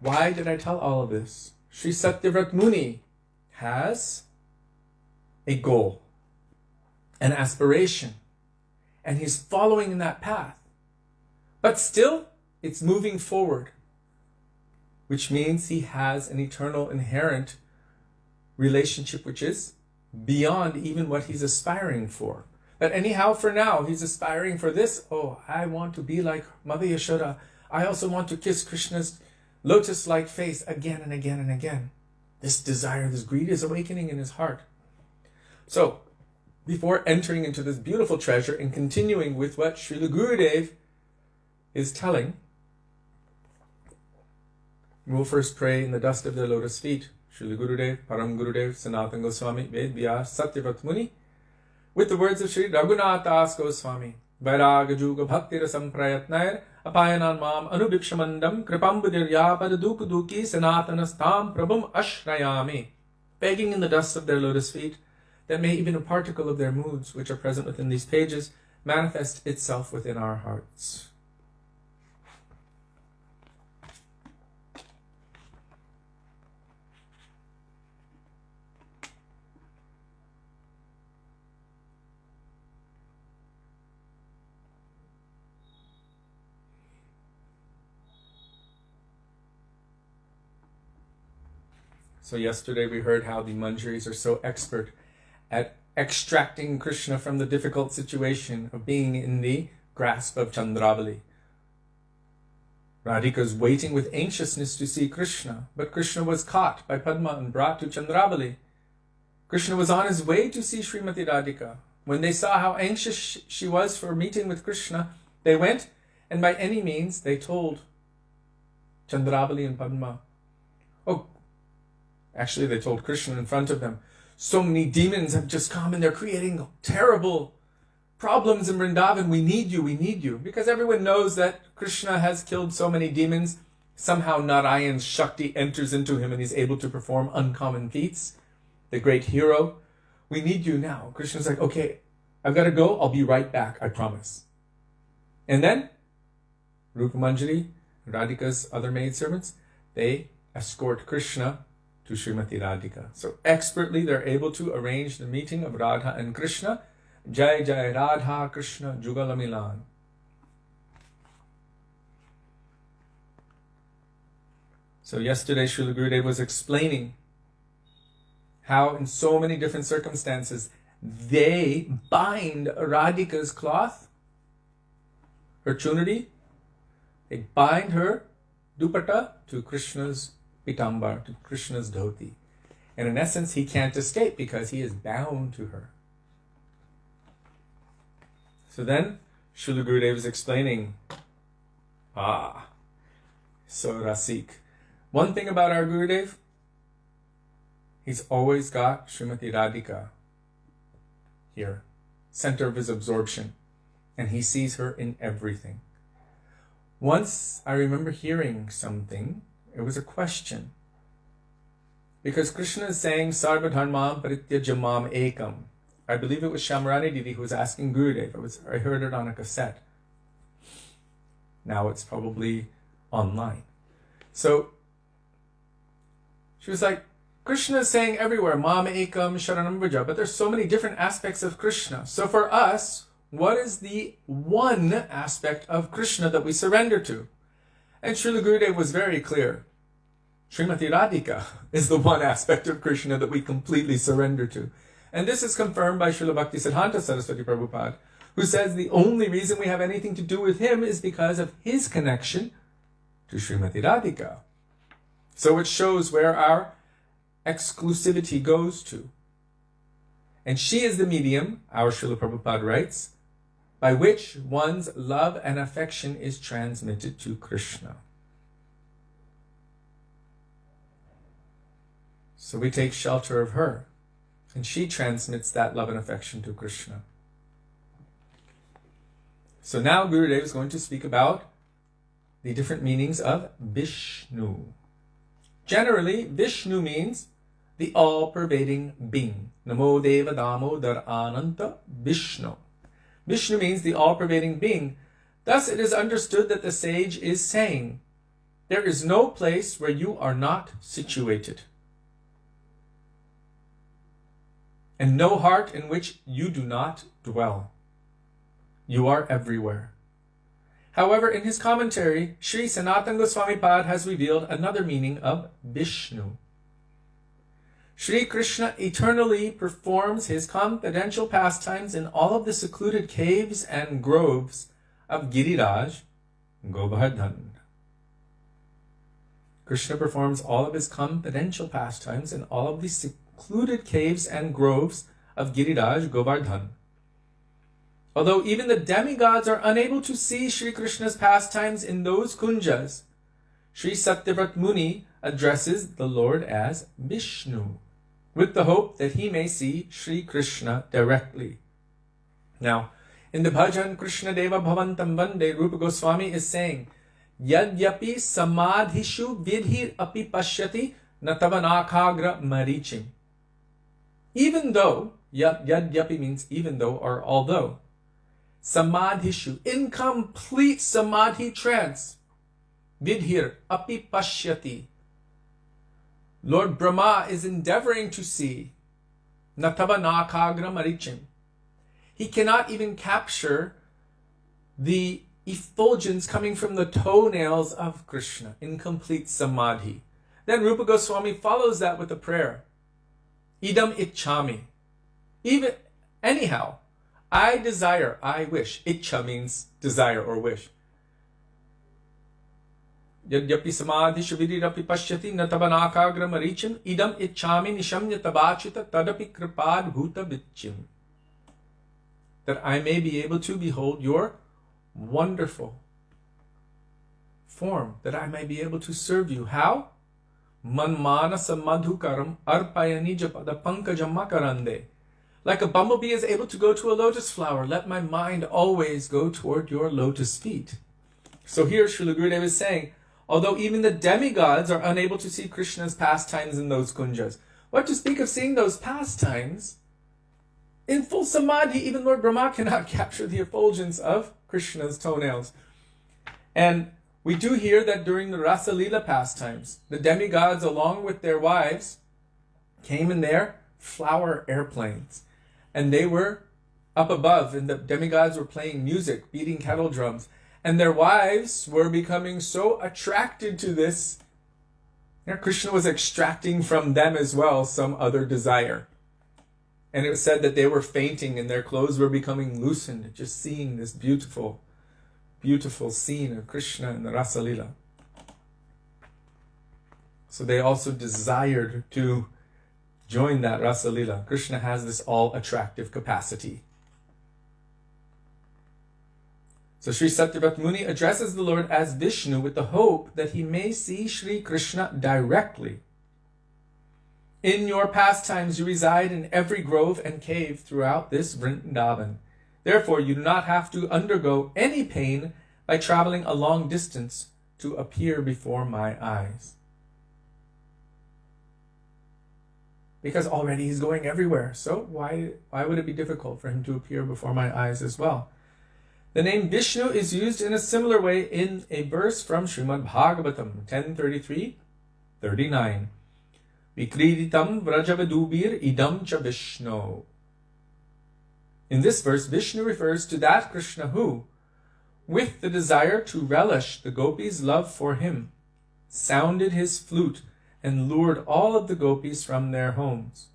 why did I tell all of this? Śrī Satyavrata Muni has a goal, an aspiration, and he's following in that path. But still, it's moving forward, which means he has an eternal inherent relationship which is beyond even what he's aspiring for. But anyhow, for now, he's aspiring for this. Oh, I want to be like Mother Yashoda. I also want to kiss Krishna's lotus-like face again and again and again. This desire, this greed is awakening in his heart. So, before entering into this beautiful treasure and continuing with what Srila Gurudev is telling, we'll first pray in the dust of their lotus feet. Srila Gurudev, Param Gurudev, Sanātana Gosvāmī, Ved Vyas, Satyavrata Muni, with the words of Śrī Raghunathadas Gosvāmī. Vairāga Juga Bhakti Rasam Prayatnair, Apayanan Mam Anubhikshamandam, Kripambudirya Padadukuduki, Sanātanastam Prabhum Ashrayami. Begging in the dust of their lotus feet that may even a particle of their moods, which are present within these pages, manifest itself within our hearts. So yesterday we heard how the manjaris are so expert at extracting Krishna from the difficult situation of being in the grasp of Chandravali. Radhika is waiting with anxiousness to see Krishna, but Krishna was caught by Padma and brought to Chandravali. Krishna was on his way to see Srimati Radhika. When they saw how anxious she was for meeting with Krishna, they went and by any means they told Chandravali and Padma, actually, they told Krishna in front of them, so many demons have just come and they're creating terrible problems in Vrindavan. We need you. Because everyone knows that Krishna has killed so many demons. Somehow Nārāyaṇ's Shakti enters into him and he's able to perform uncommon feats. The great hero. We need you now. Krishna's like, okay, I've got to go. I'll be right back. I promise. And then Rupa Manjari, Radhika's other maidservants, they escort Krishna to Srimati Radhika. So expertly they're able to arrange the meeting of Radha and Krishna. Jai Jai Radha Krishna Jugala Milan. So yesterday Srila Gurudev was explaining how in so many different circumstances they bind Radhika's cloth, her chunari, they bind her dupatta to Krishna's pitambar, to Krishna's dhoti. And in essence, he can't escape because he is bound to her. So then, Srila Gurudev is explaining, so rasik. One thing about our Gurudev, he's always got Srimati Radhika here, center of his absorption. And he sees her in everything. Once I remember hearing something. It was a question. Because Krishna is saying, Sarva dharmam parityajya mam ekam. I believe it was Shamrani Didi who was asking Gurudev. I heard it on a cassette. Now it's probably online. So she was like, Krishna is saying everywhere, mam ekam sharanam vraja, but there's so many different aspects of Krishna. So for us, what is the one aspect of Krishna that we surrender to? And Srila Gurudev was very clear. Srimati Radhika is the one aspect of Krishna that we completely surrender to. And this is confirmed by Srila Bhaktivedānta Saraswati Prabhupada, who says the only reason we have anything to do with him is because of his connection to Srimati Radhika. So it shows where our exclusivity goes to. And she is the medium, our Srila Prabhupada writes, by which one's love and affection is transmitted to Krishna. So we take shelter of her, and she transmits that love and affection to Krishna. So now Gurudev is going to speak about the different meanings of Vishnu. Generally, Vishnu means the all-pervading being. Namo Deva Damodarāṣṭakam Vishnu. Vishnu means the all-pervading being. Thus it is understood that the sage is saying, there is no place where you are not situated, and no heart in which you do not dwell. You are everywhere. However, in his commentary, Śrī Sanātana Gosvāmī has revealed another meaning of Vishnu. Sri Krishna eternally performs his confidential pastimes in all of the secluded caves and groves of Giriraj, Govardhan. Krishna performs all of his confidential pastimes in all of the secluded caves and groves of Giriraj, Govardhan. Although even the demigods are unable to see Sri Krishna's pastimes in those kunjas, Śrī Satyavrata Muni addresses the Lord as Vishnu, with the hope that he may see Sri Krishna directly. Now, in the bhajan Krishna Deva Bhavantam Vande, Rupa Goswami is saying, Yadyapi samadhishu vidhir api pashyati natavanakhāgra marichim. Even though Yadyapi means even though or although. Samadhishu, in complete samadhi trance. Vidhir api pashyati. Lord Brahma is endeavoring to see. Natava nakagra marichim. He cannot even capture the effulgence coming from the toenails of Krishna in complete samadhi. Then Rupa Goswami follows that with a prayer. Idam ichchami. Even, anyhow, I desire, I wish. Ichcha means desire or wish. Yadyapi samadhishu vidirapi pashyati natabanakagra marichim idam ichchami nishamya tabachita tadapi kripad bhuta vichim. That I may be able to behold your wonderful form, that I may be able to serve you. How? Manmanasa madhukaram arpayani japada pankajammakarande. Like a bumblebee is able to go to a lotus flower, let my mind always go toward your lotus feet. So here Srila Gurudev is saying, although even the demigods are unable to see Krishna's pastimes in those kunjas, what to speak of seeing those pastimes? In full samadhi, even Lord Brahma cannot capture the effulgence of Krishna's toenails. And we do hear that during the Rasa Leela pastimes, the demigods along with their wives came in their flower airplanes. And they were up above, and the demigods were playing music, beating kettle drums. And their wives were becoming so attracted to this. Krishna was extracting from them as well some other desire. And it was said that they were fainting and their clothes were becoming loosened, just seeing this beautiful, beautiful scene of Krishna in the Rasa Leela. So they also desired to join that Rasa Leela. Krishna has this all-attractive capacity. So Śrī Satyavrata Muni addresses the Lord as Vishnu with the hope that he may see Shri Krishna directly. In your pastimes you reside in every grove and cave throughout this Vrindavan. Therefore you do not have to undergo any pain by traveling a long distance to appear before my eyes. Because already he's going everywhere. So why would it be difficult for him to appear before my eyes as well? The name Vishnu is used in a similar way in a verse from Śrīmad Bhagavatam 10:33-39. Vikriditam vrajavadubir idam cha Vishnu. In this verse, Vishnu refers to that Krishna who, with the desire to relish the gopis' love for him, sounded his flute and lured all of the gopis from their homes.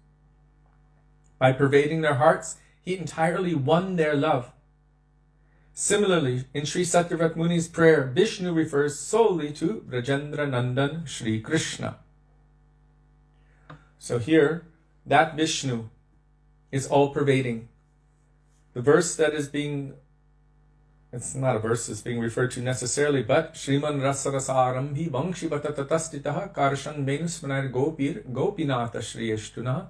By pervading their hearts, he entirely won their love. Similarly, in Śrī Satyavrata Muni's prayer, Vishnu refers solely to Brajendra Nandan Shri Krishna. So here, that Vishnu is all-pervading. The verse that is being, it's not a verse that's being referred to necessarily, but Shriman Rasarasarambi Vangshi Vatatatasthitaha Karshan Venusmanar Gopir Gopinatha Shri Eshtuna.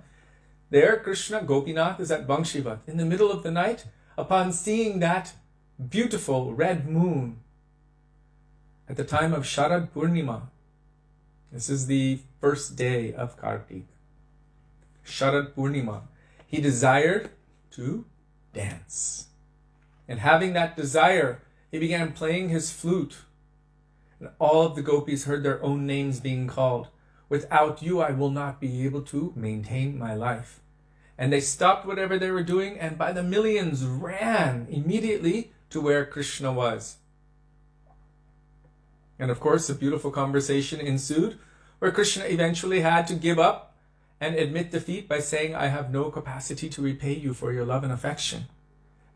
There, Krishna, Gopinath, is at Vangshivat. In the middle of the night, upon seeing that beautiful red moon at the time of Sharad Purnima. This is the first day of Kartik. Sharad Purnima. He desired to dance. And having that desire, he began playing his flute. And all of the gopis heard their own names being called. Without you, I will not be able to maintain my life. And they stopped whatever they were doing, and by the millions ran immediately to where Krishna was. And of course, a beautiful conversation ensued, where Krishna eventually had to give up and admit defeat by saying, I have no capacity to repay you for your love and affection.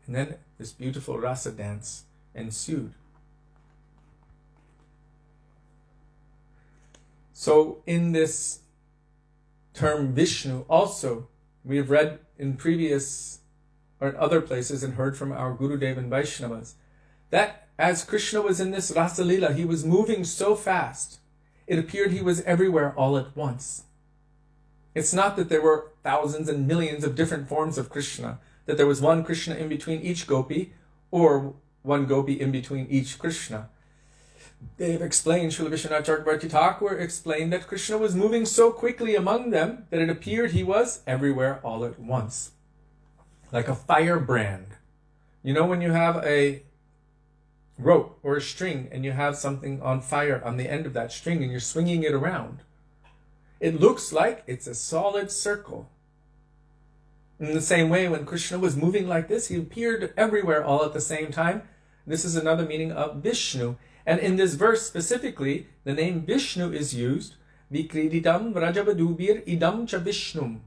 And then this beautiful rasa dance ensued. So in this term Vishnu also, we have read in previous or in other places and heard from our Gurudev and Vaishnavas that as Krishna was in this Rasa Leela, he was moving so fast, it appeared he was everywhere all at once. It's not that there were thousands and millions of different forms of Krishna, that there was one Krishna in between each gopi, or one gopi in between each Krishna. They have explained, Srila Vishwanath Chakravarti Thakur explained that Krishna was moving so quickly among them that it appeared he was everywhere all at once. like a firebrand. You know when you have a rope or a string and you have something on fire on the end of that string and you're swinging it around. It looks like it's a solid circle. In the same way, when Krishna was moving like this, he appeared everywhere all at the same time. This is another meaning of Vishnu. And in this verse specifically, the name Vishnu is used. Vikriditam vrajavadubir idam cha Vishnum.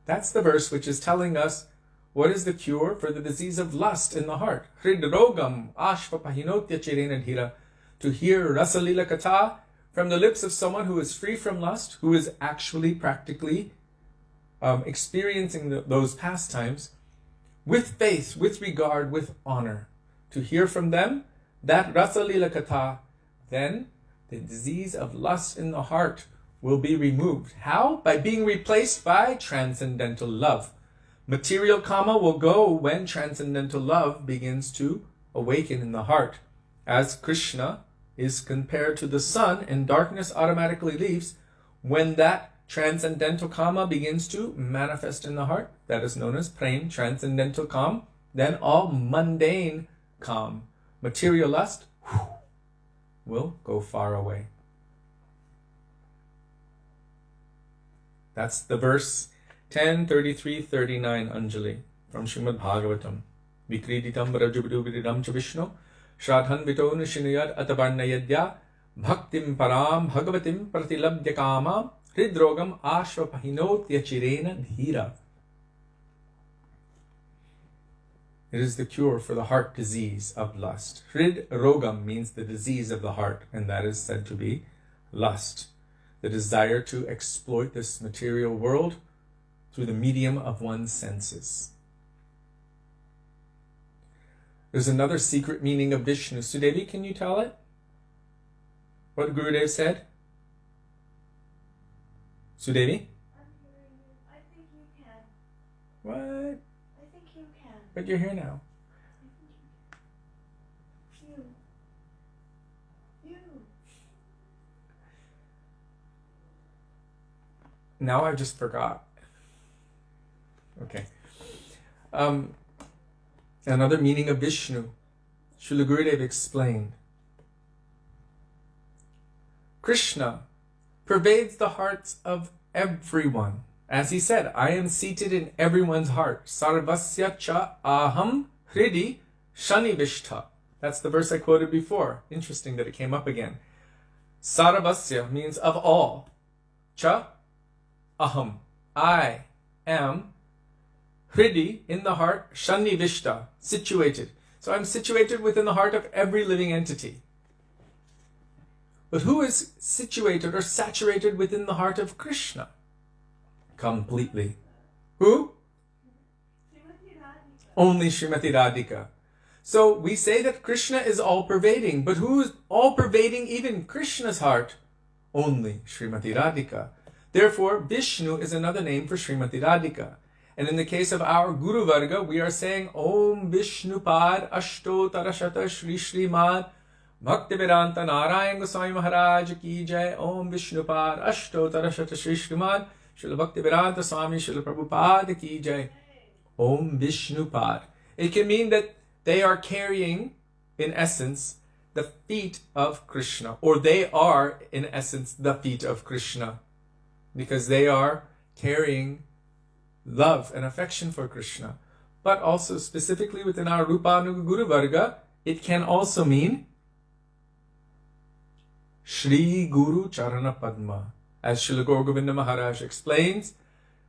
That's the verse which is telling us what is the cure for the disease of lust in the heart. Hridrogam ashvapahinotya chirena dhira. To hear Rasalila Katha from the lips of someone who is free from lust, who is actually practically experiencing those pastimes with faith, with regard, with honor. To hear from them that Rasalila Katha, then the disease of lust in the heart will be removed. How? By being replaced by transcendental love. Material kama will go when transcendental love begins to awaken in the heart. As Krishna is compared to the sun and darkness automatically leaves, when that transcendental kama begins to manifest in the heart, that is known as prem, transcendental kam, then all mundane kam, material lust, will go far away. That's the verse 10:33-39 Anjali from Śrīmad Bhagavatam. Vikriditam vrajubidubidam cha Vishnu shradhan vito nishinayad atavarnayadya bhaktim param bhagavatim pratilabdya kama hridrogam ashvapahinotya chirena dhira. It is the cure for the heart disease of lust. Hridrogam means the disease of the heart, and that is said to be lust. The desire to exploit this material world through the medium of one's senses. There's another secret meaning of Vishnu. Sudevi, can you tell it? What Gurudev said? Sudevi? I'm hearing you. I think you can. What? I think you can. But you're here now. You. Now I just forgot. Okay. Another meaning of Vishnu. Srila Gurudev explained. Krishna pervades the hearts of everyone. As he said, I am seated in everyone's heart. Sarvasya cha aham hridi shanivishta. That's the verse I quoted before. Interesting that it came up again. Sarvasya means of all. Cha aham. I am hridi, in the heart, shanivishta, situated. So I'm situated within the heart of every living entity. But who is situated or saturated within the heart of Krishna? Completely. Who? Only Srimati Radhika. So we say that Krishna is all-pervading, but who is all-pervading even Krishna's heart? Only Srimati Radhika. Therefore, Vishnu is another name for Srimati Radhika. And in the case of our Guru Varga, we are saying Om Vishnu Pad Ashto Tarashata Shri Śrīmad Bhaktivedānta Nārāyaṇa Gosvāmī Mahārāja Ki Jai. Om Vishnu Pad Ashto Tarashata Shri Śrīmad Śrīla Bhaktivedānta Swami Śrīla Prabhupada Ki Jai. Om Vishnu Pad. It can mean that they are carrying, in essence, the feet of Krishna. Or they are, in essence, the feet of Krishna. Because they are carrying love and affection for Krishna. But also specifically within our Rupanuga Guru Varga, it can also mean Shri Guru Charana Padma. As Srila Gaura Govinda Mahārāja explains,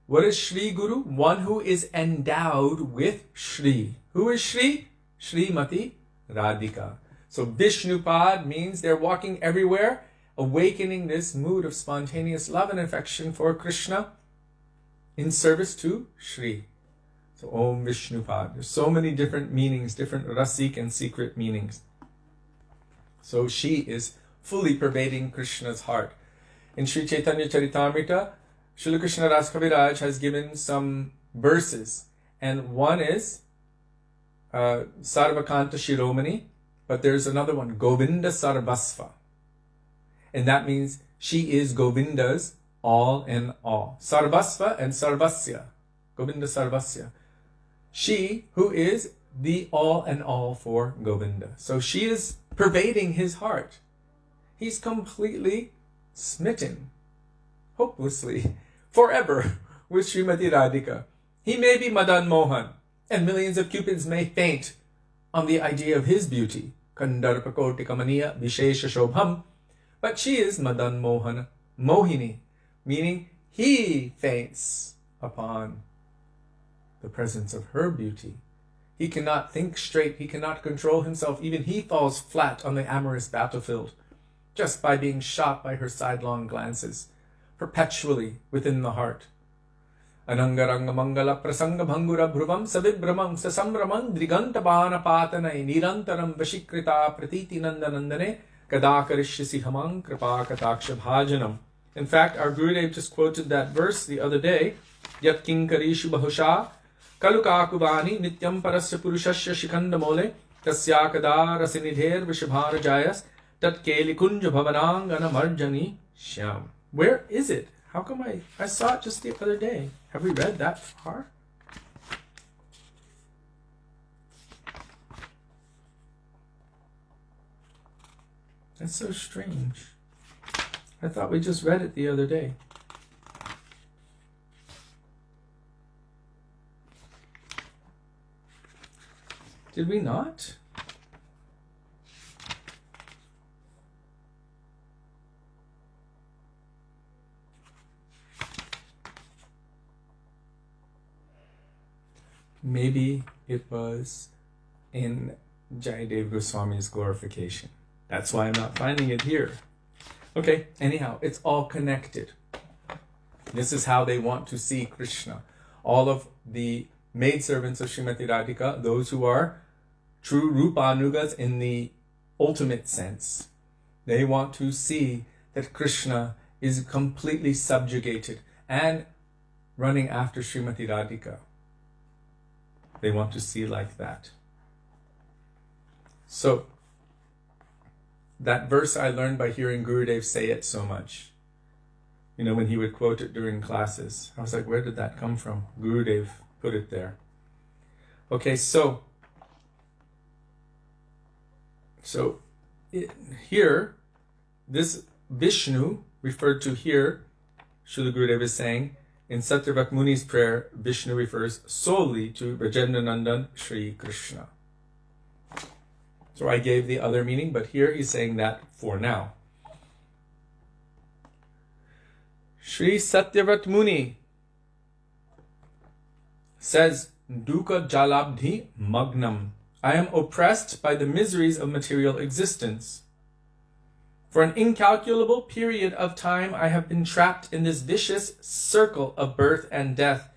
what is Shri Guru? One who is endowed with Shri. Who is Shri? Srimati Radhika. So Vishnupad means they're walking everywhere, awakening this mood of spontaneous love and affection for Krishna in service to Shri. So Om Vishnupad. There's so many different meanings, different rasik and secret meanings. So she is fully pervading Krishna's heart. In Sri Chaitanya Charitamrita, Srila Krishna Das Kaviraj has given some verses. And one is Sarvakanta Shiromani, but there's another one, Govinda Sarvasva. And that means she is Govinda's all in all. Sarvasva and Sarvasya. Govinda Sarvasya. She who is the all and all for Govinda. So she is pervading his heart. He's completely smitten, hopelessly, forever with Srimati Radhika. He may be Madan Mohan, and millions of cupids may faint on the idea of his beauty, Kandarpakotikamaniya Vishesha Shobham, but she is Madan Mohan Mohini, meaning he faints upon the presence of her beauty. He cannot think straight, he cannot control himself, even he falls flat on the amorous battlefield, just by being shot by her sidelong glances, perpetually within the heart. Anangaranga mangala prasanga bhangura bhruvam savibramam sasamraman drigantapana patanai nirantaram vashikrita pratiti nandanandane kadakarishyasi hamang kripa kataksha bhajanam. In fact, our Gurudev just quoted that verse the other day, Yat kinkarishu bahusha kalukakubani nityam parasya purushasya shikandamole tasya kada rasinidher vishabharajayas tat keli kunja bhavanangana marjani shyam. Where is it? How come I saw it just the other day? Have we read that far? That's so strange. I thought we just read it the other day. Did we not? Maybe it was in Jayadev Goswami's glorification. That's why I'm not finding it here. Okay, anyhow, it's all connected. This is how they want to see Krishna. All of the maidservants of Srimati Radhika, those who are true Rupanugas in the ultimate sense, they want to see that Krishna is completely subjugated and running after Srimati Radhika. They want to see like that. So, that verse I learned by hearing Gurudev say it so much. You know, when he would quote it during classes. I was like, where did that come from? Gurudev put it there. Okay, here, this Vishnu referred to here, Srila Gurudev is saying, in Satyavrata Muni's prayer, Vishnu refers solely to Brajendranandan Shri Krishna. So I gave the other meaning, but here he's saying that for now. Śrī Satyavrata Muni says, Dukkha jalabdhi magnam. I am oppressed by the miseries of material existence. For an incalculable period of time, I have been trapped in this vicious circle of birth and death,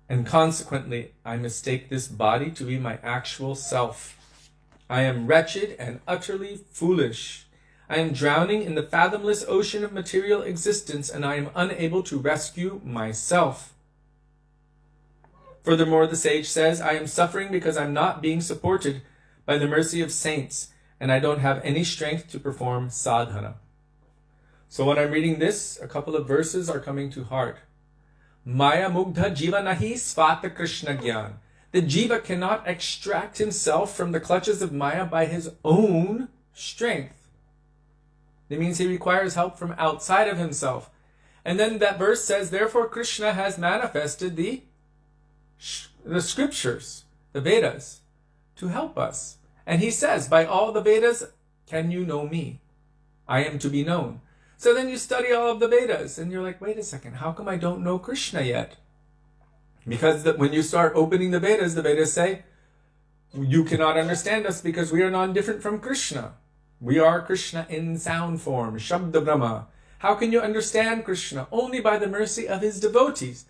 and consequently, I mistake this body to be my actual self. I am wretched and utterly foolish. I am drowning in the fathomless ocean of material existence, and I am unable to rescue myself. Furthermore, the sage says, I am suffering because I'm not being supported by the mercy of saints, and I don't have any strength to perform sadhana. So when I'm reading this, a couple of verses are coming to heart. Maya mugdha jiva nahi svata Krishna gyan. The jiva cannot extract himself from the clutches of Maya by his own strength. It means he requires help from outside of himself. And then that verse says, therefore Krishna has manifested the scriptures, the Vedas, to help us. And he says, by all the Vedas, can you know me? I am to be known. So then you study all of the Vedas, and you're like, wait a second, how come I don't know Krishna yet? Because when you start opening the Vedas say, you cannot understand us because we are non-different from Krishna. We are Krishna in sound form, Shabda Brahma. How can you understand Krishna? Only by the mercy of his devotees.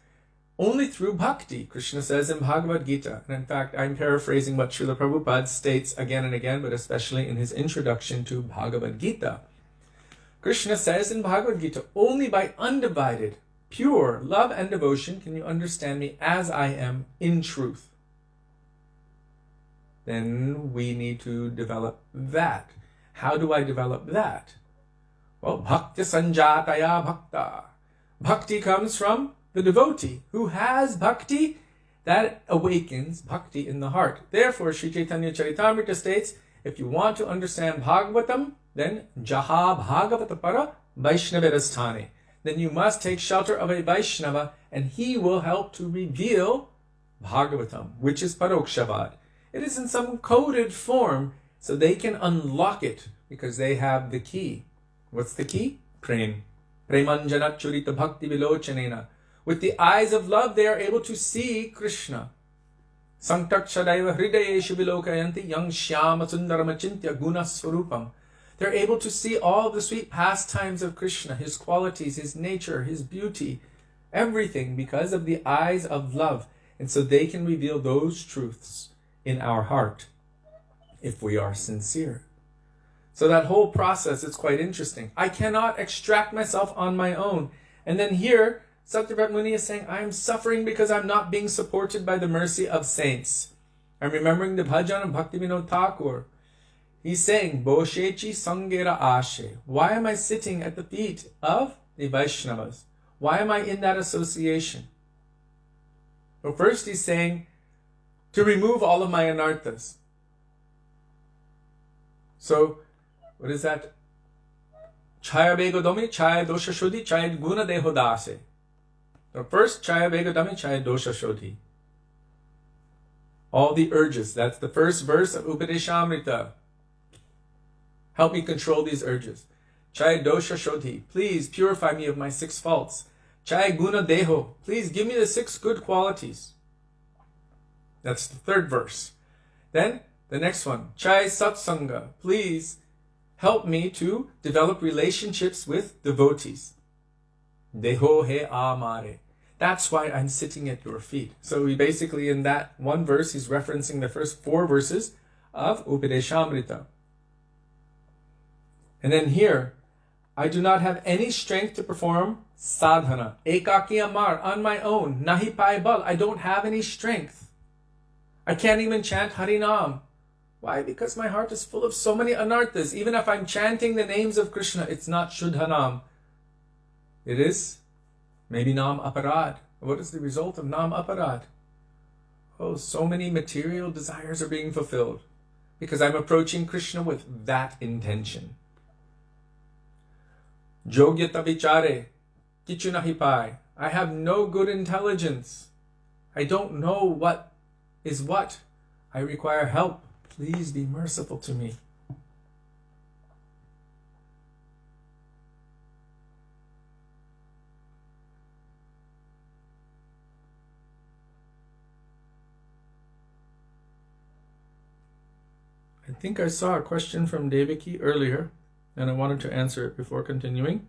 Only through bhakti, Krishna says in Bhagavad Gita. And in fact, I'm paraphrasing what Srila Prabhupada states again and again, but especially in his introduction to Bhagavad Gita. Krishna says in Bhagavad Gita, only by undivided, pure love and devotion can you understand me as I am in truth. Then we need to develop that. How do I develop that? Well, bhakti sanjataya bhakta. Bhakti comes from the devotee who has bhakti that awakens bhakti in the heart. Therefore, Sri Chaitanya Charitamrita states, if you want to understand Bhagavatam, then Jaha Bhagavata Para Vaishnavirasthane. Then you must take shelter of a Vaishnava, and he will help to reveal Bhagavatam, which is Parokshavad. It is in some coded form, so they can unlock it, because they have the key. What's the key? Prem. Premanjana Churita Bhakti Vilochanena. With the eyes of love, they are able to see Krishna. Sanktakshadaiva hridayeshu vilokayanti yang shyama sundaramachintya guna swarupam. They're able to see all the sweet pastimes of Krishna, his qualities, his nature, his beauty, everything because of the eyes of love. And so they can reveal those truths in our heart if we are sincere. So that whole process is quite interesting. I cannot extract myself on my own. And then here, Satyavrata Muni is saying, I am suffering because I'm not being supported by the mercy of saints. I'm remembering the bhajan of Bhaktivedānta Thakur. He's saying, Boshechi Sangera Ashe. Why am I sitting at the feet of the Vaishnavas? Why am I in that association? Well, first he's saying, to remove all of my anarthas. So, what is that? Chaya Vegodomi, Chaya Dosha Shodhi, Chaya Guna Dehodase. So first, Chaya Vegodami, Chaya Dosha Shodhi. All the urges. That's the first verse of Upadeshamrita. Help me control these urges. Chaya Dosha Shodhi. Please purify me of my 6 faults. Chaya Guna Deho. Please give me the 6 good qualities. That's the third verse. Then, the next one. Chaya Satsanga. Please help me to develop relationships with devotees. Deho he amare. That's why I'm sitting at your feet. So he basically, in that one verse, he's referencing the first 4 verses of Upadeshamrita. And then here, I do not have any strength to perform sadhana. Ekaki amar, on my own. Nahi pai bal, I don't have any strength. I can't even chant Harinam. Why? Because my heart is full of so many anarthas. Even if I'm chanting the names of Krishna, it's not Shuddhanam. It is maybe Nam Aparad. What is the result of Nam Aparad? Oh, so many material desires are being fulfilled because I'm approaching Krishna with that intention. Jogyata vichare, kichu nahi pai. I have no good intelligence. I don't know what is what. I require help. Please be merciful to me. I think I saw a question from Devaki earlier, and I wanted to answer it before continuing.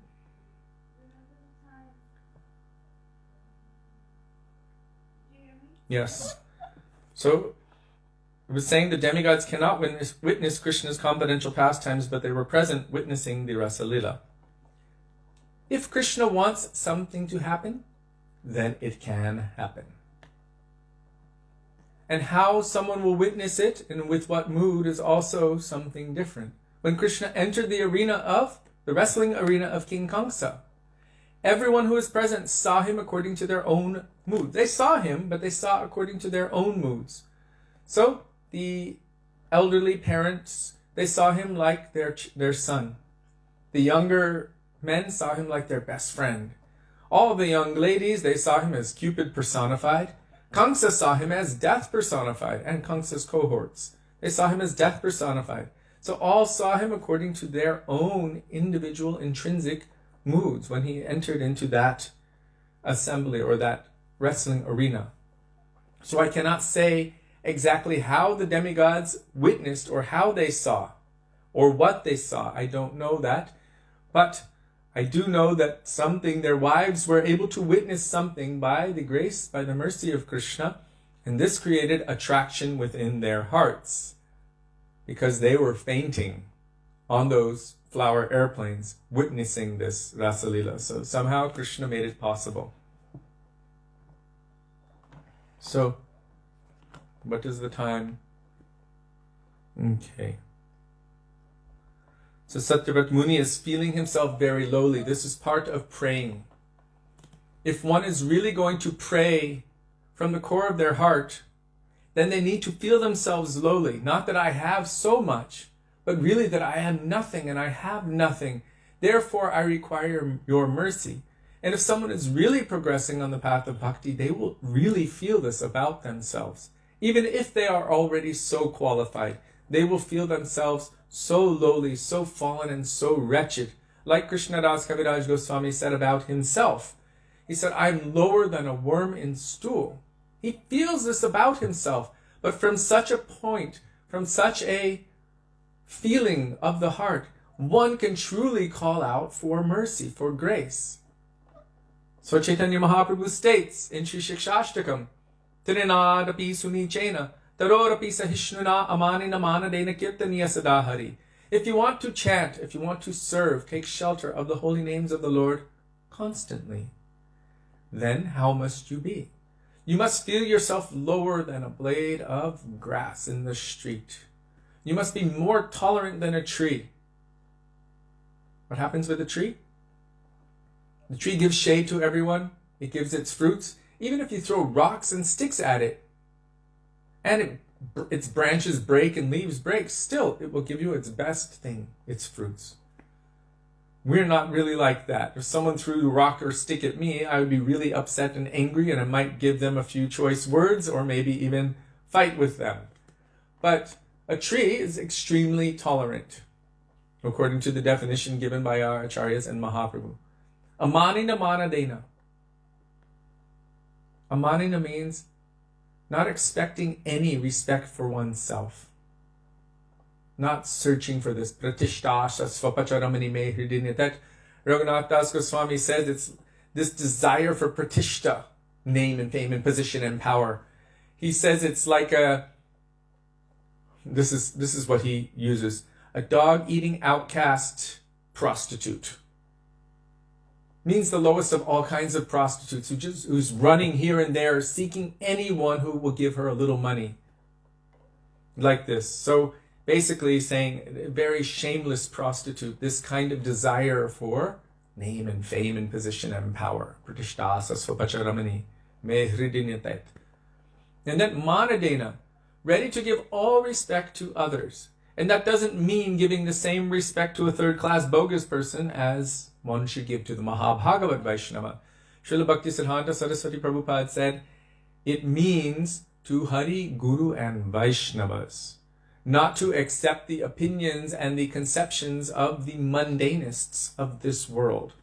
Yes. So, it was saying the demigods cannot witness Krishna's confidential pastimes, but they were present witnessing the Rasa Lila. If Krishna wants something to happen, then it can happen. And how someone will witness it and with what mood is also something different. When Krishna entered the wrestling arena of King Kamsa, everyone who was present saw him according to their own mood. They saw him, but they saw according to their own moods. So, the elderly parents, they saw him like their son. The younger men saw him like their best friend. All the young ladies, they saw him as Cupid personified. Kamsa saw him as death personified, and Kamsa's cohorts. They saw him as death personified. So all saw him according to their own individual intrinsic moods when he entered into that assembly or that wrestling arena. So I cannot say exactly how the demigods witnessed or how they saw or what they saw. I don't know that. But I do know that their wives were able to witness something by the grace, by the mercy of Krishna, and this created attraction within their hearts because they were fainting on those flower airplanes witnessing this Rasa Lila. So somehow Krishna made it possible. So, what is the time? Okay. So Satyavrata Muni is feeling himself very lowly. This is part of praying. If one is really going to pray from the core of their heart, then they need to feel themselves lowly. Not that I have so much, but really that I am nothing and I have nothing. Therefore, I require your mercy. And if someone is really progressing on the path of bhakti, they will really feel this about themselves. Even if they are already so qualified, they will feel themselves so lowly, so fallen, and so wretched. Like Krishnadas Kaviraj Goswami said about himself. He said, I'm lower than a worm in stool. He feels this about himself. But from such a point, from such a feeling of the heart, one can truly call out for mercy, for grace. So Chaitanya Mahaprabhu states in Śrī Satyavrata Trinadapi Sunichena Tarorapi Sahishnuna Amanina Manadena Kirtaniya Sadahari. If you want to chant, if you want to serve, take shelter of the holy names of the Lord constantly. Then how must you be? You must feel yourself lower than a blade of grass in the street. You must be more tolerant than a tree. What happens with a tree? The tree gives shade to everyone. It gives its fruits. Even if you throw rocks and sticks at it, and its branches break and leaves break, still it will give you its best thing, its fruits. We're not really like that. If someone threw a rock or stick at me, I would be really upset and angry, and I might give them a few choice words or maybe even fight with them. But a tree is extremely tolerant, according to the definition given by our acharyas and Mahaprabhu. Amanina manadena. Amanina means not expecting any respect for oneself. Not searching for this pratishta svapacharamani me hridinyatat. Raghunath Das Goswami says it's this desire for pratishta, name and fame and position and power. He says it's like this is what he uses, a dog-eating outcast prostitute. Means the lowest of all kinds of prostitutes, who's running here and there, seeking anyone who will give her a little money. Like this. So basically saying, a very shameless prostitute, this kind of desire for name and fame and position and power. Pratishta svapacharamani me hridinyatat. And then manadena, ready to give all respect to others. And that doesn't mean giving the same respect to a third-class bogus person as one should give to the Mahabhagavat Vaishnava. Srila Bhaktisiddhanta Saraswati Prabhupada said, it means to Hari, Guru and Vaishnavas, not to accept the opinions and the conceptions of the mundanists of this world.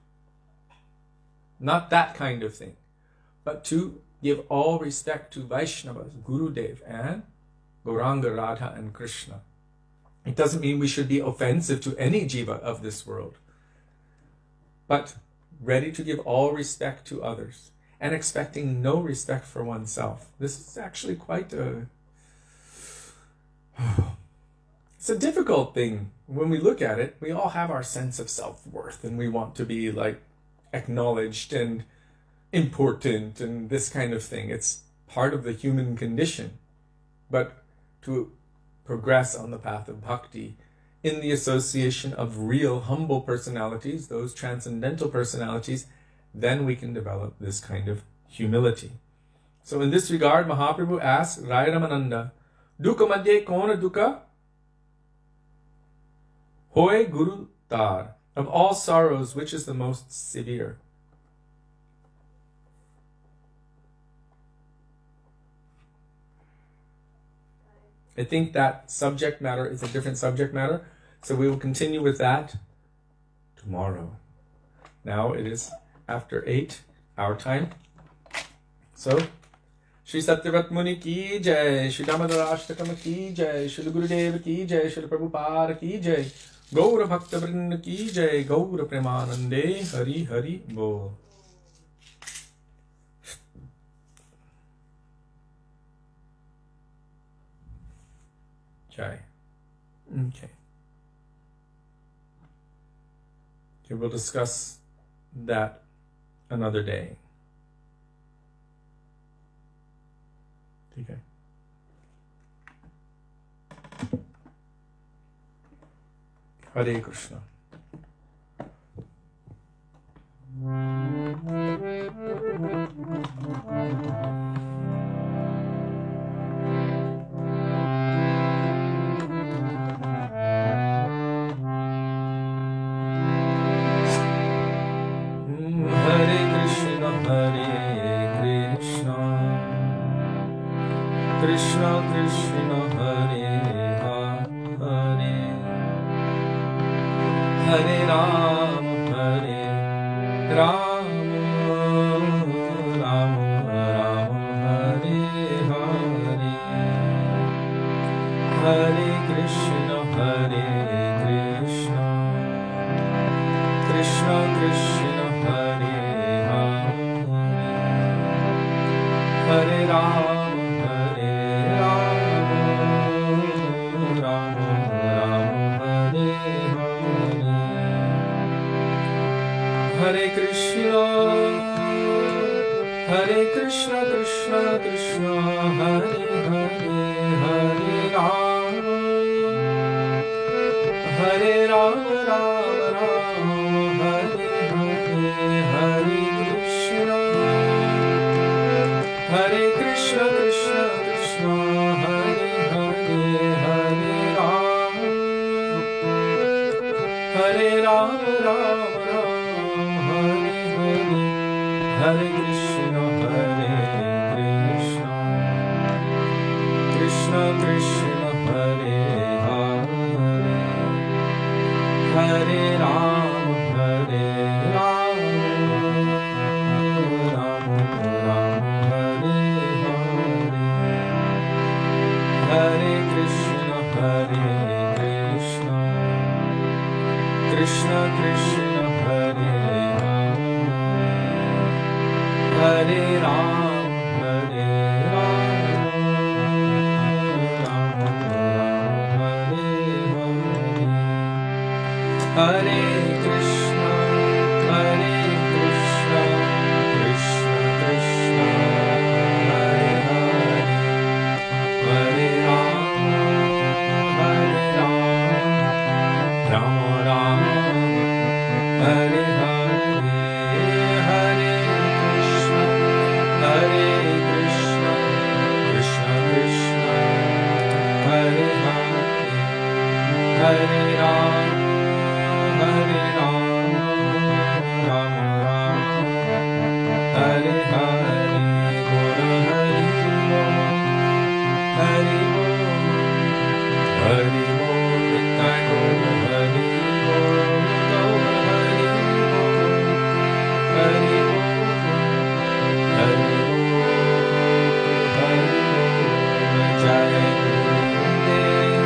Not that kind of thing, but to give all respect to Vaishnavas, Gurudev and Gauranga, Radha and Krishna. It doesn't mean we should be offensive to any jiva of this world, but ready to give all respect to others and expecting no respect for oneself. This is actually quite it's a difficult thing. When we look at it, we all have our sense of self-worth and we want to be like acknowledged and important and this kind of thing. It's part of the human condition. But to progress on the path of bhakti in the association of real humble personalities, those transcendental personalities, then we can develop this kind of humility. So in this regard, Mahaprabhu asks Raya Ramananda, Dukkha madhye kona dukkha? Hoy Guru Tar. Of all sorrows, which is the most severe? I think that subject matter is a different subject matter, so we will continue with that tomorrow. Now it is after 8 our time. So, Śrī Satyavrata Muni ki jai, Śrī Dāmodarāṣṭakam ki jai, Śrīla Gurudeva ki jai, Śrīla Prabhupada ki jai, Gaura Bhaktivinoda ki jai, Gaura Premanande, Hari Hari Bol. Jai. Okay. Okay, we'll discuss that another day. Okay. Hare Krishna. Hare Ram, Hare Ram, Ram Ram, Hare Hare. Hare Krishna, Krishna Krishna, Hare Hare. Hare Ram, Hare Ram, Ram Ram, Hare Hare. Hare Krishna, Krishna Krishna, Hare Hare. Hare Ram, Hare Ram, Ram Ram, Hare Hare. Hare Krishna, Krishna Krishna, Hare Hare. Hare Ram, Hare Ram, Ram Ram, Hare Hare. Hare Krishna, Krishna Krishna, Hare Hare. Hare Ram, Hare Ram, Ram Ram, Hare Hare. Hare Krishna, Krishna Krishna, Hare Hare. Hare Ram, Hare Ram, Ram Ram, Hare Hare. Hare Krishna, Krishna Krishna, Hare Hare. Hare Ram, Ram Ram, Hare Hare. Hare Krishna, Krishna Krishna, Hare Hare. Hare Ram, Ram Ram, Hare Hare. Gora Hari Bol, Hari Bol, Hari Bol, Nitai Gora Hari Bol, Gora Hari Bol, Hari Bol, Hari Bol, Hari Bol. Jai Gurudev,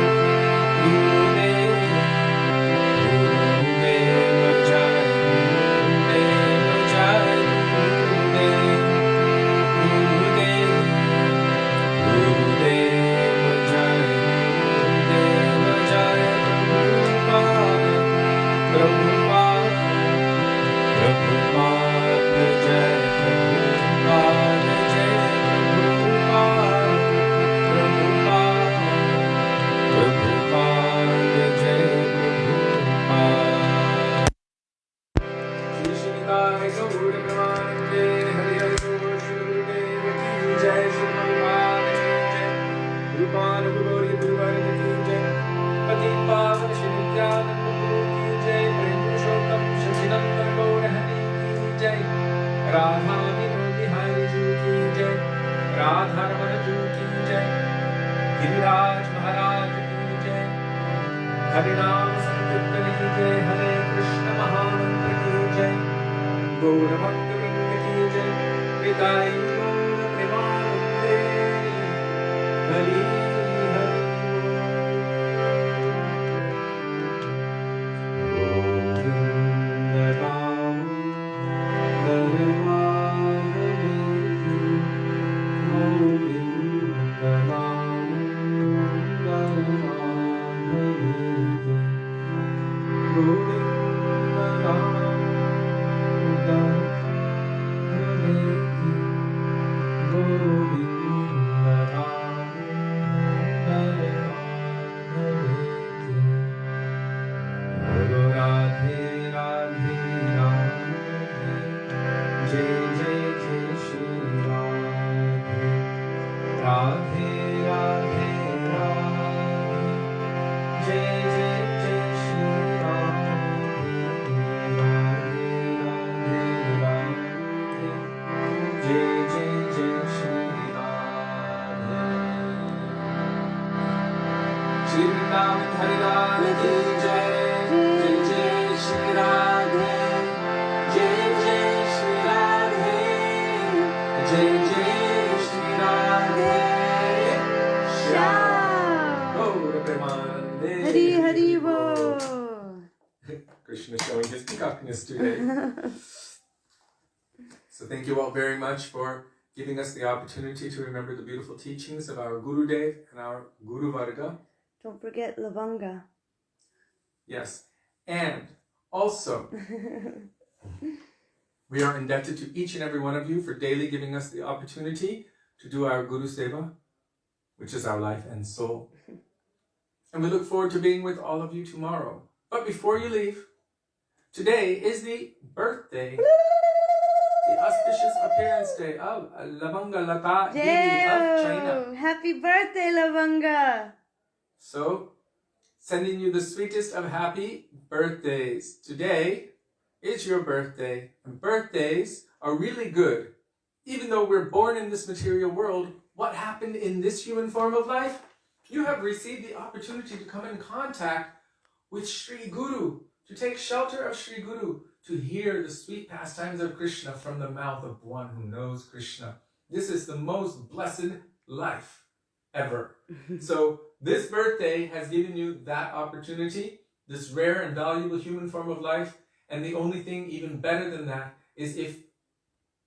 Gurudev, Gurudev, Jai Gurudev, Jai Gurudev, Gurudev, Gurudev, Jai Gurudev, Jai Prabhupada, Prabhupada, Jai Prabhupada, Jai Prabhupada, Prabhupada, Jai Prabhupada. Shri Śrī Dāmodara, Hare Hare Guru Gurudev ki Jai, Shri Prabhupada ki Jai, Rupan Guru Guruvarga ki Jai, Pati Pavan Shri Nityananda Prabhu ki Jai, Prem Purushottam Sachidananda Gaura Hari ki Jai, Radha Bihari Ji ki Jai, Radha Ramana Ji ki Jai, Giriraj Mahārāja ki Jai. Hare Ram Sankirtan ki Jai, Hare Krishna Mahamantra ki Jai, Gaura Bhakta Vrinda ki Jai, Nitai Gaura Premanande, Hari Hari Govinda Ram, Hare Madhavi, Govinda Ram, Hare Madhavi, Govinda Ram, Hare Jai Jai Jai Śrī Ram, Krishna showing his peacockness today. So thank you all very much for giving us the opportunity to remember the beautiful teachings of our Gurudev and our Guru Varga. Don't forget Lavanga. Yes. And also, we are indebted to each and every one of you for daily giving us the opportunity to do our Guru Seva, which is our life and soul. And we look forward to being with all of you tomorrow. But before you leave, today is the birthday, the auspicious appearance day of Lavanga Lata Didi of China. Happy birthday, Lavanga! So, sending you the sweetest of happy birthdays. Today is your birthday, and birthdays are really good. Even though we're born in this material world, what happened in this human form of life? You have received the opportunity to come in contact with Śrī Guru, to take shelter of Śrī Guru, to hear the sweet pastimes of Krishna from the mouth of one who knows Krishna. This is the most blessed life ever. So this birthday has given you that opportunity, this rare and valuable human form of life, and the only thing even better than that is if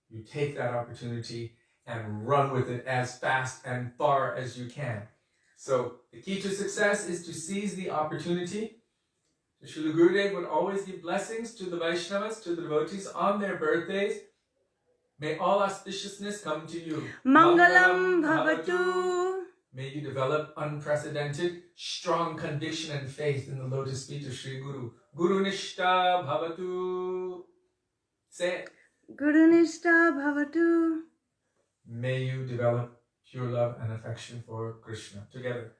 you take that opportunity and run with it as fast and far as you can. So the key to success is to seize the opportunity. Srila Gurudev would always give blessings to the Vaishnavas, to the devotees on their birthdays. May all auspiciousness come to you. Mangalam Bhavatu. May you develop unprecedented, strong conviction and faith in the lotus feet of Śrī Guru. Guru Nishta Bhavatu. Say it. Guru Nishta Bhavatu. May you develop pure love and affection for Krishna. Together.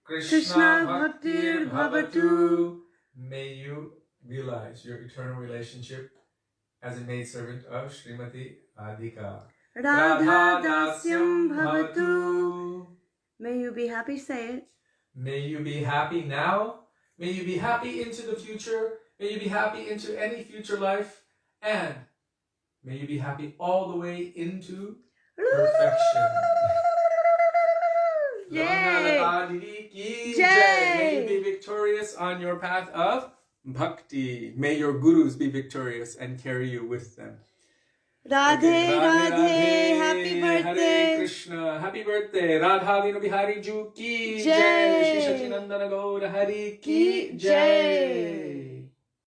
Krishna Bhaktir Bhavatu. May you realize your eternal relationship as a maidservant of Srimati Ādika. Radha Dasyam Bhavatu. May you be happy, say it. May you be happy now. May you be happy into the future. May you be happy into any future life. And may you be happy all the way into perfection. Yay! May you be victorious on your path of bhakti. May your gurus be victorious and carry you with them. Radhe, Radhe, happy birthday. Hare Krishna, happy birthday. Radha Vino Bihari Ju ki Jai. jai. Shri Satyanandana Gaura Hari ki jai.